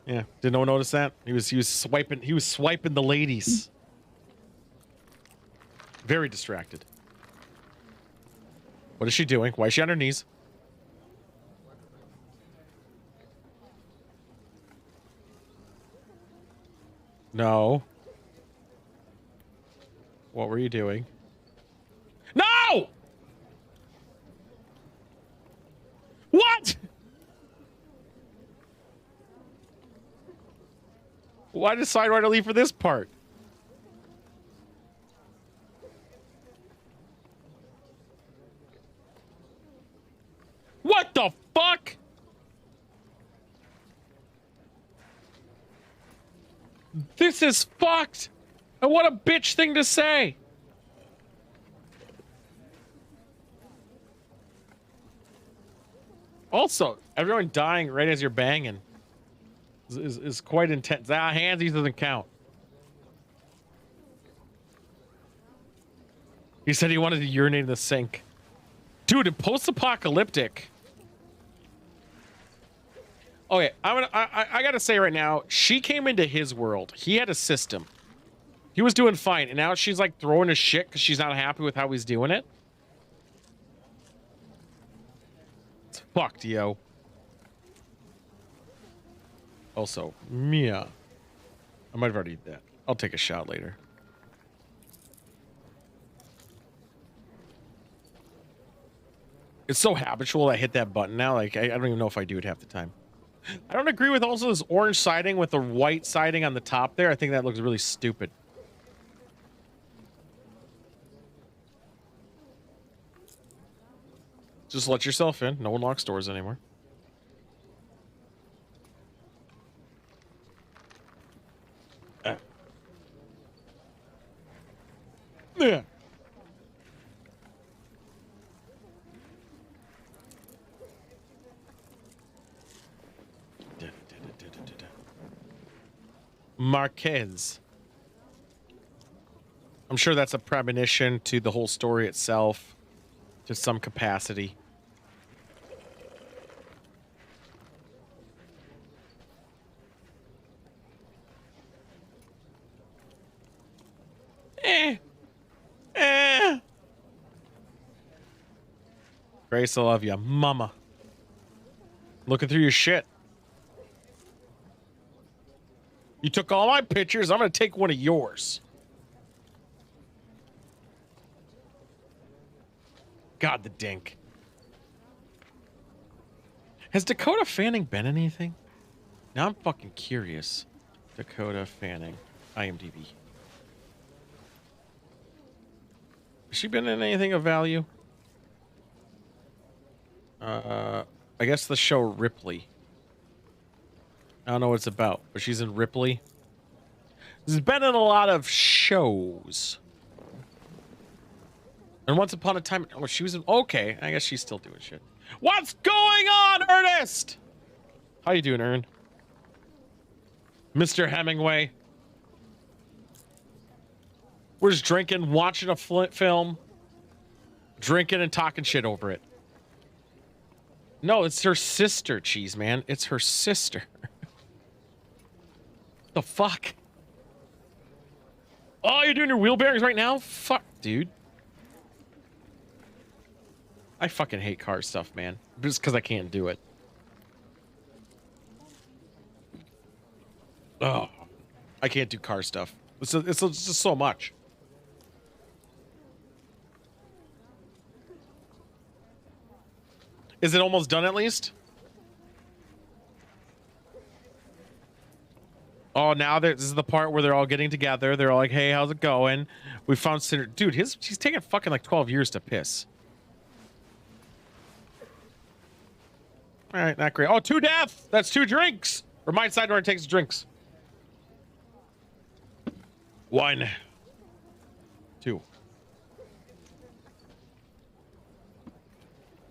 Yeah, did no one notice that? He was swiping the ladies. Very distracted. What is she doing? Why is she on her knees? No. What were you doing? No! What? Why did Sidewinder leave for this part? What the fuck? This is fucked. And what a bitch thing to say. Also, everyone dying right as you're banging is quite intense. Ah, handsies doesn't count. He said he wanted to urinate in the sink. Dude, in post-apocalyptic. Okay, I gotta say right now, she came into his world. He had a system. He was doing fine, and now she's like throwing his shit because she's not happy with how he's doing it. It's fucked, yo. Also, Mia. I might have already did that. I'll take a shot later. It's so habitual I hit that button now. Like, I don't even know if I do it half the time. I don't agree with also this orange siding with the white siding on the top there. I think that looks really stupid. Just let yourself in. No one locks doors anymore. Yeah. Marquez. I'm sure that's a premonition to the whole story itself, to some capacity. Grace, I love you, mama. Looking through your shit. You took all my pictures. I'm going to take one of yours. God, the dink. Has Dakota Fanning been in anything? Now I'm fucking curious. Dakota Fanning. IMDb. Has she been in anything of value? I guess the show Ripley. I don't know what it's about, but she's in Ripley. She's been in a lot of shows. And once upon a time, oh, she was in, okay, I guess she's still doing shit. What's going on, Ernest? How you doing, Ern? Mr. Hemingway. We're just drinking, watching a film, drinking and talking shit over it. No, it's her sister, Cheese Man. It's her sister. The fuck? Oh, you're doing your wheel bearings right now? Fuck, dude. I fucking hate car stuff, man. Just because I can't do it. Oh, I can't do car stuff. It's just so much. Is it almost done at least? Oh, now this is the part where they're all getting together. They're all like, hey, how's it going? We found Cinder. Dude, she's taking fucking like 12 years to piss. All right, not great. Oh, 2 deaths. That's 2 drinks. Or my side where it takes drinks. 1. 2.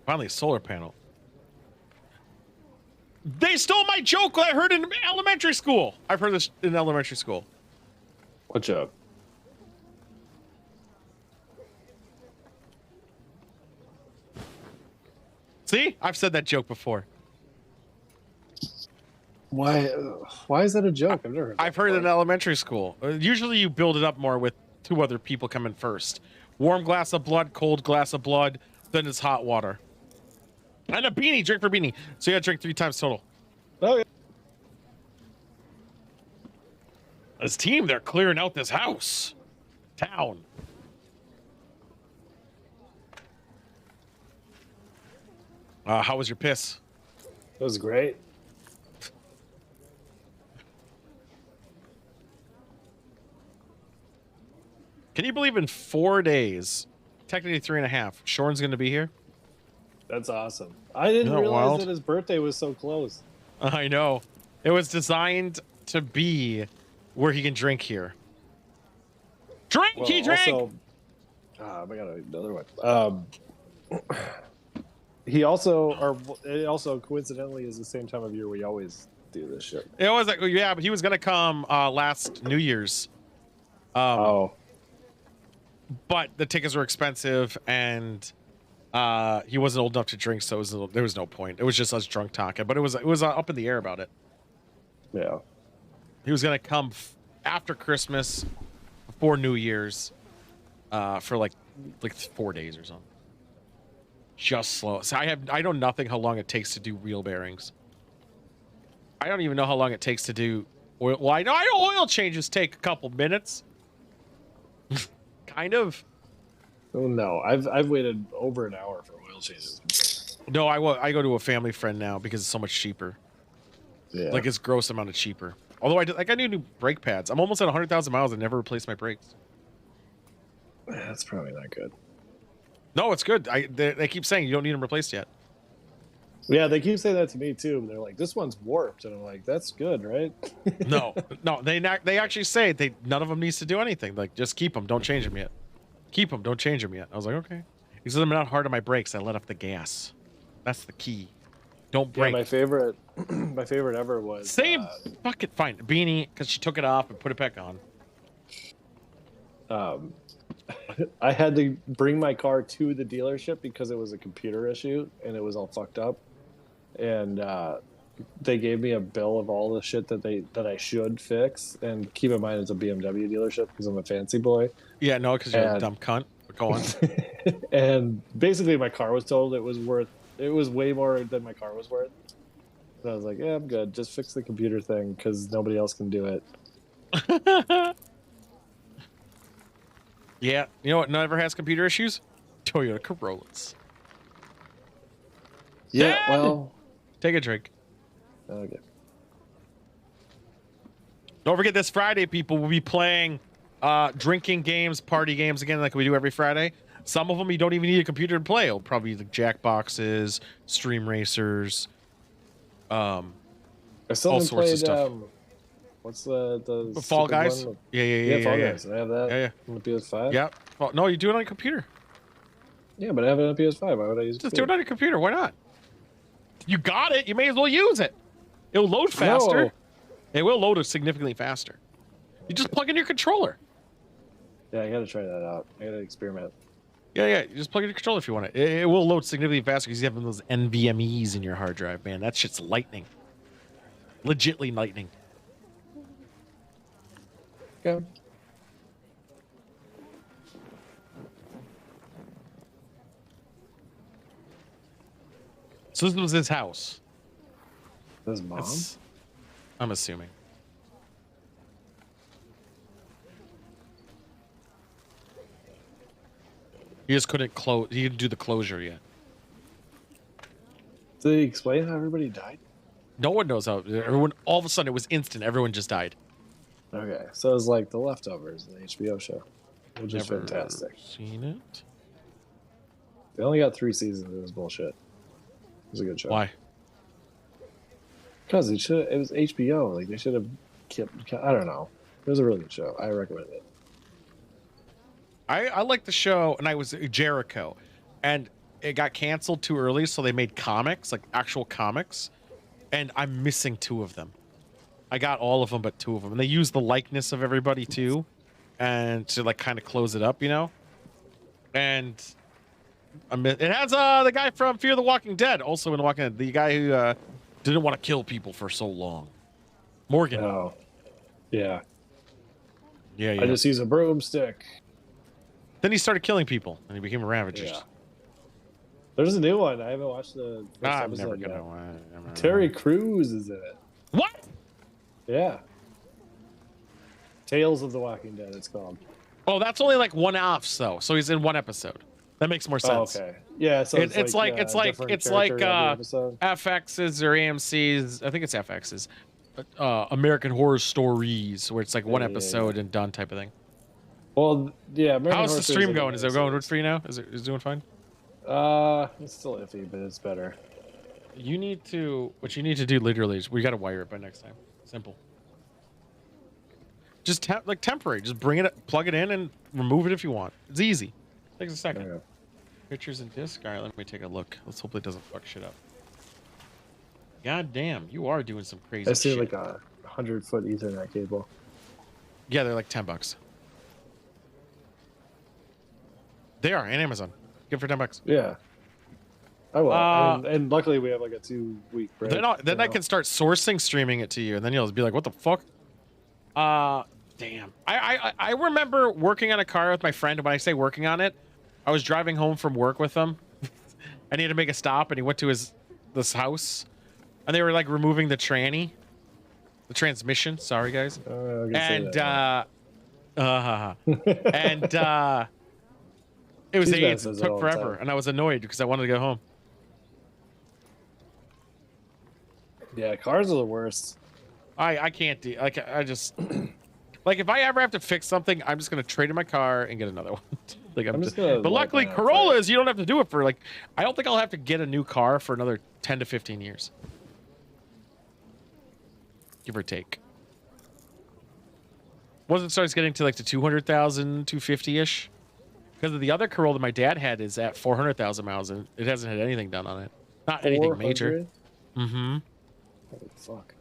Finally, a solar panel. They stole my joke I heard in elementary school. I've heard this in elementary school. What's up? See? I've said that joke before. Why? Why is that a joke? I've never heard. I've heard it in elementary school. Usually you build it up more with 2 other people coming first. Warm glass of blood, cold glass of blood, then it's hot water. And a beanie, drink for beanie. So you gotta drink 3 times total. Oh yeah. This team, they're clearing out this house. Town. How was your piss? It was great. Can you believe in 4 days, technically 3.5, Shorn's going to be here? That's awesome. I didn't Isn't that realize wild? that his birthday was so close. I know. It was designed to be where he can drink here. Drink, Well, he drank! also, I got another one. It also coincidentally is the same time of year we always do this shit. It was like, yeah, but he was going to come last New Year's. Oh, But the tickets were expensive, and he wasn't old enough to drink, so there was no point. It was just us drunk talking, but it was up in the air about it. yeah. He was gonna come after Christmas, before New Year's, for like 4 days or something. Just slow. So I know nothing how long it takes to do wheel bearings. I don't even know how long it takes to do oil. Well, I know oil changes take a couple minutes. Kind of. Oh no, I've waited over an hour for oil changes. No, I go to a family friend now because it's so much cheaper. Yeah. Like it's gross amount of cheaper. Although I got new brake pads. I'm almost at 100,000 miles and never replaced my brakes. That's probably not good. No, it's good. They keep saying you don't need them replaced yet. Yeah, they keep saying that to me too. They're like, "This one's warped," and I'm like, "That's good, right?" No, they actually say none of them needs to do anything. Like just keep them, don't change them yet. Keep them, don't change them yet. I was like, okay. He said I'm not hard on my brakes. I let off the gas. That's the key. Don't Yeah, brake. my favorite, my favorite ever was Same. Fuck it. Fine. Beanie, because she took it off and put it back on. I had to bring my car to the dealership because it was a computer issue and it was all fucked up. And they gave me a bill of all the shit that I should fix. And keep in mind, it's a BMW dealership because I'm a fancy boy. Yeah, no, because you're a dumb cunt. But go on. And basically, my car was told it was way more than my car was worth. And I was like, yeah, I'm good. Just fix the computer thing because nobody else can do it. Yeah, you know what never has computer issues? Toyota Corollas. Yeah, Dad! well, Take a drink. okay. Don't forget this Friday, people will be playing drinking games, party games again, like we do every Friday. Some of them you don't even need a computer to play. It'll probably be like Jackboxes, Stream Racers, I still all haven't sorts of played, stuff. what's the Fall stupid Guys. one? Yeah, Fall yeah. Guys. I have that. Yeah. On the PS5. Yeah. Well, no, you do it on a computer. Yeah, but I have it on the PS5. Why would I use Just do it on your computer. Why not? You got it. You may as well use it. It'll load faster. No. It will load significantly faster. You just plug in your controller. Yeah, I gotta try that out. I gotta experiment. Yeah. You just plug in your controller if you want it. It will load significantly faster because you have those NVMe's in your hard drive, man. That shit's lightning. Legitly lightning. Okay. So this was his house. His mom? I'm assuming. He just couldn't close. He didn't do the closure yet. Did he explain how everybody died? No one knows how. Everyone, all of a sudden, it was instant. Everyone just died. Okay, so it was like The Leftovers, the HBO show, which is Never fantastic. seen it. They only got 3 seasons. It was bullshit. It was a good show. Why? Because it was HBO. Like they should have kept. I don't know. It was a really good show. I recommend it. I liked the show, and I was Jericho, and it got canceled too early, so they made comics, like actual comics, and I'm missing 2 of them. I got all of them but 2 of them, and they used the likeness of everybody too, and to like kind of close it up, you know. And it has the guy from Fear the Walking Dead, also in The Walking Dead, the guy who didn't want to kill people for so long. Morgan. Oh, yeah. Yeah, yeah. I just use a broomstick. Then he started killing people, and he became a Ravager. Yeah. There's a new one. I haven't watched the first I'm episode never yet. gonna. Terry Crews is in it. What? Yeah. Tales of the Walking Dead, it's called. Oh, that's only like one-offs though. So he's in one episode. That makes more sense. Oh, okay. Yeah, so It's like episode. FX's or AMC's. I think it's FX's. American Horror Stories, where it's like one episode and done type of thing. Well, yeah. American How's Horror the Stories stream going? Is it going good series. for you now? Is it doing fine? It's still iffy, but it's better. You need to. What you need to do literally is we got to wire it by next time. Simple. Just like temporary. Just bring it, plug it in, and remove it if you want. It's easy. Takes a second. Okay. Pictures and disc. All right, let me take a look. Let's hope it doesn't fuck shit up. God damn, you are doing some crazy I see shit. like a 100-foot Ethernet cable. Yeah, they're like $10. They are, and Amazon. Good for $10. Yeah. I will. And luckily we have like a 2-week break. Then I can start sourcing streaming it to you, and then you'll be like, what the fuck? Damn. I remember working on a car with my friend, and when I say working on it, I was driving home from work with him. I needed to make a stop, and he went to this house, and they were like removing the tranny. The transmission. Sorry, guys. And it was AIDS. It took forever, and I was annoyed because I wanted to go home. Yeah, cars are the worst. I can't do like I just like if I ever have to fix something, I'm just gonna trade in my car and get another one. Like I'm just but luckily Corollas, you don't have to do it for like I don't think I'll have to get a new car for another 10 to 15 years. Give or take. Once it starts getting to like the 200,000, 250-ish. Because of the other Corolla my dad had is at 400,000 miles and it hasn't had anything done on it. Not anything major. Mm-hmm. Holy fuck.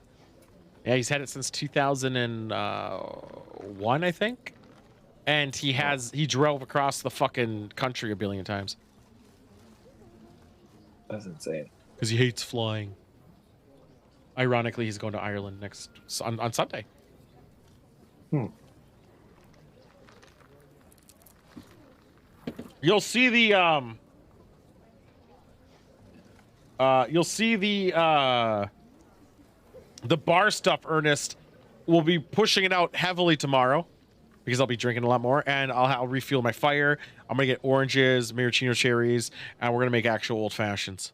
Yeah, he's had it since 2001, I think. And he drove across the fucking country a billion times. That's insane. Because he hates flying. Ironically, he's going to Ireland on Sunday. You'll see the bar stuff, Ernest. We'll be pushing it out heavily tomorrow because I'll be drinking a lot more, and I'll refuel my fire. I'm gonna get oranges, maraschino cherries, and we're gonna make actual old fashions.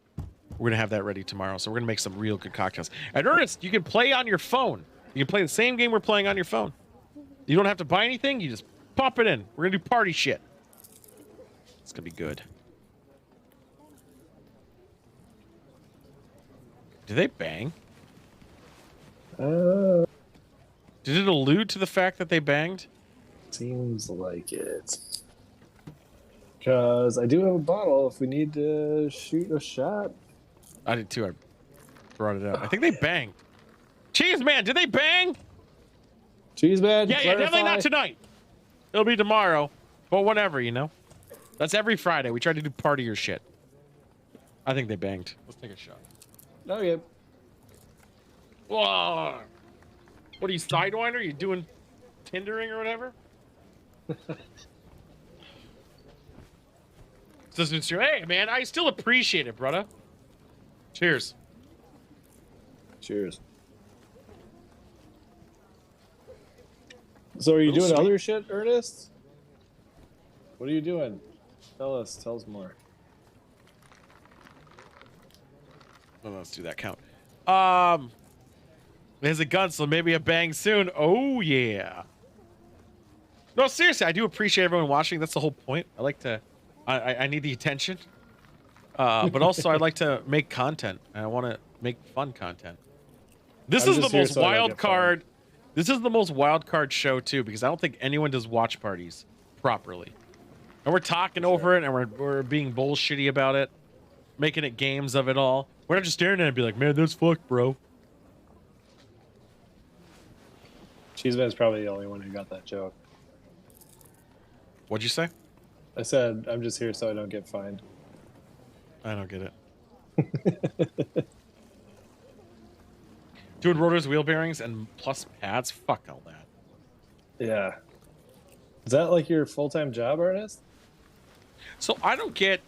We're gonna have that ready tomorrow, so we're gonna make some real good cocktails. And Ernest, you can play on your phone. You can play the same game we're playing on your phone. You don't have to buy anything. You just pop it in. We're gonna do party shit. It's gonna be good. Do they bang? Uh, Did it allude to the fact that they banged? Seems like it. Because I do have a bottle if we need to shoot a shot. I did too. I brought it up. I think they banged. Cheese man, did they bang? Cheese man? Yeah, definitely not tonight. It'll be tomorrow. But whenever, you know. That's every Friday. We try to do partier shit. I think they banged. Let's take a shot. Okay. Whoa. What are you, Sidewinder? Are you doing Tindering or whatever? Hey, man, I still appreciate it, brother. Cheers. Cheers. So are you doing other shit, Ernest? What are you doing? Tell us more. Well, let's do that count. There's a gun, so maybe a bang soon. Oh, yeah. No, seriously, I do appreciate everyone watching. That's the whole point. I like to... I need the attention. But also, I like to make content. And I want to make fun content. This is the most wild card... This is the most wild card show, too, because I don't think anyone does watch parties properly. And we're talking over it, and we're being bullshitty about it. Making it games of it all. We're not just staring at it and be like, man, that's fucked, bro. Cheeseman's probably the only one who got that joke. What'd you say? I said, I'm just here so I don't get fined. I don't get it. Doing rotors, wheel bearings, and plus pads. Fuck all that. Yeah. Is that like your full-time job, Ernest? So I don't get.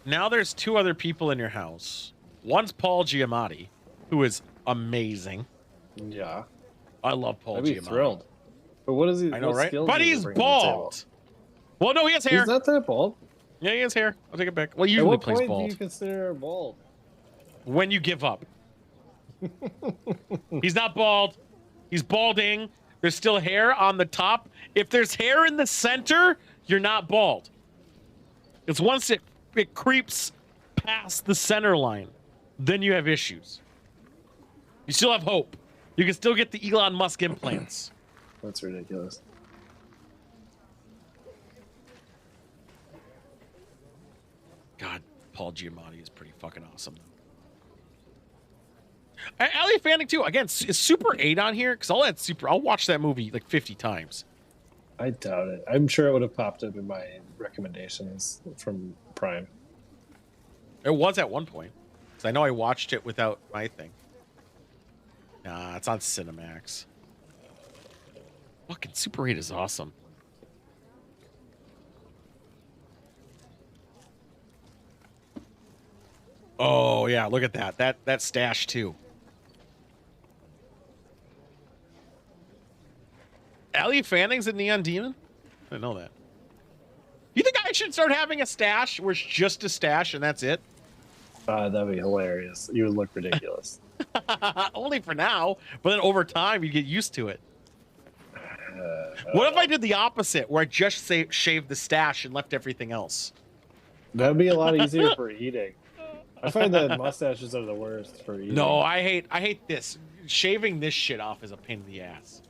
Now there's 2 other people in your house. One's Paul Giamatti, who is amazing. Yeah. I love Paul I'd be Giamatti. thrilled. But what is he? I know, what right? skills But does he he's bring to the table? bald. Well, no, he has hair. He's not that bald. Yeah, he has hair. I'll take it back. Well, he At usually what plays point bald. do you consider bald? When you give up. He's not bald. He's balding. There's still hair on the top. If there's hair in the center, you're not bald. It's once it creeps past the center line, then you have issues. You still have hope. You can still get the Elon Musk implants. That's ridiculous. God, Paul Giamatti is pretty fucking awesome. Elliot Fanning too. Again, is Super 8 on here? Because I'll watch that movie like 50 times. I doubt it. I'm sure it would have popped up in my recommendations from Prime. It was at one point. Because I know I watched it without my thing. Nah, it's on Cinemax. Fucking Super 8 is awesome. Oh, yeah, look at that. That stash, too. Elliot Fanning's a Neon Demon? I didn't know that. You think I should start having a stash where it's just a stash and that's it? That'd be hilarious. You would look ridiculous. Only for now, but then over time you get used to it. What if I did the opposite, where I just shaved the stash and left everything else? That'd be a lot easier for eating. I find that mustaches are the worst for eating. No, I hate this. Shaving this shit off is a pain in the ass.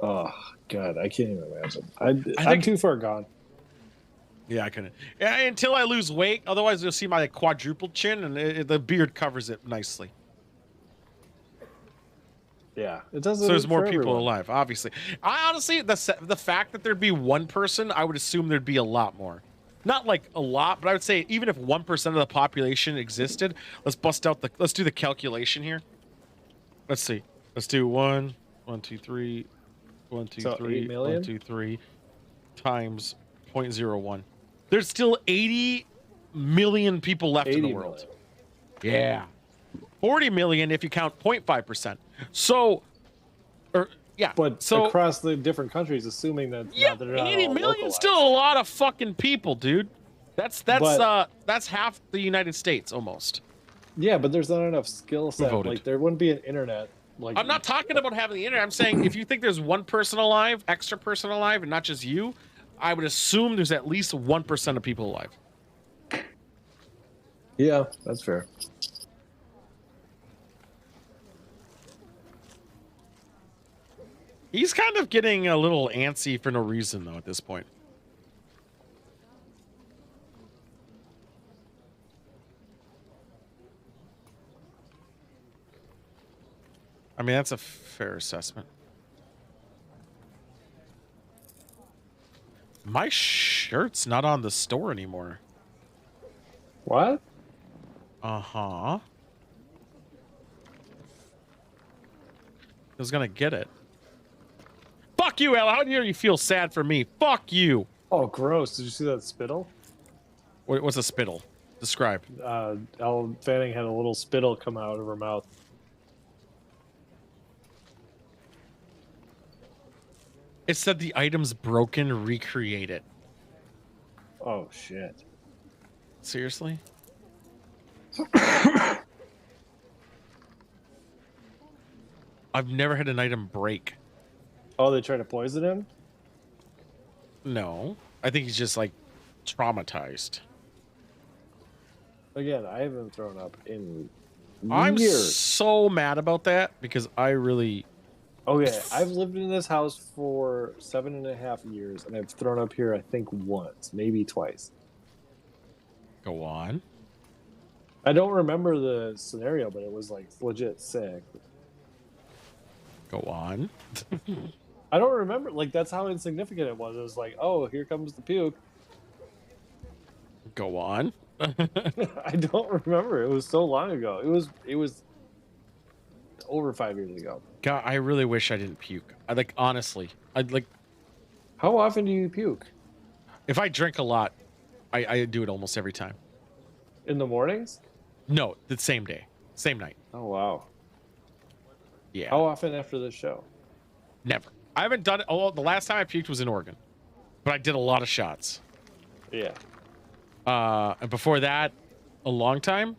Oh God, I can't even imagine. I I'm think- too far gone. Yeah, I couldn't. Yeah, until I lose weight. Otherwise, you'll see my quadruple chin, and the beard covers it nicely. Yeah, it doesn't. So there's more for people everyone. alive, obviously. I honestly, the fact that there'd be one person, I would assume there'd be a lot more. Not like a lot, but I would say even if 1% of the population existed, let's do the calculation here. Let's see. Let's do 1, 2, 3, 1, 2, So 3, 8 million? 1, 2, 3 times 0.01. There's still 80 million people left in the 80 world. million. Yeah. 40 million if you count 0.5%. So, But so across the different countries, assuming that yeah, they're not 80 all million localized. still a lot of fucking people, dude. That's But- half the United States almost. Yeah, but there's not enough skill set. voted? Like there wouldn't be an internet. Like I'm not talking about having the internet. I'm saying if you think there's one person alive, extra person alive, and not just you, I would assume there's at least 1% of people alive. Yeah, that's fair. He's kind of getting a little antsy for no reason, though, at this point. I mean, that's a fair assessment. My shirt's not on the store anymore. What? Uh-huh. I was gonna get it. Fuck you, Ella. How dare you feel sad for me? Fuck you. Oh, gross! Did you see that spittle? What's a spittle? Describe. Elle Fanning had a little spittle come out of her mouth. It said the item's broken, recreate it. Oh shit! Seriously? I've never had an item break. Oh, they tried to poison him. No. I think he's just like traumatized. Again, I haven't thrown up in I'm years. so mad about that because I really Okay, I've lived in this house for 7.5 years, and I've thrown up here, I think, once, maybe twice. go on. I don't remember the scenario, but it was like legit sick. Go on. I don't remember. Like, that's how insignificant it was. It was like, oh, here comes the puke. Go on. I don't remember. It was so long ago. It was over 5 years ago. God, I really wish I didn't puke. I like honestly. I'd like How often do you puke? if I drink a lot, I do it almost every time. In the mornings? No, the same day, same night. Oh wow. Yeah. How often after this show? Never. I haven't done it. Oh, the last time I puked was in Oregon, but I did a lot of shots. Yeah. And before that, a long time.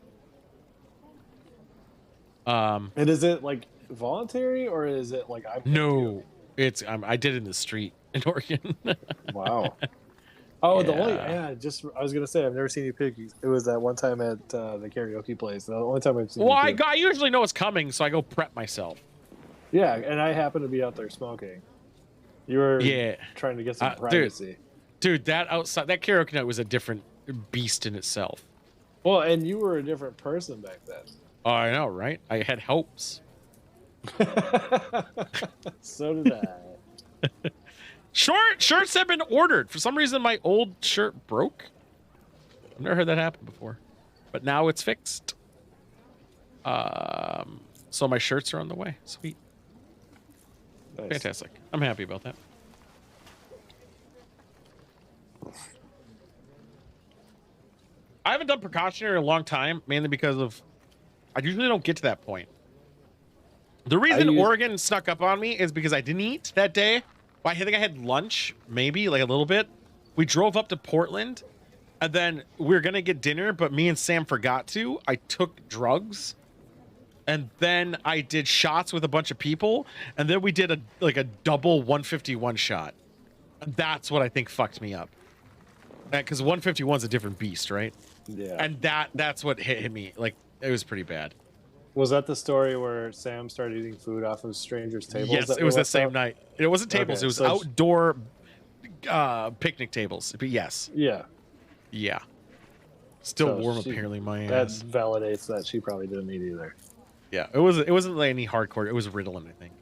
And is it like voluntary or is it like I'm No, it's I did it in the street in Oregon. Wow. Oh, the only Yeah. I was gonna say I've never seen you puke. It was that one time at the karaoke place. The only time I've seen. Well, you puke. I usually know it's coming, so I go prep myself. Yeah, and I happen to be out there smoking. You were trying to get some privacy. Dude, that outside that karaoke night was a different beast in itself. Well, and you were a different person back then. Oh, I know, right? I had hopes. So did I. Shirts have been ordered. For some reason, my old shirt broke. I've never heard that happen before, but now it's fixed. So my shirts are on the way. Sweet. Nice. Fantastic. I'm happy about that. I haven't done precautionary in a long time, mainly because of I usually don't get to that point. The reason Oregon snuck up on me is because I didn't eat that day. Well, I think I had lunch, maybe like a little bit. We drove up to Portland, and then we were gonna get dinner, but me and Sam forgot to. I took drugs, and then I did shots with a bunch of people, and then we did a double 151 shot. And that's what I think fucked me up. Because 151's a different beast, right? Yeah. And that's what hit me. Like it was pretty bad. Was that the story where Sam started eating food off of strangers' tables? Yes, it was the same night. It wasn't tables. Okay, it was so outdoor picnic tables. But yes. Yeah. Yeah. Still So warm apparently my That ass. validates that she probably didn't eat either. Yeah. It wasn't like any hardcore. It was Ritalin, I think.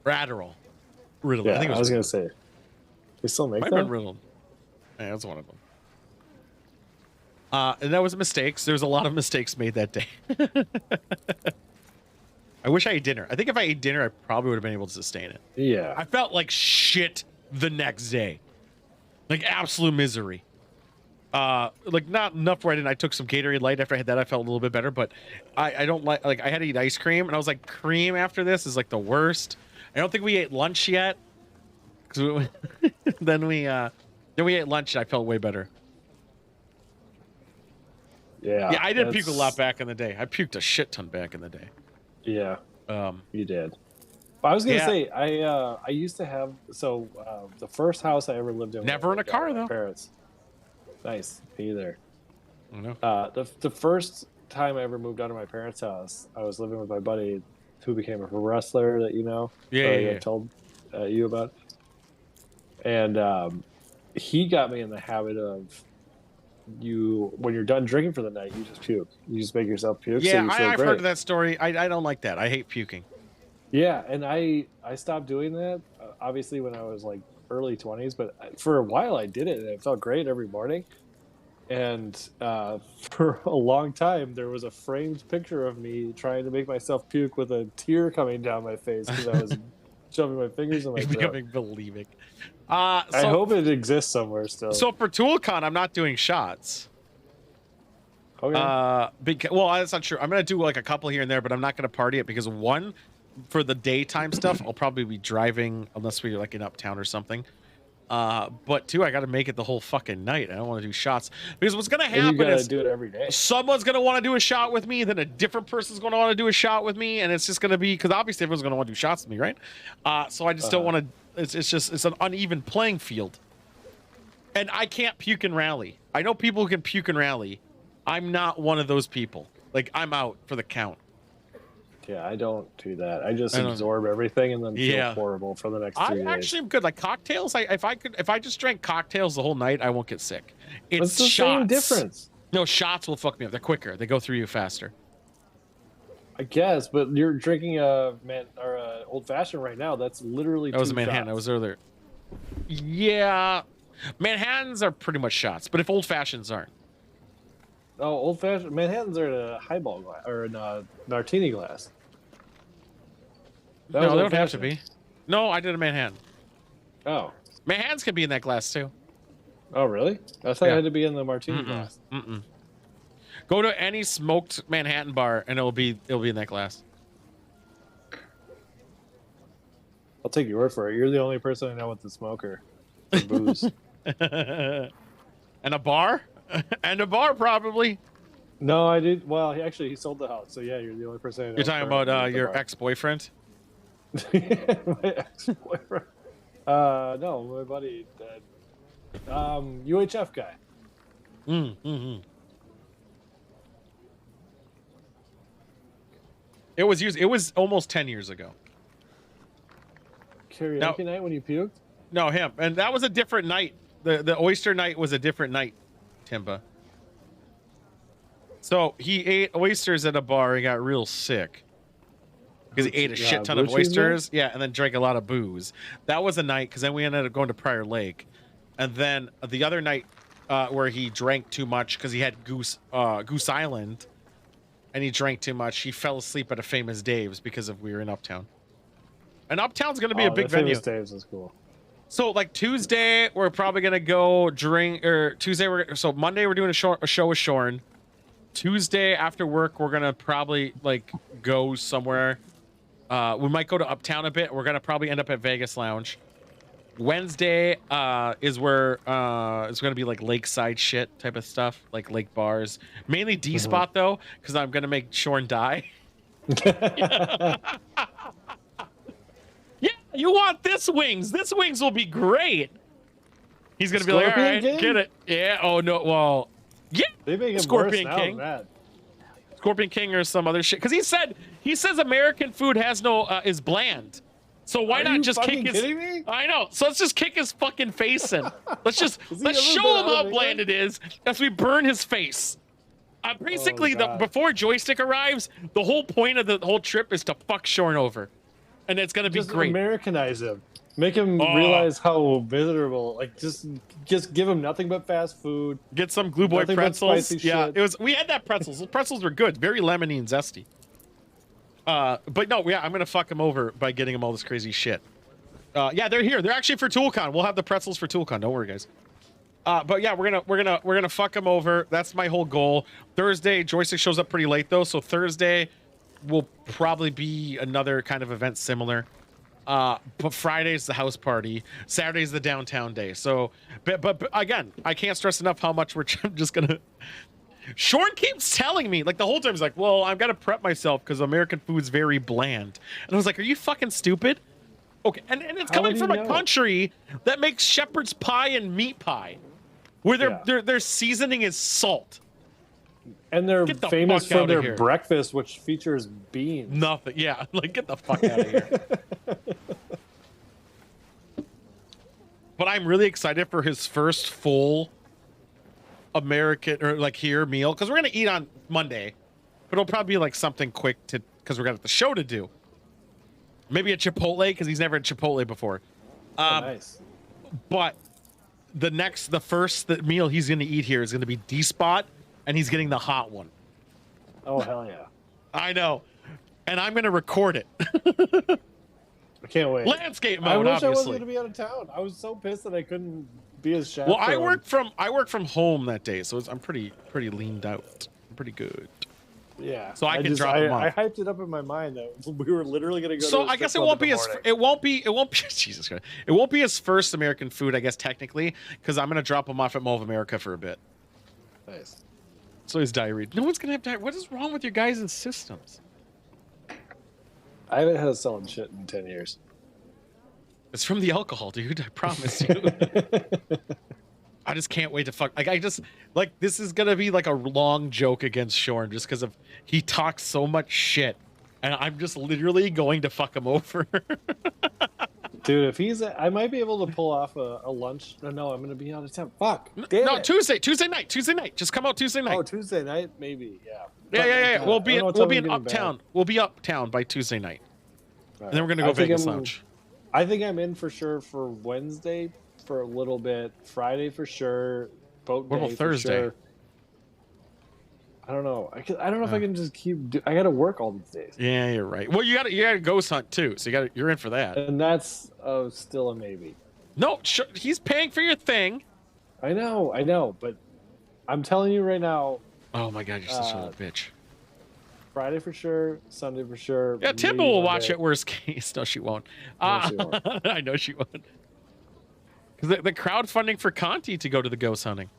Or Adderall. Ritalin. Yeah, I think it I was was gonna say. They still make might that? have been Ritalin. Yeah, that's one of them. And that was mistakes. There's a lot of mistakes made that day. I wish I ate dinner. I think if I ate dinner, I probably would have been able to sustain it. Yeah. I felt like shit the next day. Like absolute misery. Like not enough where I took some Gatorade Light after I had that. I felt a little bit better, but I don't like I had to eat ice cream and I was like, cream after this is like the worst. I don't think we ate lunch yet. Then we ate lunch and I felt way better. Yeah. I did puke a lot back in the day. I puked a shit ton back in the day. Yeah. Um, You did. I was gonna Yeah. say I used to have the first house I ever lived in. Never in a car, with my though. Parents. Nice. Me either. I don't know. The first time I ever moved out of my parents' house, I was living with my buddy who became a wrestler that you know. Yeah. I told you about. And he got me in the habit of when you're done drinking for the night, you just puke. You just make yourself puke. Yeah, so you feel I've great. heard of that story. I don't like that. I hate puking. Yeah, and I stopped doing that obviously when I was like early 20s, but for a while I did it and it felt great every morning. And for a long time there was a framed picture of me trying to make myself puke with a tear coming down my face because I was shoving my fingers in my It's throat. becoming bulimic. I hope it exists somewhere still. So for ToolCon, I'm not doing shots. Okay. Well, that's not true. I'm gonna do like a couple here and there, but I'm not gonna party it because one, for the daytime stuff, I'll probably be driving unless we're like in uptown or something. But two, I got to make it the whole fucking night. I don't want to do shots because what's gonna And you happen gotta is do it every day. someone's gonna want to do a shot with me, then a different person's gonna want to do a shot with me, and it's just gonna be because obviously everyone's gonna want to do shots with me, right? So I just don't want to. It's an uneven playing field, and I can't puke and rally. I know people who can puke and rally. I'm not one of those people. Like I'm out for the count. Yeah, I don't do that. I just I don't- absorb everything and then feel Yeah. horrible for the next I 3 days. actually am good. Like cocktails, if I just drank cocktails the whole night, I won't get sick. It's What's the shots. same difference? No, shots will fuck me up. They're quicker. They go through you faster. I guess, but you're drinking a old fashioned right now. That's literally That was two a Manhattan. shots. That was earlier. Yeah, Manhattans are pretty much shots, but if old fashions aren't, Oh, old fashioned Manhattans are in a highball glass or in a martini glass. That No, was they don't have to old-fashioned. be. No, I did a Manhattan. Oh. Manhattans can be in that glass too. Oh, really? I thought Yeah. it had to be in the martini glass. Go to any smoked Manhattan bar and it'll be in that glass. I'll take your word for it. You're the only person I know with the smoker for booze. And a bar? And a bar probably. No, I did. Well, he sold the house. So, yeah, you're the only person I know. You're talking about your ex-boyfriend? My ex-boyfriend. No, my buddy. UHF guy. It was almost 10 years ago. Karaoke night when you puked? No, him. And that was a different night. The oyster night was a different night, Timba. So he ate oysters at a bar and got real sick. Because he ate a shit ton of oysters. Yeah, and then drank a lot of booze. That was a night, because then we ended up going to Prior Lake. And then the other night where he drank too much because he had Goose Island and he drank too much, he fell asleep at a Famous Dave's because we were in Uptown. And Uptown's going to be a big venue. Famous Dave's is cool. So like Tuesday, we're probably going to go drink, or so Monday we're doing a show with Shorn. Tuesday after work, we're going to probably like go somewhere. We might go to Uptown a bit. We're going to probably end up at Vegas Lounge. Wednesday is where it's going to be like lakeside shit type of stuff, like lake bars. Mainly D spot though, because I'm going to make Shorn die. Yeah, you want this wings. This wings will be great. He's going to be like, all right, get it. Yeah. Oh, no. Well, yeah. They make him Scorpion worse King. now than that. Scorpion King or some other shit. Because he says American food has no, is bland. So why not just kick his... kidding me? I know. So let's just kick his fucking face in. Let's show him how bland it is as we burn his face. Basically, before Joystick arrives, the whole point of the whole trip is to fuck Shorn over. And it's going to be great. Americanize him. Make him realize how miserable. Like, just give him nothing but fast food. Get some Glue Boy pretzels. Yeah, shit. we had that pretzels. Those pretzels were good. Very lemony and zesty. But no, yeah, I'm gonna fuck him over by getting him all this crazy shit. Yeah, they're here. They're actually for ToolCon. We'll have the pretzels for ToolCon. Don't worry, guys. But yeah, we're gonna fuck him over. That's my whole goal. Thursday, Joystick shows up pretty late though, so Thursday will probably be another kind of event similar. But Friday's the house party. Saturday's the downtown day. So, but again, I can't stress enough how much I'm just gonna. Shorn keeps telling me, like the whole time, he's like, well, I've got to prep myself because American food's very bland. And I was like, are you fucking stupid? Okay, and it's coming from a country that makes shepherd's pie and meat pie, where their seasoning is salt. And they're famous for their breakfast, which features beans. Nothing, yeah, like get the fuck out of here. But I'm really excited for his first full American or like here meal, because we're gonna eat on Monday, but it'll probably be like something quick because we're gonna have the show to do. Maybe a Chipotle because he's never had Chipotle before. Nice. But the first meal he's gonna eat here is gonna be D Spot, and he's getting the hot one. Oh hell yeah! I know, and I'm gonna record it. I can't wait. Landscape mode. I wish obviously. I wasn't gonna be out of town. I was so pissed that I couldn't be his chef. Well, I work from home that day, so I'm pretty leaned out. I'm pretty good. Yeah. So I can drop him off. I hyped it up in my mind that we were literally gonna go. So I guess it won't be Jesus Christ. It won't be his first American food, I guess technically, because I'm gonna drop him off at Mall of America for a bit. Nice. So his diarrhea. No one's gonna have diarrhea. What is wrong with your guys' systems? I haven't had a solid shit in 10 years. It's from the alcohol, dude. I promise you. I just can't wait to fuck. Like, this is gonna be like a long joke against Shorn just because of he talks so much shit, and I'm just literally going to fuck him over. Dude, if I might be able to pull off a lunch. No, I'm gonna be out of town. Fuck. Damn it. Tuesday night. Just come out Tuesday night. Oh, Tuesday night, maybe. Yeah. Yeah. We'll be in Uptown. We'll be uptown by Tuesday night, and then we're gonna go Vegas Lounge. I think I'm in for sure for Wednesday for a little bit. Friday for sure. Boat what day about Thursday? For sure. I don't know. I don't know if I can just I gotta work all these days. Yeah, you're right. Well, you gotta ghost hunt too, so you're in for that. And that's still a maybe. No, he's paying for your thing. I know, but I'm telling you right now. Oh my god, you're such a little bitch. Friday for sure, Sunday for sure. Yeah, Timba will watch it worst case. No, she won't. No, she won't. I know she won't. Because the crowdfunding for Conti to go to the ghost hunting.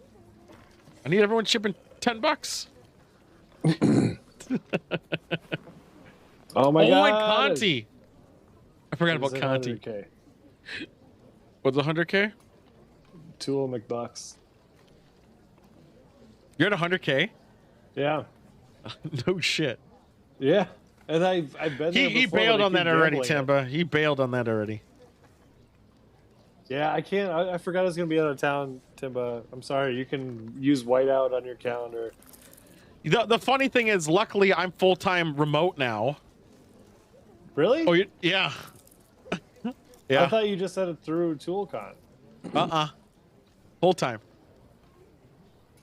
I need everyone shipping $10. Oh my god. And Conti. I forgot about Conti. 100K. What's 100K? Tool McBucks. You're at 100K? Yeah. No shit. Yeah. And I've been there He before, bailed but I on that keep already, gambling Timba. He bailed on that already. Yeah, I can't. I forgot I was going to be out of town, Timba. I'm sorry. You can use whiteout on your calendar. The funny thing is, luckily, I'm full-time remote now. Really? Oh, yeah. Yeah. I thought you just said it through ToolCon. Full-time.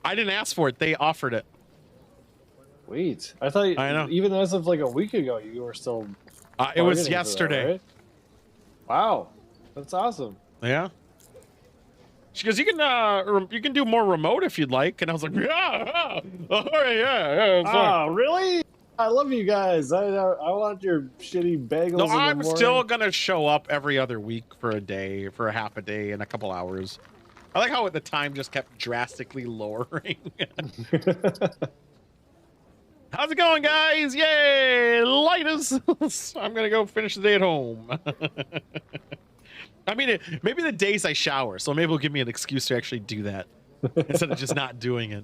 I didn't ask for it. They offered it. Wait. I thought I know. even as of like a week ago, you were still. It was bargaining for that, yesterday. right? Wow. That's awesome. Yeah. She goes, you can do more remote if you'd like, and I was like, yeah, all right, yeah, it's fine. Oh, really? I love you guys. I want your shitty bagels. No, in the I'm morning. still gonna show up every other week for a day, for a half a day, and a couple hours. I like how the time just kept drastically lowering. How's it going, guys? Yay, lighters! I'm gonna go finish the day at home. I mean, maybe the days I shower, so maybe it'll give me an excuse to actually do that instead of just not doing it.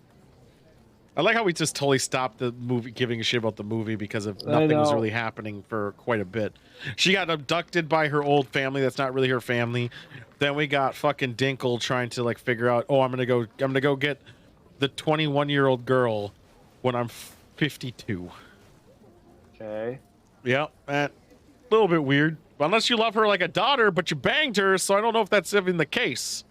I like how we just totally stopped the movie, giving a shit about the movie because of nothing was really happening for quite a bit. She got abducted by her old family. That's not really her family. Then we got fucking Dinkle trying to like figure out, oh, I'm gonna go get the 21-year-old girl when I'm 52. Okay. Yeah, a little bit weird. Unless you love her like a daughter, but you banged her, so I don't know if that's even the case.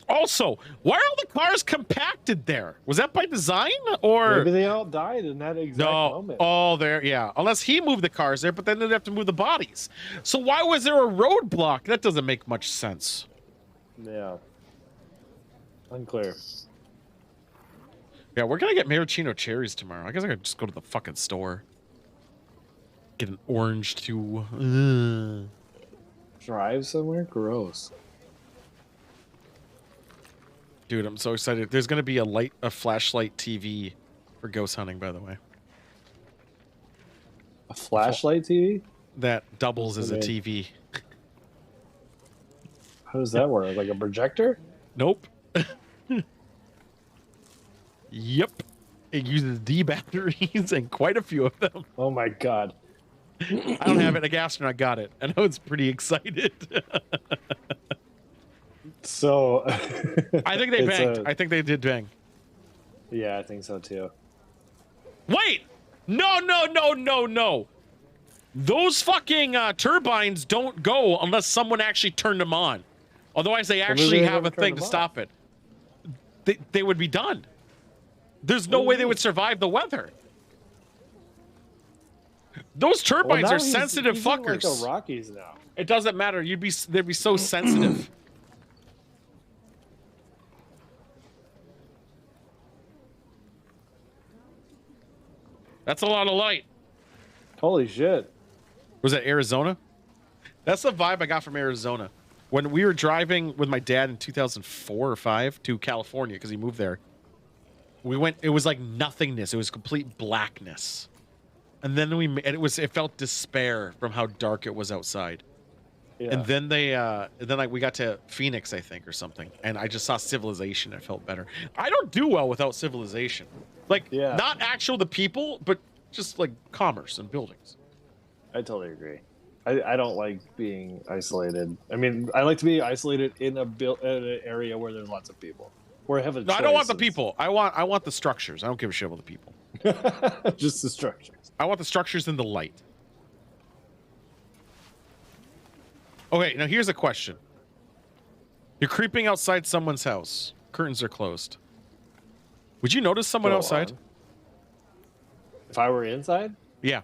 Also, why are all the cars compacted there? Was that by design, or maybe they all died in that exact moment? Oh, there, yeah. Unless he moved the cars there, but then they'd have to move the bodies. So why was there a roadblock? That doesn't make much sense. Yeah. Unclear. Yeah, we're gonna get maraschino cherries tomorrow. I guess I could just go to the fucking store. Get an orange too. Drive somewhere? Gross. Dude, I'm so excited. There's gonna be a flashlight TV for ghost hunting, by the way. A flashlight TV? That doubles as a TV. How does that work? Like a projector? Nope. Yep. It uses D batteries and quite a few of them. Oh my god. I don't have it. A gastronaut got it. I know it's pretty excited. So I think they banged. I think they did bang. Yeah, I think so too. Wait! No. Those fucking turbines don't go unless someone actually turned them on. Otherwise, they actually have a thing to stop it. They would be done. There's no way they would survive the weather. Those turbines are sensitive fuckers. Like the Rockies now. It doesn't matter. They'd be so sensitive. That's a lot of light. Holy shit. Was that Arizona? That's the vibe I got from Arizona. When we were driving with my dad in 2004 or 5 to California, because he moved there, we went, it was like nothingness. It was complete blackness. And then it felt despair from how dark it was outside. Yeah. And then we got to Phoenix, I think, or something. And I just saw civilization. It felt better. I don't do well without civilization. Like, not actual the people, but just like commerce and buildings. I totally agree. I don't like being isolated. I mean, I like to be isolated in an area where there's lots of people. Where I have a choice. I don't want the people. I want the structures. I don't give a shit about the people. Just the structures. I want the structures and the light. Okay, now here's a question. You're creeping outside someone's house. Curtains are closed. Would you notice someone Go outside? on. If I were inside, Yeah.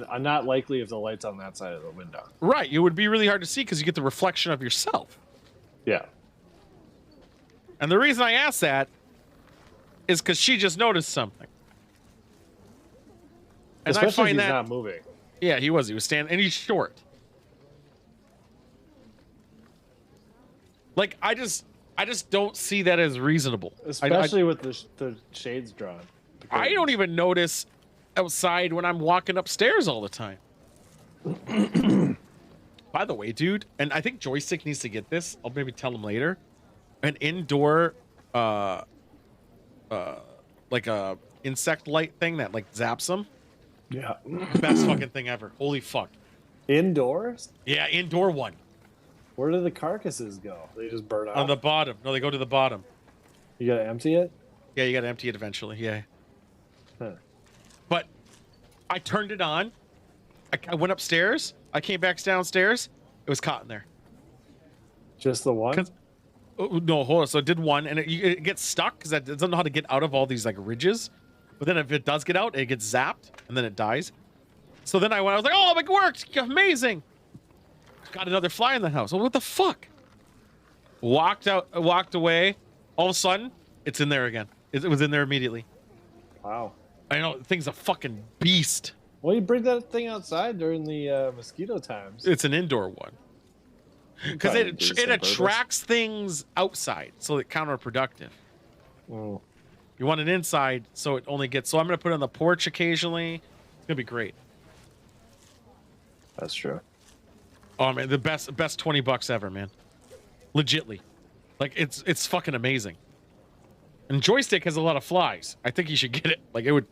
I'm not likely if the light's on that side of the window. Right. It would be really hard to see because you get the reflection of yourself. Yeah. And the reason I asked that is because she just noticed something. And Especially I find if he's that not moving. yeah, he was standing, and he's short. Like I just don't see that as reasonable. Especially with the shades drawn. I don't even notice outside when I'm walking upstairs all the time. By the way, dude, and I think Joystick needs to get this. I'll maybe tell him later. An indoor, like a insect light thing that like zaps them. Yeah. Best fucking thing ever. Holy fuck. Indoors? Yeah, indoor one. Where do the carcasses go? They just burn out. On the bottom. No, they go to the bottom. You gotta empty it? Yeah, you gotta empty it eventually. Yeah. Huh. But I turned it on. I went upstairs. I came back downstairs. It was caught in there. Just the one? Oh, no, hold on. So it did one, and it gets stuck because it doesn't know how to get out of all these like ridges. But then if it does get out, it gets zapped, and then it dies. So then I was like, oh, it worked. Amazing. Got another fly in the house. Oh, what the fuck? Walked away. All of a sudden, it's in there again. It was in there immediately. Wow. I know, the thing's a fucking beast. Well, you bring that thing outside during the mosquito times. It's an indoor one. Because Probably it do some attracts things outside, so it's counterproductive. Oh. You want it inside, so it only gets... So I'm going to put it on the porch occasionally. It's going to be great. That's true. Oh, man, the best $20 ever, man. Legitly. Like, it's fucking amazing. And Joystick has a lot of flies. I think you should get it. Like, it would...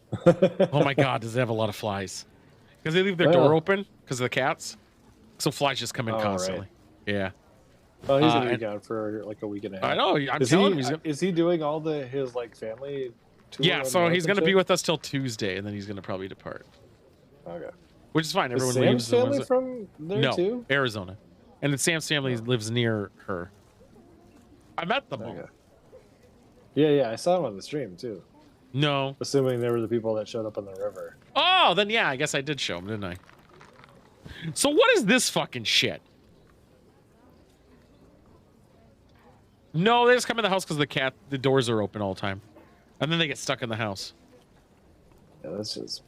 Oh, my God, does it have a lot of flies? Because they leave their door open because of the cats. So flies just come in constantly. Right. Yeah. Oh, he's gonna be gone for like a week and a half. I know. I'm telling him. Is he doing all his like family tour? Yeah, so he's gonna be with us till Tuesday, and then he's gonna probably depart. Okay. Which is fine. Everyone Is Sam's leaves. family from there too? Arizona, and then Sam's family lives near her. I met them all. Okay. Yeah, I saw him on the stream too. No. Assuming they were the people that showed up on the river. Oh, then yeah, I guess I did show him, didn't I? So what is this fucking shit? No, they just come in the house because the doors are open all the time. And then they get stuck in the house. Yeah, that's just...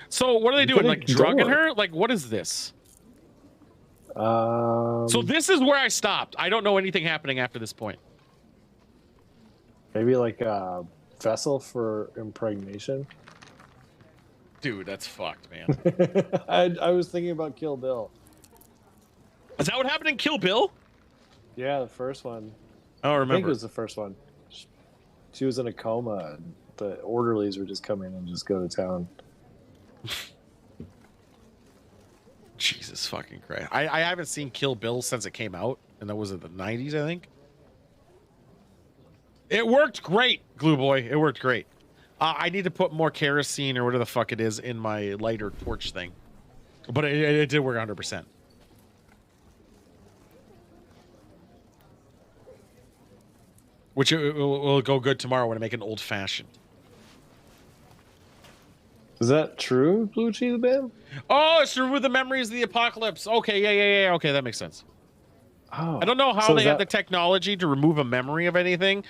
So what are they doing? Like drugging door. her? Like what is this? So So this is where I stopped. I don't know anything happening after this point. maybe like a vessel for impregnation. Dude, that's fucked, man. I was thinking about Kill Bill. Is that what happened in Kill Bill? Yeah, the first one. I don't I think remember. it was the first one. She was in a coma. And the orderlies would just come in and just go to town. Jesus fucking Christ. I haven't seen Kill Bill since it came out, and that was in the 90s, I think. It worked great, Glue Boy. It worked great. I need to put more kerosene or whatever the fuck it is in my lighter torch thing. But it did work 100%. Which it will go good tomorrow when I make an old fashioned. Is that true, Blue Cheese Man? Oh, it's to remove the memories of the apocalypse. Okay, yeah. Okay, that makes sense. Oh, I don't know how so they have the technology to remove a memory of anything.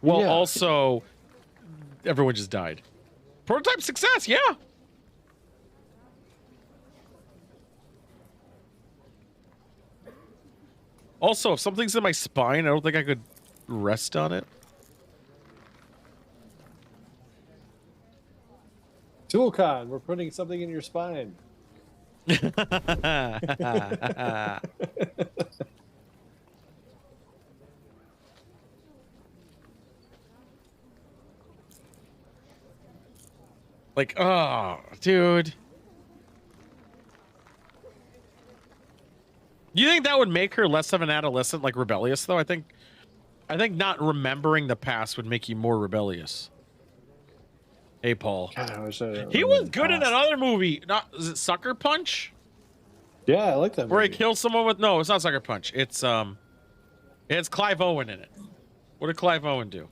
Well, Yeah. also, everyone just died. Prototype success, yeah. Also, if something's in my spine, I don't think I could rest on it. ToolCon, we're putting something in your spine. Like, oh, dude. You think that would make her less of an adolescent, like rebellious, though? I think not remembering the past would make you more rebellious. Hey, Paul. God, I wish He was good in that other movie. Is it Sucker Punch? Yeah, I like that movie. Where he kills someone with... No, it's not Sucker Punch. It's Clive Owen in it. What did Clive Owen do?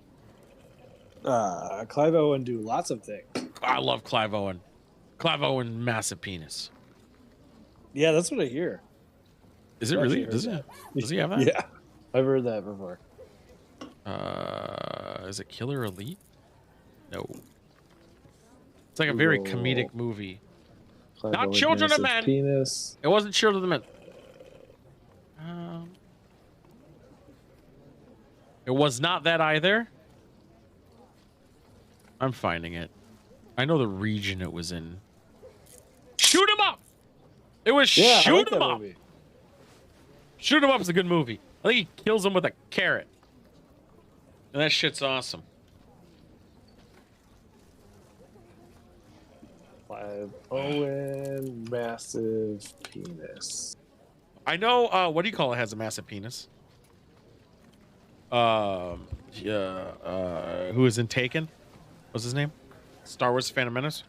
Clive Owen do lots of things. I love Clive Owen. Clive Owen, massive penis. Yeah, that's what I hear. Is it I've really? actually heard Does he have that? Yeah, I've heard that before. Is it Killer Elite? No. It's like a very Google comedic movie. Clive Not Owen Children of massive Men. Penis. It wasn't Children of Men. It was not that either. I'm finding it. I know the region it was in. Shoot 'em up! It was Yeah, Shoot I like 'em that up. movie. Shoot 'em up is a good movie. I think he kills him with a carrot. And that shit's awesome. Clive Owen massive penis. I know, what do you call it has a massive penis? Who is in Taken? What's his name? Star Wars Phantom Menace?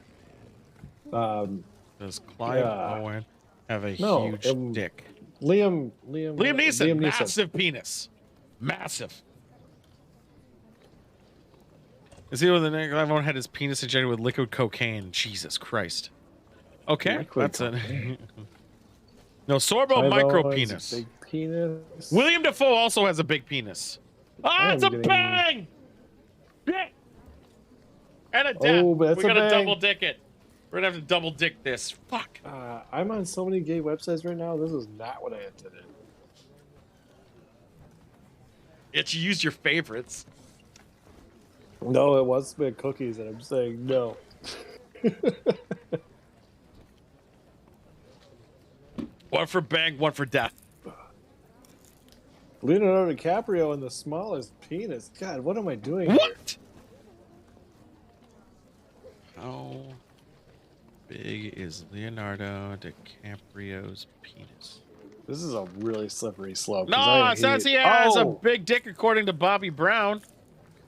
Does Clive Owen have a huge dick? Liam Neeson, massive penis. Massive. Is he with the name? Clive Owen had his penis injected with liquid cocaine. Jesus Christ. Okay, Liquid that's it. No, Sorbo Clive micro Owen's penis. Big penis. William Dafoe also has a big penis. Ah, it's a bang! Dick! And a death. Oh, but that's We're a gonna bang. double dick it. We're gonna have to double dick this. Fuck. I'm on so many gay websites right now. This is not what I intended. It's you use your favorites. No, it was big cookies, and I'm saying no. One for bang, one for death. Leonardo DiCaprio and the smallest penis. God, what am I doing here? What? How big is Leonardo DiCaprio's penis? This is a really slippery slope. 'cause No, I it says hate- he has a Oh! big dick according to Bobby Brown.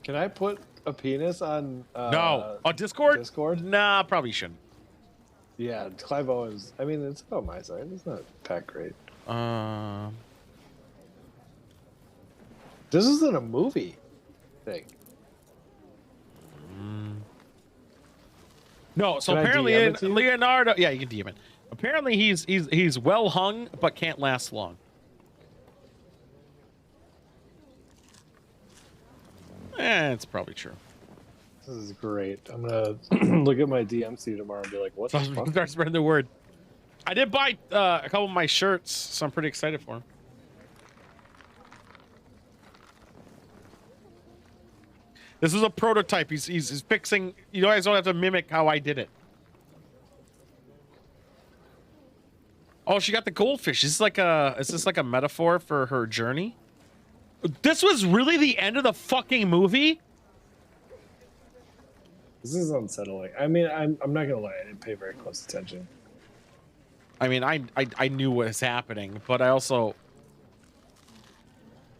Can I put a penis on? No. On Discord? Discord? Nah, probably shouldn't. Yeah, Clive Owens. I mean, it's about my side. It's not that great. This isn't a movie thing. No, so Can I apparently DM it to you? Leonardo, yeah, you can DM it. Apparently he's well hung but can't last long. It's probably true. This is great. I'm gonna look at my DMC tomorrow and be like, "What the fuck?" Start spreading the word. I did buy a couple of my shirts, so I'm pretty excited for them. This is a prototype. He's fixing. You guys don't have to mimic how I did it. Oh, she got the goldfish. Is this like a metaphor for her journey? This was really the end of the fucking movie? This is unsettling. I mean, I'm not gonna lie. I didn't pay very close attention. I mean, I knew what was happening, but I also...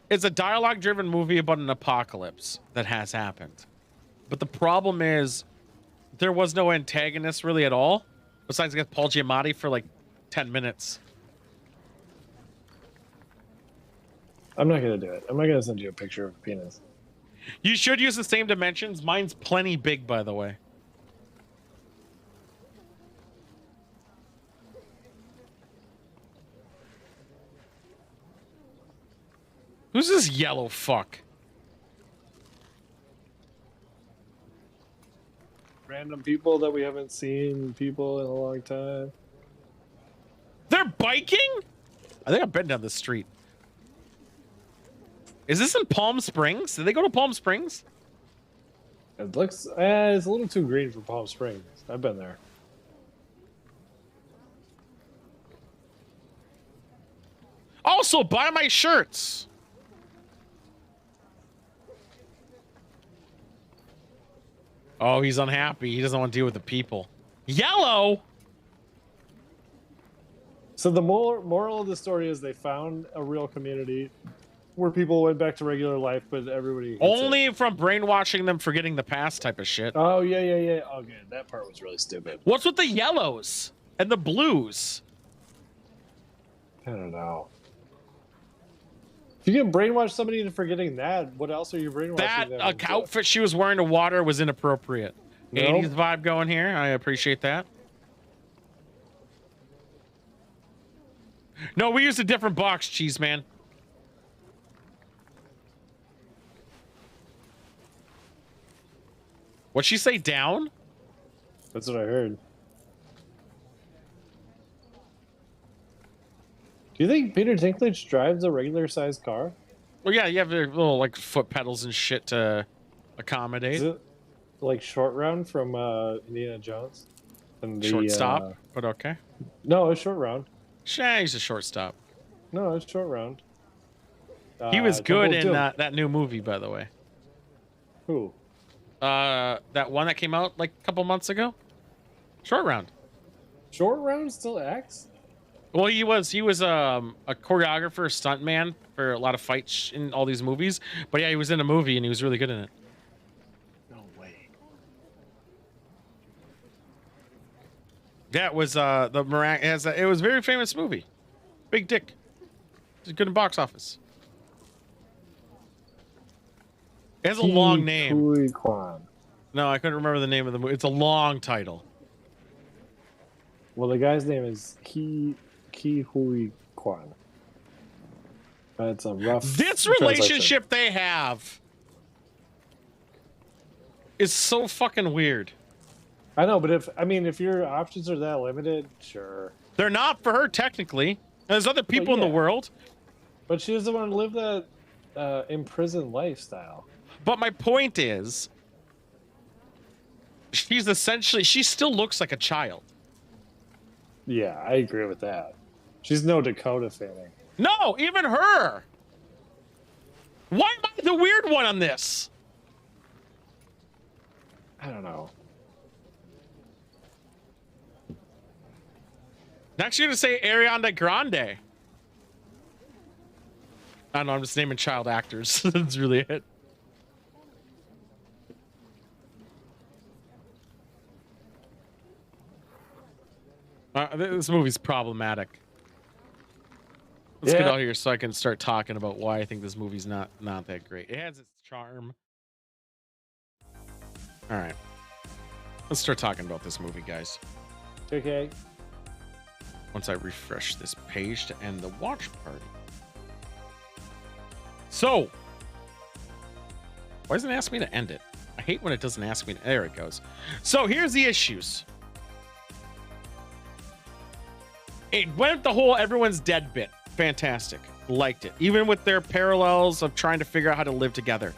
It's a dialogue-driven movie about an apocalypse that has happened. But the problem is, there was no antagonist really at all, besides I guess Paul Giamatti for like 10 minutes. I'm not gonna do it. I'm not gonna send you a picture of a penis. You should use the same dimensions. Mine's plenty big, by the way. Who's this yellow fuck? Random people that we haven't seen people in a long time. They're biking? I think I've been down this street. Is this in Palm Springs? Did they go to Palm Springs? It looks, it's a little too green for Palm Springs. I've been there. Also, buy my shirts. Oh, he's unhappy. He doesn't want to deal with the people. Yellow? So the moral of the story is they found a real community where people went back to regular life, but everybody hates Only it. from brainwashing them, forgetting the past type of shit. Oh yeah. Okay, that part was really stupid. What's with the yellows and the blues? I don't know. If you can brainwash somebody into forgetting that, what else are you brainwashing them That into? outfit she was wearing to water was inappropriate. Nope. 80s vibe going here. I appreciate that. No, we used a different box, cheese man. What'd she say, down? That's what I heard. Do you think Peter Dinklage drives a regular sized car? Well, yeah, you have your little like foot pedals and shit to accommodate. Is it like Short Round from Indiana Jones? And the, Shortstop, but okay. No, it's Short Round. Shah, he's a shortstop. No, it's Short Round. He was good Temple of in Doom. that new movie, by the way. Who? That one that came out like a couple months ago. Short Round. Short Round still acts? Well, he was a choreographer, stuntman for a lot of fights in all these movies. But yeah, he was in a movie and he was really good in it. No way. Yeah, it was it was a very famous movie. Big Dick. It was good in box office. It has a long name. Kui Kwan. No, I couldn't remember the name of the movie. It's a long title. Well, the guy's name is Ki Hui Kwan. It's a rough. This translation. relationship they have is so fucking weird. I know, but if your options are that limited, sure. They're not for her technically. There's other people in the yeah. world. But she doesn't want to live that imprisoned lifestyle. But my point is, she still looks like a child. Yeah, I agree with that. She's no Dakota Fanning. No, even her. Why am I the weird one on this? I don't know. Next, you're gonna say Ariana Grande. I don't know. I'm just naming child actors. That's really it. This movie's problematic. Let's get out here so I can start talking about why I think this movie's not that great. It has its charm. All right. Let's start talking about this movie, guys. Okay. Once I refresh this page to end the watch party. So, why doesn't it ask me to end it? I hate when it doesn't ask me. There it goes. So here's the issues. It went the whole everyone's dead bit. Fantastic. Liked it. Even with their parallels of trying to figure out how to live together.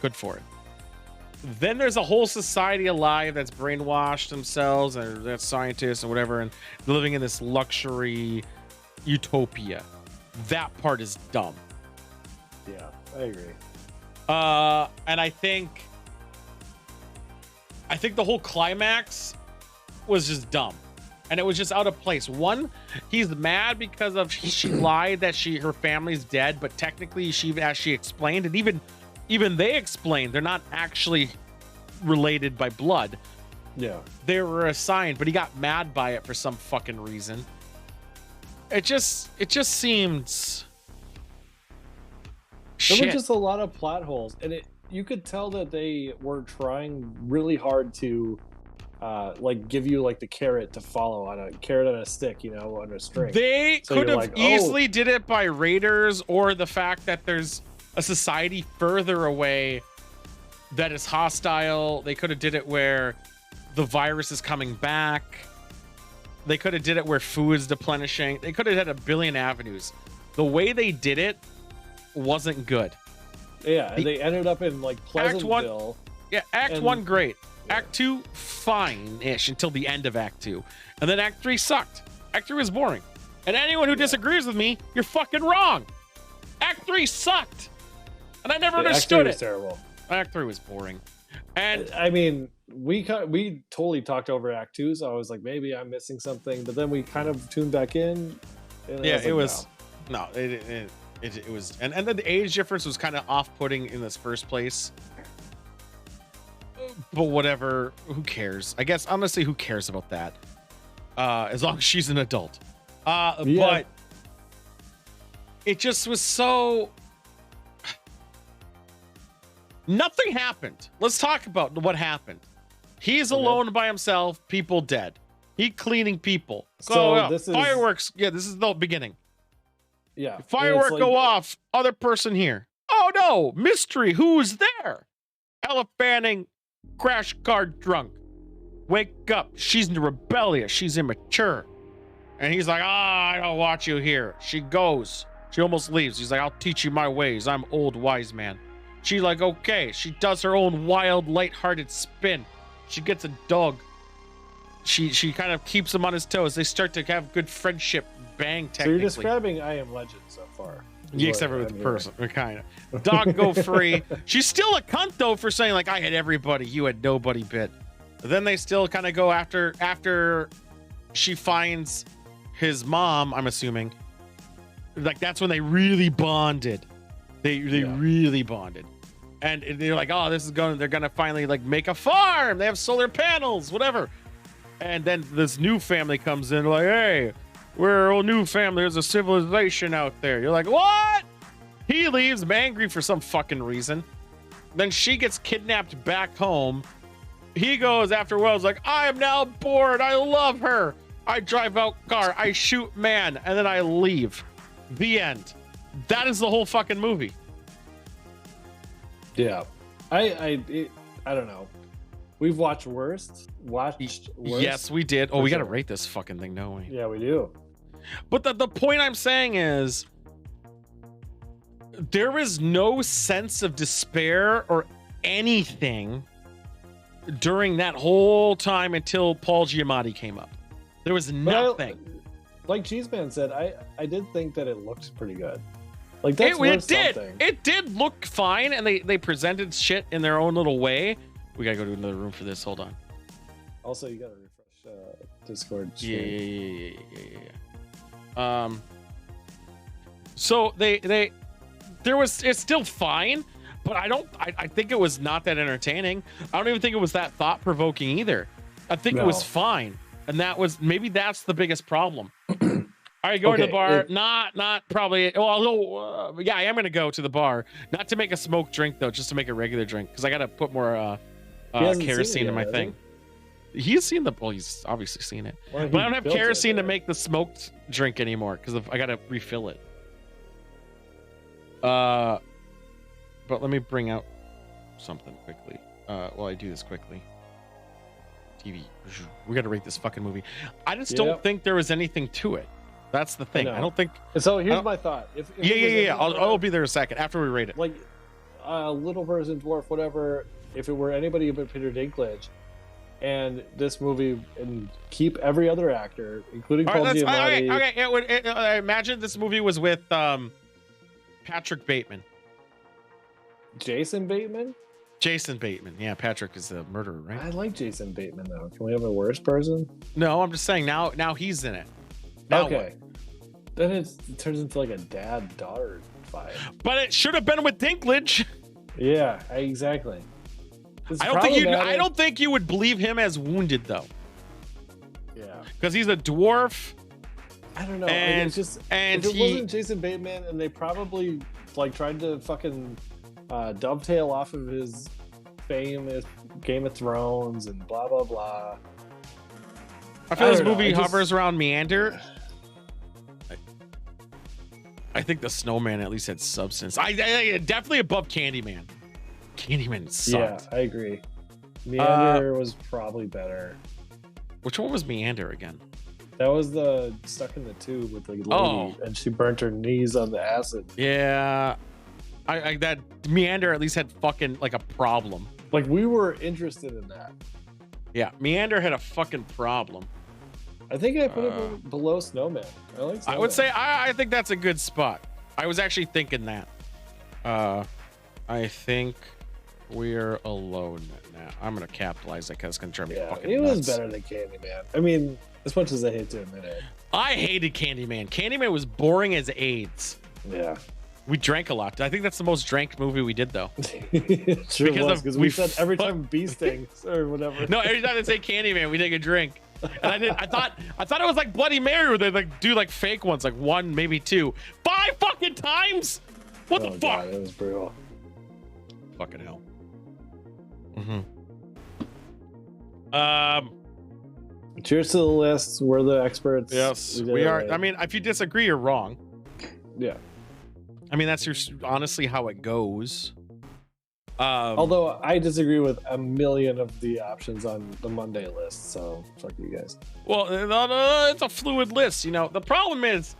Good for it. Then there's a whole society alive that's brainwashed themselves and that's scientists and whatever, and living in this luxury utopia. That part is dumb. Yeah, I agree. And I think the whole climax was just dumb. And it was just out of place. One, he's mad because of she lied that her family's dead, but technically as she explained, and even they explained they're not actually related by blood. Yeah. They were assigned, but he got mad by it for some fucking reason. It just seemed There shit. were just a lot of plot holes, and you could tell that they were trying really hard to like give you like the carrot to follow on a stick, on a string. They So could you're have like, easily did it by raiders, or the fact that there's a society further away that is hostile. They could have did it where the virus is coming back. They could have did it where food is deplenishing. They could have had a billion avenues. The way they did it wasn't good. Yeah, and they ended up in like Act Pleasantville. Act 1 great. Act 2 fine-ish until the end of Act 2. And then Act 3 sucked. Act 3 was boring. And anyone who disagrees with me, you're fucking wrong. Act 3 sucked. And I never understood Act 3 was it. terrible. Act 3 was boring. And I mean, we totally talked over Act 2, so I was like, maybe I'm missing something. But then we kind of tuned back in. And yeah, it was it was, and then the age difference was kind of off-putting in this first place. But whatever, who cares? I guess honestly, who cares about that? As long as she's an adult. But it just was so. Nothing happened. Let's talk about what happened. He's alone by himself. People dead. He cleaning people. So this is fireworks. Yeah, this is the beginning. Yeah. Firework go off. Other person here. Oh no! Mystery. Who's there? Elephanting, crash car drunk. Wake up. She's rebellious. She's immature. And he's like, I don't want you here. She goes. She almost leaves. He's like, I'll teach you my ways. I'm old wise man. She's like, okay. She does her own wild, lighthearted spin. She gets a dog. She kind of keeps him on his toes. They start to have good friendship. Bang, technically. So you're describing I Am Legend so far. Yeah, except for with the person. Kind of. Dog go free. She's still a cunt, though, for saying, like, I had everybody. You had nobody bit. But then they still kind of go after she finds his mom, I'm assuming. Like, that's when they really bonded. They really bonded. And they're like, oh, they're gonna finally like make a farm. They have solar panels, whatever. And then this new family comes in, like, hey, we're a new family. There's a civilization out there. You're like, what? He leaves, angry for some fucking reason. Then she gets kidnapped back home. He goes after a while, is like, I am now bored. I love her. I drive out car. I shoot man. And then I leave. The end. That is the whole fucking movie. Yeah. I don't know. We've watched worst. Yes, we did. Oh, we got to rate this fucking thing, don't we? Yeah, we do. But the point I'm saying is there is no sense of despair or anything during that whole time until Paul Giamatti came up. There was nothing. Like Cheeseman said, I did think that it looked pretty good. Like that's worth something. It did look fine, and they presented shit in their own little way. We gotta go to another room for this. Hold on. Also, you gotta refresh Discord stream. Yeah. So it's still fine, but I think it was not that entertaining. I don't even think it was that thought provoking either. I think it was fine, and maybe that's the biggest problem. All right, going to the bar. Not probably. Well, yeah, I am gonna go to the bar. Not to make a smoked drink though, just to make a regular drink because I gotta put more kerosene in my thing. He's seen he's obviously seen it, but I don't have kerosene to make the smoked drink anymore because I gotta refill it. But let me bring out something quickly. While I do this quickly. TV. We gotta rate this fucking movie. I just don't think there was anything to it. That's the thing. I don't think. So here's my thought. If I'll be there a second after we rate it. Like a little person, dwarf, whatever. If it were anybody but Peter Dinklage, and this movie, and keep every other actor, including Paul Giamatti. Okay. I imagine this movie was with Patrick Bateman. Jason Bateman. Yeah, Patrick is the murderer, right? I like Jason Bateman though. Can we have a worse person? No, I'm just saying now he's in it. Okay. Then it turns into like a dad-daughter fight. But it should have been with Dinklage. Yeah, exactly. I don't think you would believe him as wounded though. Yeah. Because he's a dwarf. I don't know. And, it's just and if it wasn't Jason Bateman, and they probably like tried to fucking dovetail off of his fame as Game of Thrones and blah blah blah. I feel this movie hovers around meander. I think the snowman at least had substance. I definitely above Candyman. Candyman sucked. Yeah, I agree. Meander was probably better. Which one was Meander again? That was the stuck in the tube with the lady, and she burnt her knees on the acid. Yeah, that Meander at least had fucking like a problem. Like we were interested in that. Yeah, Meander had a fucking problem. I think I put it below Snowman. I like Snowman. I would say I think that's a good spot. I was actually thinking that. I think we're alone now. I'm gonna capitalize that because it's gonna drive me fucking it nuts. was better than Candyman. I mean, as much as I hate to admit it. I hated Candyman. Candyman was boring as AIDS. Yeah. We drank a lot. I think that's the most drank movie we did, though. It sure was, because we said every time bee stings or whatever. No, every time they say Candyman, we take a drink. And I thought it was like Bloody Mary where they like do like fake ones, like 1, maybe 2, 5 fucking times. What the fuck? God, it was brutal. Fucking hell. Cheers to the lists. We're the experts. Yes, did we it are. right. I mean, if you disagree, you're wrong. Yeah. I mean, that's honestly how it goes. Although I disagree with a million of the options on the Monday list, so fuck you guys. Well, no, it's a fluid list. You know, the problem is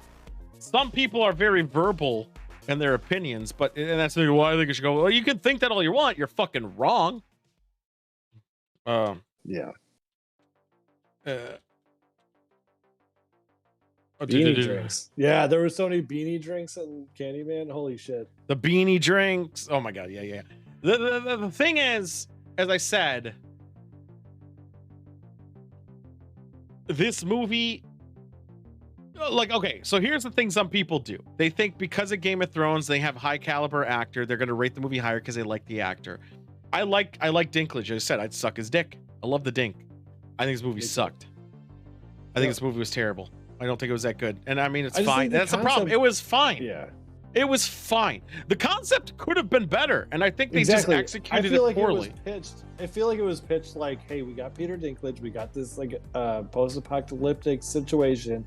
some people are very verbal in their opinions, and that's why I think you should go. Well, you can think that all you want. You're fucking wrong. Yeah. Beanie drinks. Yeah, there were so many beanie drinks in Candyman. Holy shit. The beanie drinks. Oh my god, yeah. The thing is, as I said, this movie, like, okay, so here's the thing some people do. They think because of Game of Thrones, they have high caliber actor, they're gonna rate the movie higher because they like the actor. I like Dinklage. I said I'd suck his dick. I love the dink. I think this movie sucked. I think this movie was terrible. I don't think it was that good. And I mean, it's fine. That's the problem. It was fine. Yeah. It was fine. The concept could have been better, and I think they just executed it poorly. I feel like it was pitched like, hey, we got Peter Dinklage, we got this like post-apocalyptic situation.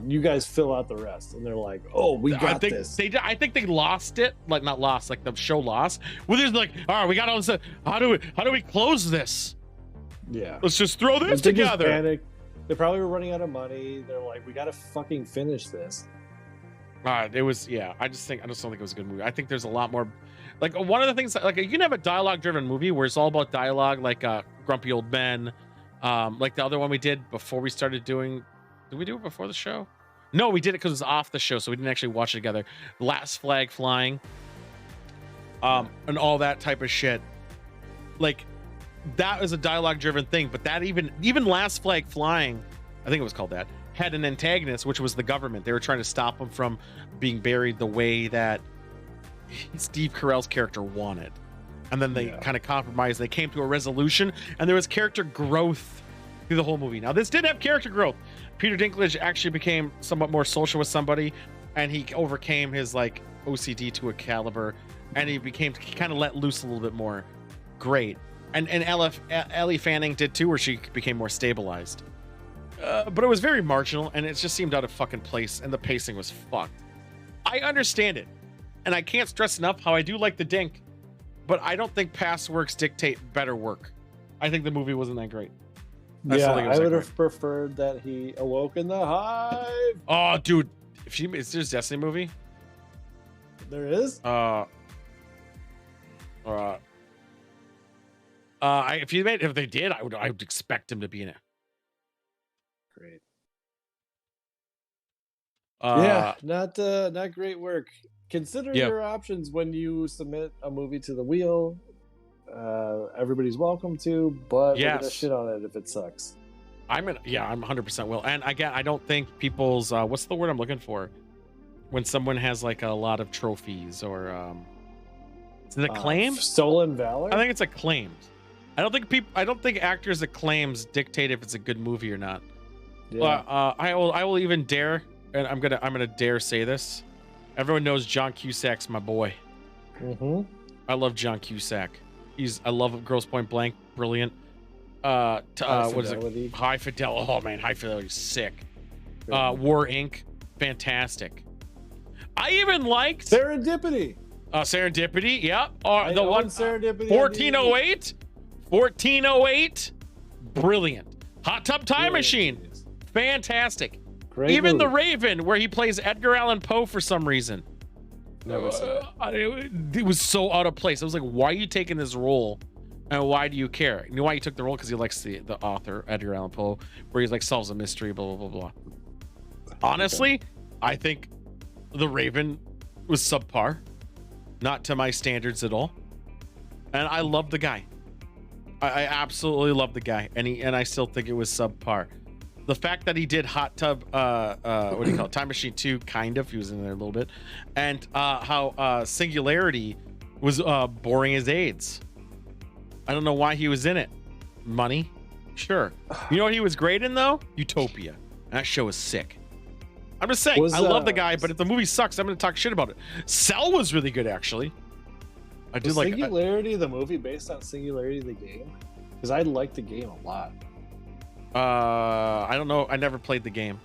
You guys fill out the rest, and they're like, oh, we got this. I think they lost it, like not lost, like the show lost. Where there's like, all right, we got all this. How do we close this? Yeah, let's just throw this together. Panic. They probably were running out of money. They're like, we got to fucking finish this. It was, yeah. I just don't think it was a good movie. I think there's a lot more. Like one of the things, like you can have a dialogue-driven movie where it's all about dialogue, like Grumpy Old Men, like the other one we did before we started doing. Did we do it before the show? No, we did it because it was off the show, so we didn't actually watch it together. Last Flag Flying, and all that type of shit. Like that was a dialogue-driven thing, but that even Last Flag Flying, I think it was called that, had an antagonist, which was the government. They were trying to stop him from being buried the way that Steve Carell's character wanted. And then they kind of compromised. They came to a resolution, and there was character growth through the whole movie. Now, this did have character growth. Peter Dinklage actually became somewhat more social with somebody, and he overcame his like OCD to a caliber, and he kind of let loose a little bit more. Great. And Ellie Fanning did too, where she became more stabilized. But it was very marginal, and it just seemed out of fucking place, and the pacing was fucked. I understand it, and I can't stress enough how I do like the dink, but I don't think past works dictate better work. I think the movie wasn't that great. I would have preferred that he awoke in the hive. Oh, dude, is there a Destiny movie? There is? If they did, I would expect him to be in it. Great. Not great work. Consider your options when you submit a movie to the wheel. Everybody's welcome to, but we're gonna shit on it if it sucks. I'm 100% will. And again, I don't think people's what's the word I'm looking for when someone has like a lot of trophies or is it acclaimed? Stolen valor? I think it's acclaimed. I don't think actors' acclaims dictate if it's a good movie or not. I will even dare, and I'm gonna dare say this. Everyone knows John Cusack's my boy. I love John Cusack. I love Girls Point Blank, brilliant. What is it? High Fidelity. Oh man, High Fidelity, sick. War Inc., fantastic. I even liked Serendipity. Serendipity, yeah. The one Serendipity. 1408, brilliant. Hot Tub Time Machine, fantastic. Great even movie. The Raven, where he plays Edgar Allan Poe for some reason. Never seen it. It was so out of place. I was like, why are you taking this role? And why do you care? You know why he took the role? Because he likes the author, Edgar Allan Poe, where he like solves a mystery, blah, blah, blah, blah. Honestly, I think The Raven was subpar. Not to my standards at all. And I love the guy. I absolutely love the guy. And I still think it was subpar. The fact that he did Hot Tub, what do you call it? Time Machine 2, kind of. He was in there a little bit. And how Singularity was boring as AIDS. I don't know why he was in it. Money. Sure. You know what he was great in though? Utopia. That show is sick. I'm just saying, I love the guy, but if the movie sucks, I'm gonna talk shit about it. Cell was really good, actually. I did like Singularity, the movie based on Singularity, the game, because I liked the game a lot. I don't know. I never played the game.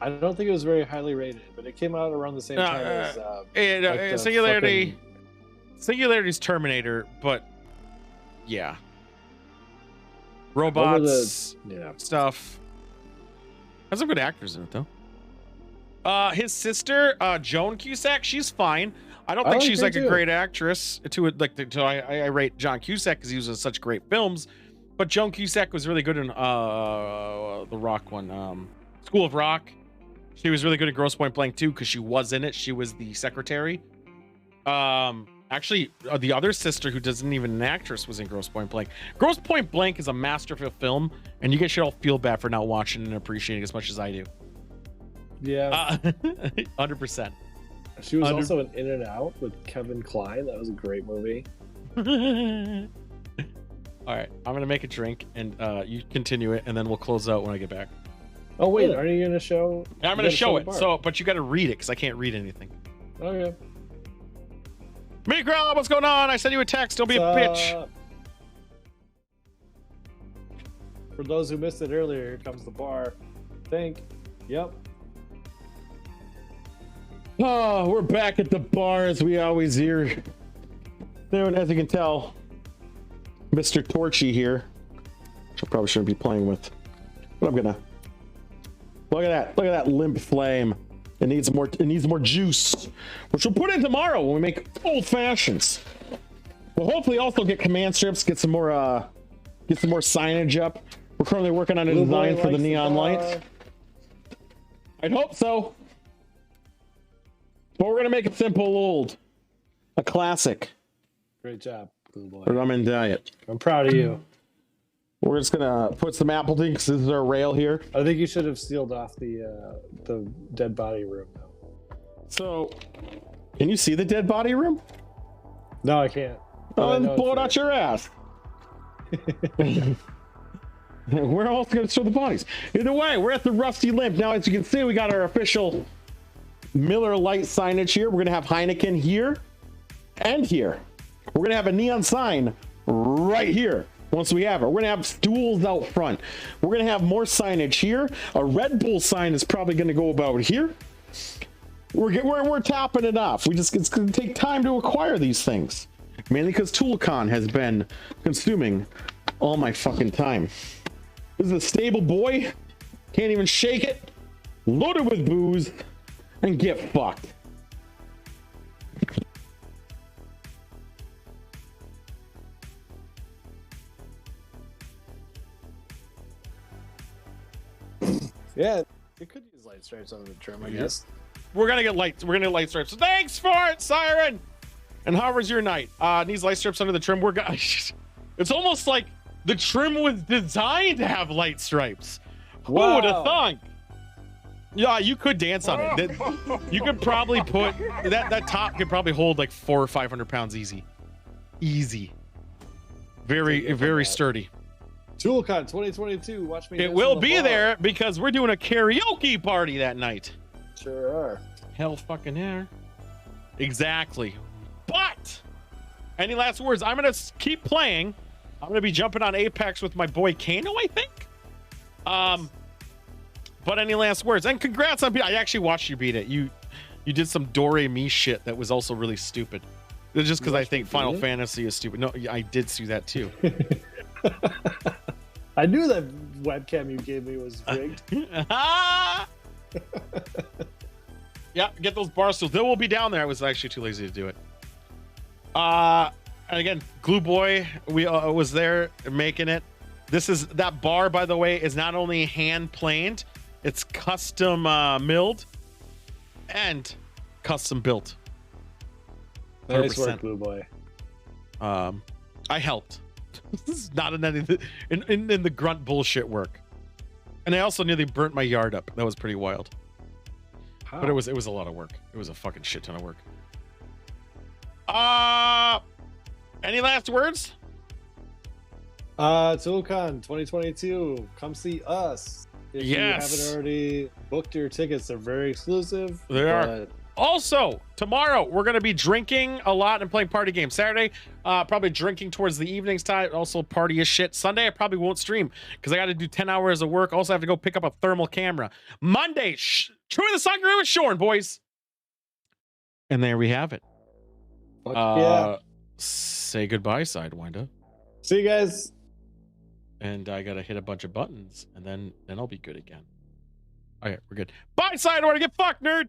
I don't think it was very highly rated, but it came out around the same time as Singularity. Singularity's Terminator, but yeah, robots, stuff. Has some good actors in it though. His sister, Joan Cusack, she's fine. I don't think she's like a great actress. I rate John Cusack because he was in such great films, but Joan Cusack was really good in the Rock one, School of Rock. She was really good at Grosse Point Blank too because she was in it. She was the secretary. Actually, the other sister who isn't even an actress was in Grosse Point Blank. Grosse Point Blank is a masterful film, and you guys should all feel bad for not watching and appreciating it as much as I do. Yeah. 100%. She was also in In and Out with Kevin Kline. That was a great movie. All right, I'm gonna make a drink, and you continue it, and then we'll close out when I get back. Oh wait, are you gonna show? I'm gonna show it. So, but you got to read it because I can't read anything. Okay. Miguel, what's going on? I sent you a text. Don't be a bitch. For those who missed it earlier, here comes the bar. Yep. Oh, we're back at the bar as we always hear. As you can tell, Mr. Torchy here, which I probably shouldn't be playing with, but I'm gonna. Look at that limp flame. It needs more juice, which we'll put in tomorrow when we make old fashions. We'll hopefully also get command strips, get some more signage up. We're currently working on a design for the neon lights. I'd hope so. But we're gonna make it simple, old, a classic. Great job, Blue Boy. Rum and diet. I'm proud of you. We're just gonna put some Appleton because this is our rail here. I think you should have sealed off the dead body room though. So, can you see the dead body room? No, I can't. Oh, then blow it out your ass. Where else gonna show the bodies? Either way, we're at the Rusty Limp. Now, as you can see, we got our official Miller Lite signage here. We're gonna have Heineken here and here. We're gonna have a neon sign right here. Once we have it, we're gonna have stools out front. We're gonna have more signage here. A Red Bull sign is probably gonna go about here. We're topping it off. It's gonna take time to acquire these things, mainly because ToolCon has been consuming all my fucking time. This is a stable boy, can't even shake it, loaded with booze, and get fucked. Yeah, it could use light stripes on the trim, I guess. We're gonna get lights. We're gonna get light strips. So thanks for it, Siren. And how was your night? Needs light strips under the trim. It's almost like the trim was designed to have light stripes. Who would have thunk? Yeah, you could dance on it. You could probably put that top could probably hold like 400 or 500 pounds easy. Very sturdy. ToolCon 2022. Watch me. It will be there because we're doing a karaoke party that night. Sure are. Hell fucking yeah. Exactly. But any last words? I'm gonna keep playing. I'm gonna be jumping on Apex with my boy Kano, I think. But any last words? And congrats on I actually watched you beat it. You did some Do-Re-Mi shit that was also really stupid. It's just because I think Final Fantasy is stupid. No, I did see that too. I knew that webcam you gave me was rigged. Yeah, get those bar stools. They will be down there. I was actually too lazy to do it. And again, Glue Boy, we was there making it. That bar, by the way, is not only hand planed, it's custom milled and custom built. 100%. Nice work, Blue Boy. I helped. This is not in the grunt bullshit work. And I also nearly burnt my yard up. That was pretty wild. How? But it was a lot of work. It was a fucking shit ton of work. Any last words? ToolCon 2022. Come see us. If you haven't already booked your tickets, they're very exclusive. They are. Also, tomorrow we're going to be drinking a lot and playing party games. Saturday, probably drinking towards the evenings time. Also party as shit. Sunday, I probably won't stream because I got to do 10 hours of work. Also have to go pick up a thermal camera. Monday, True the Soccer with Shorn, boys. And there we have it. Yeah. Say goodbye, Sidewinder. See you guys. And I got to hit a bunch of buttons and then I'll be good again. All right, we're good. Bye, Sidewinder. Get fucked, nerd.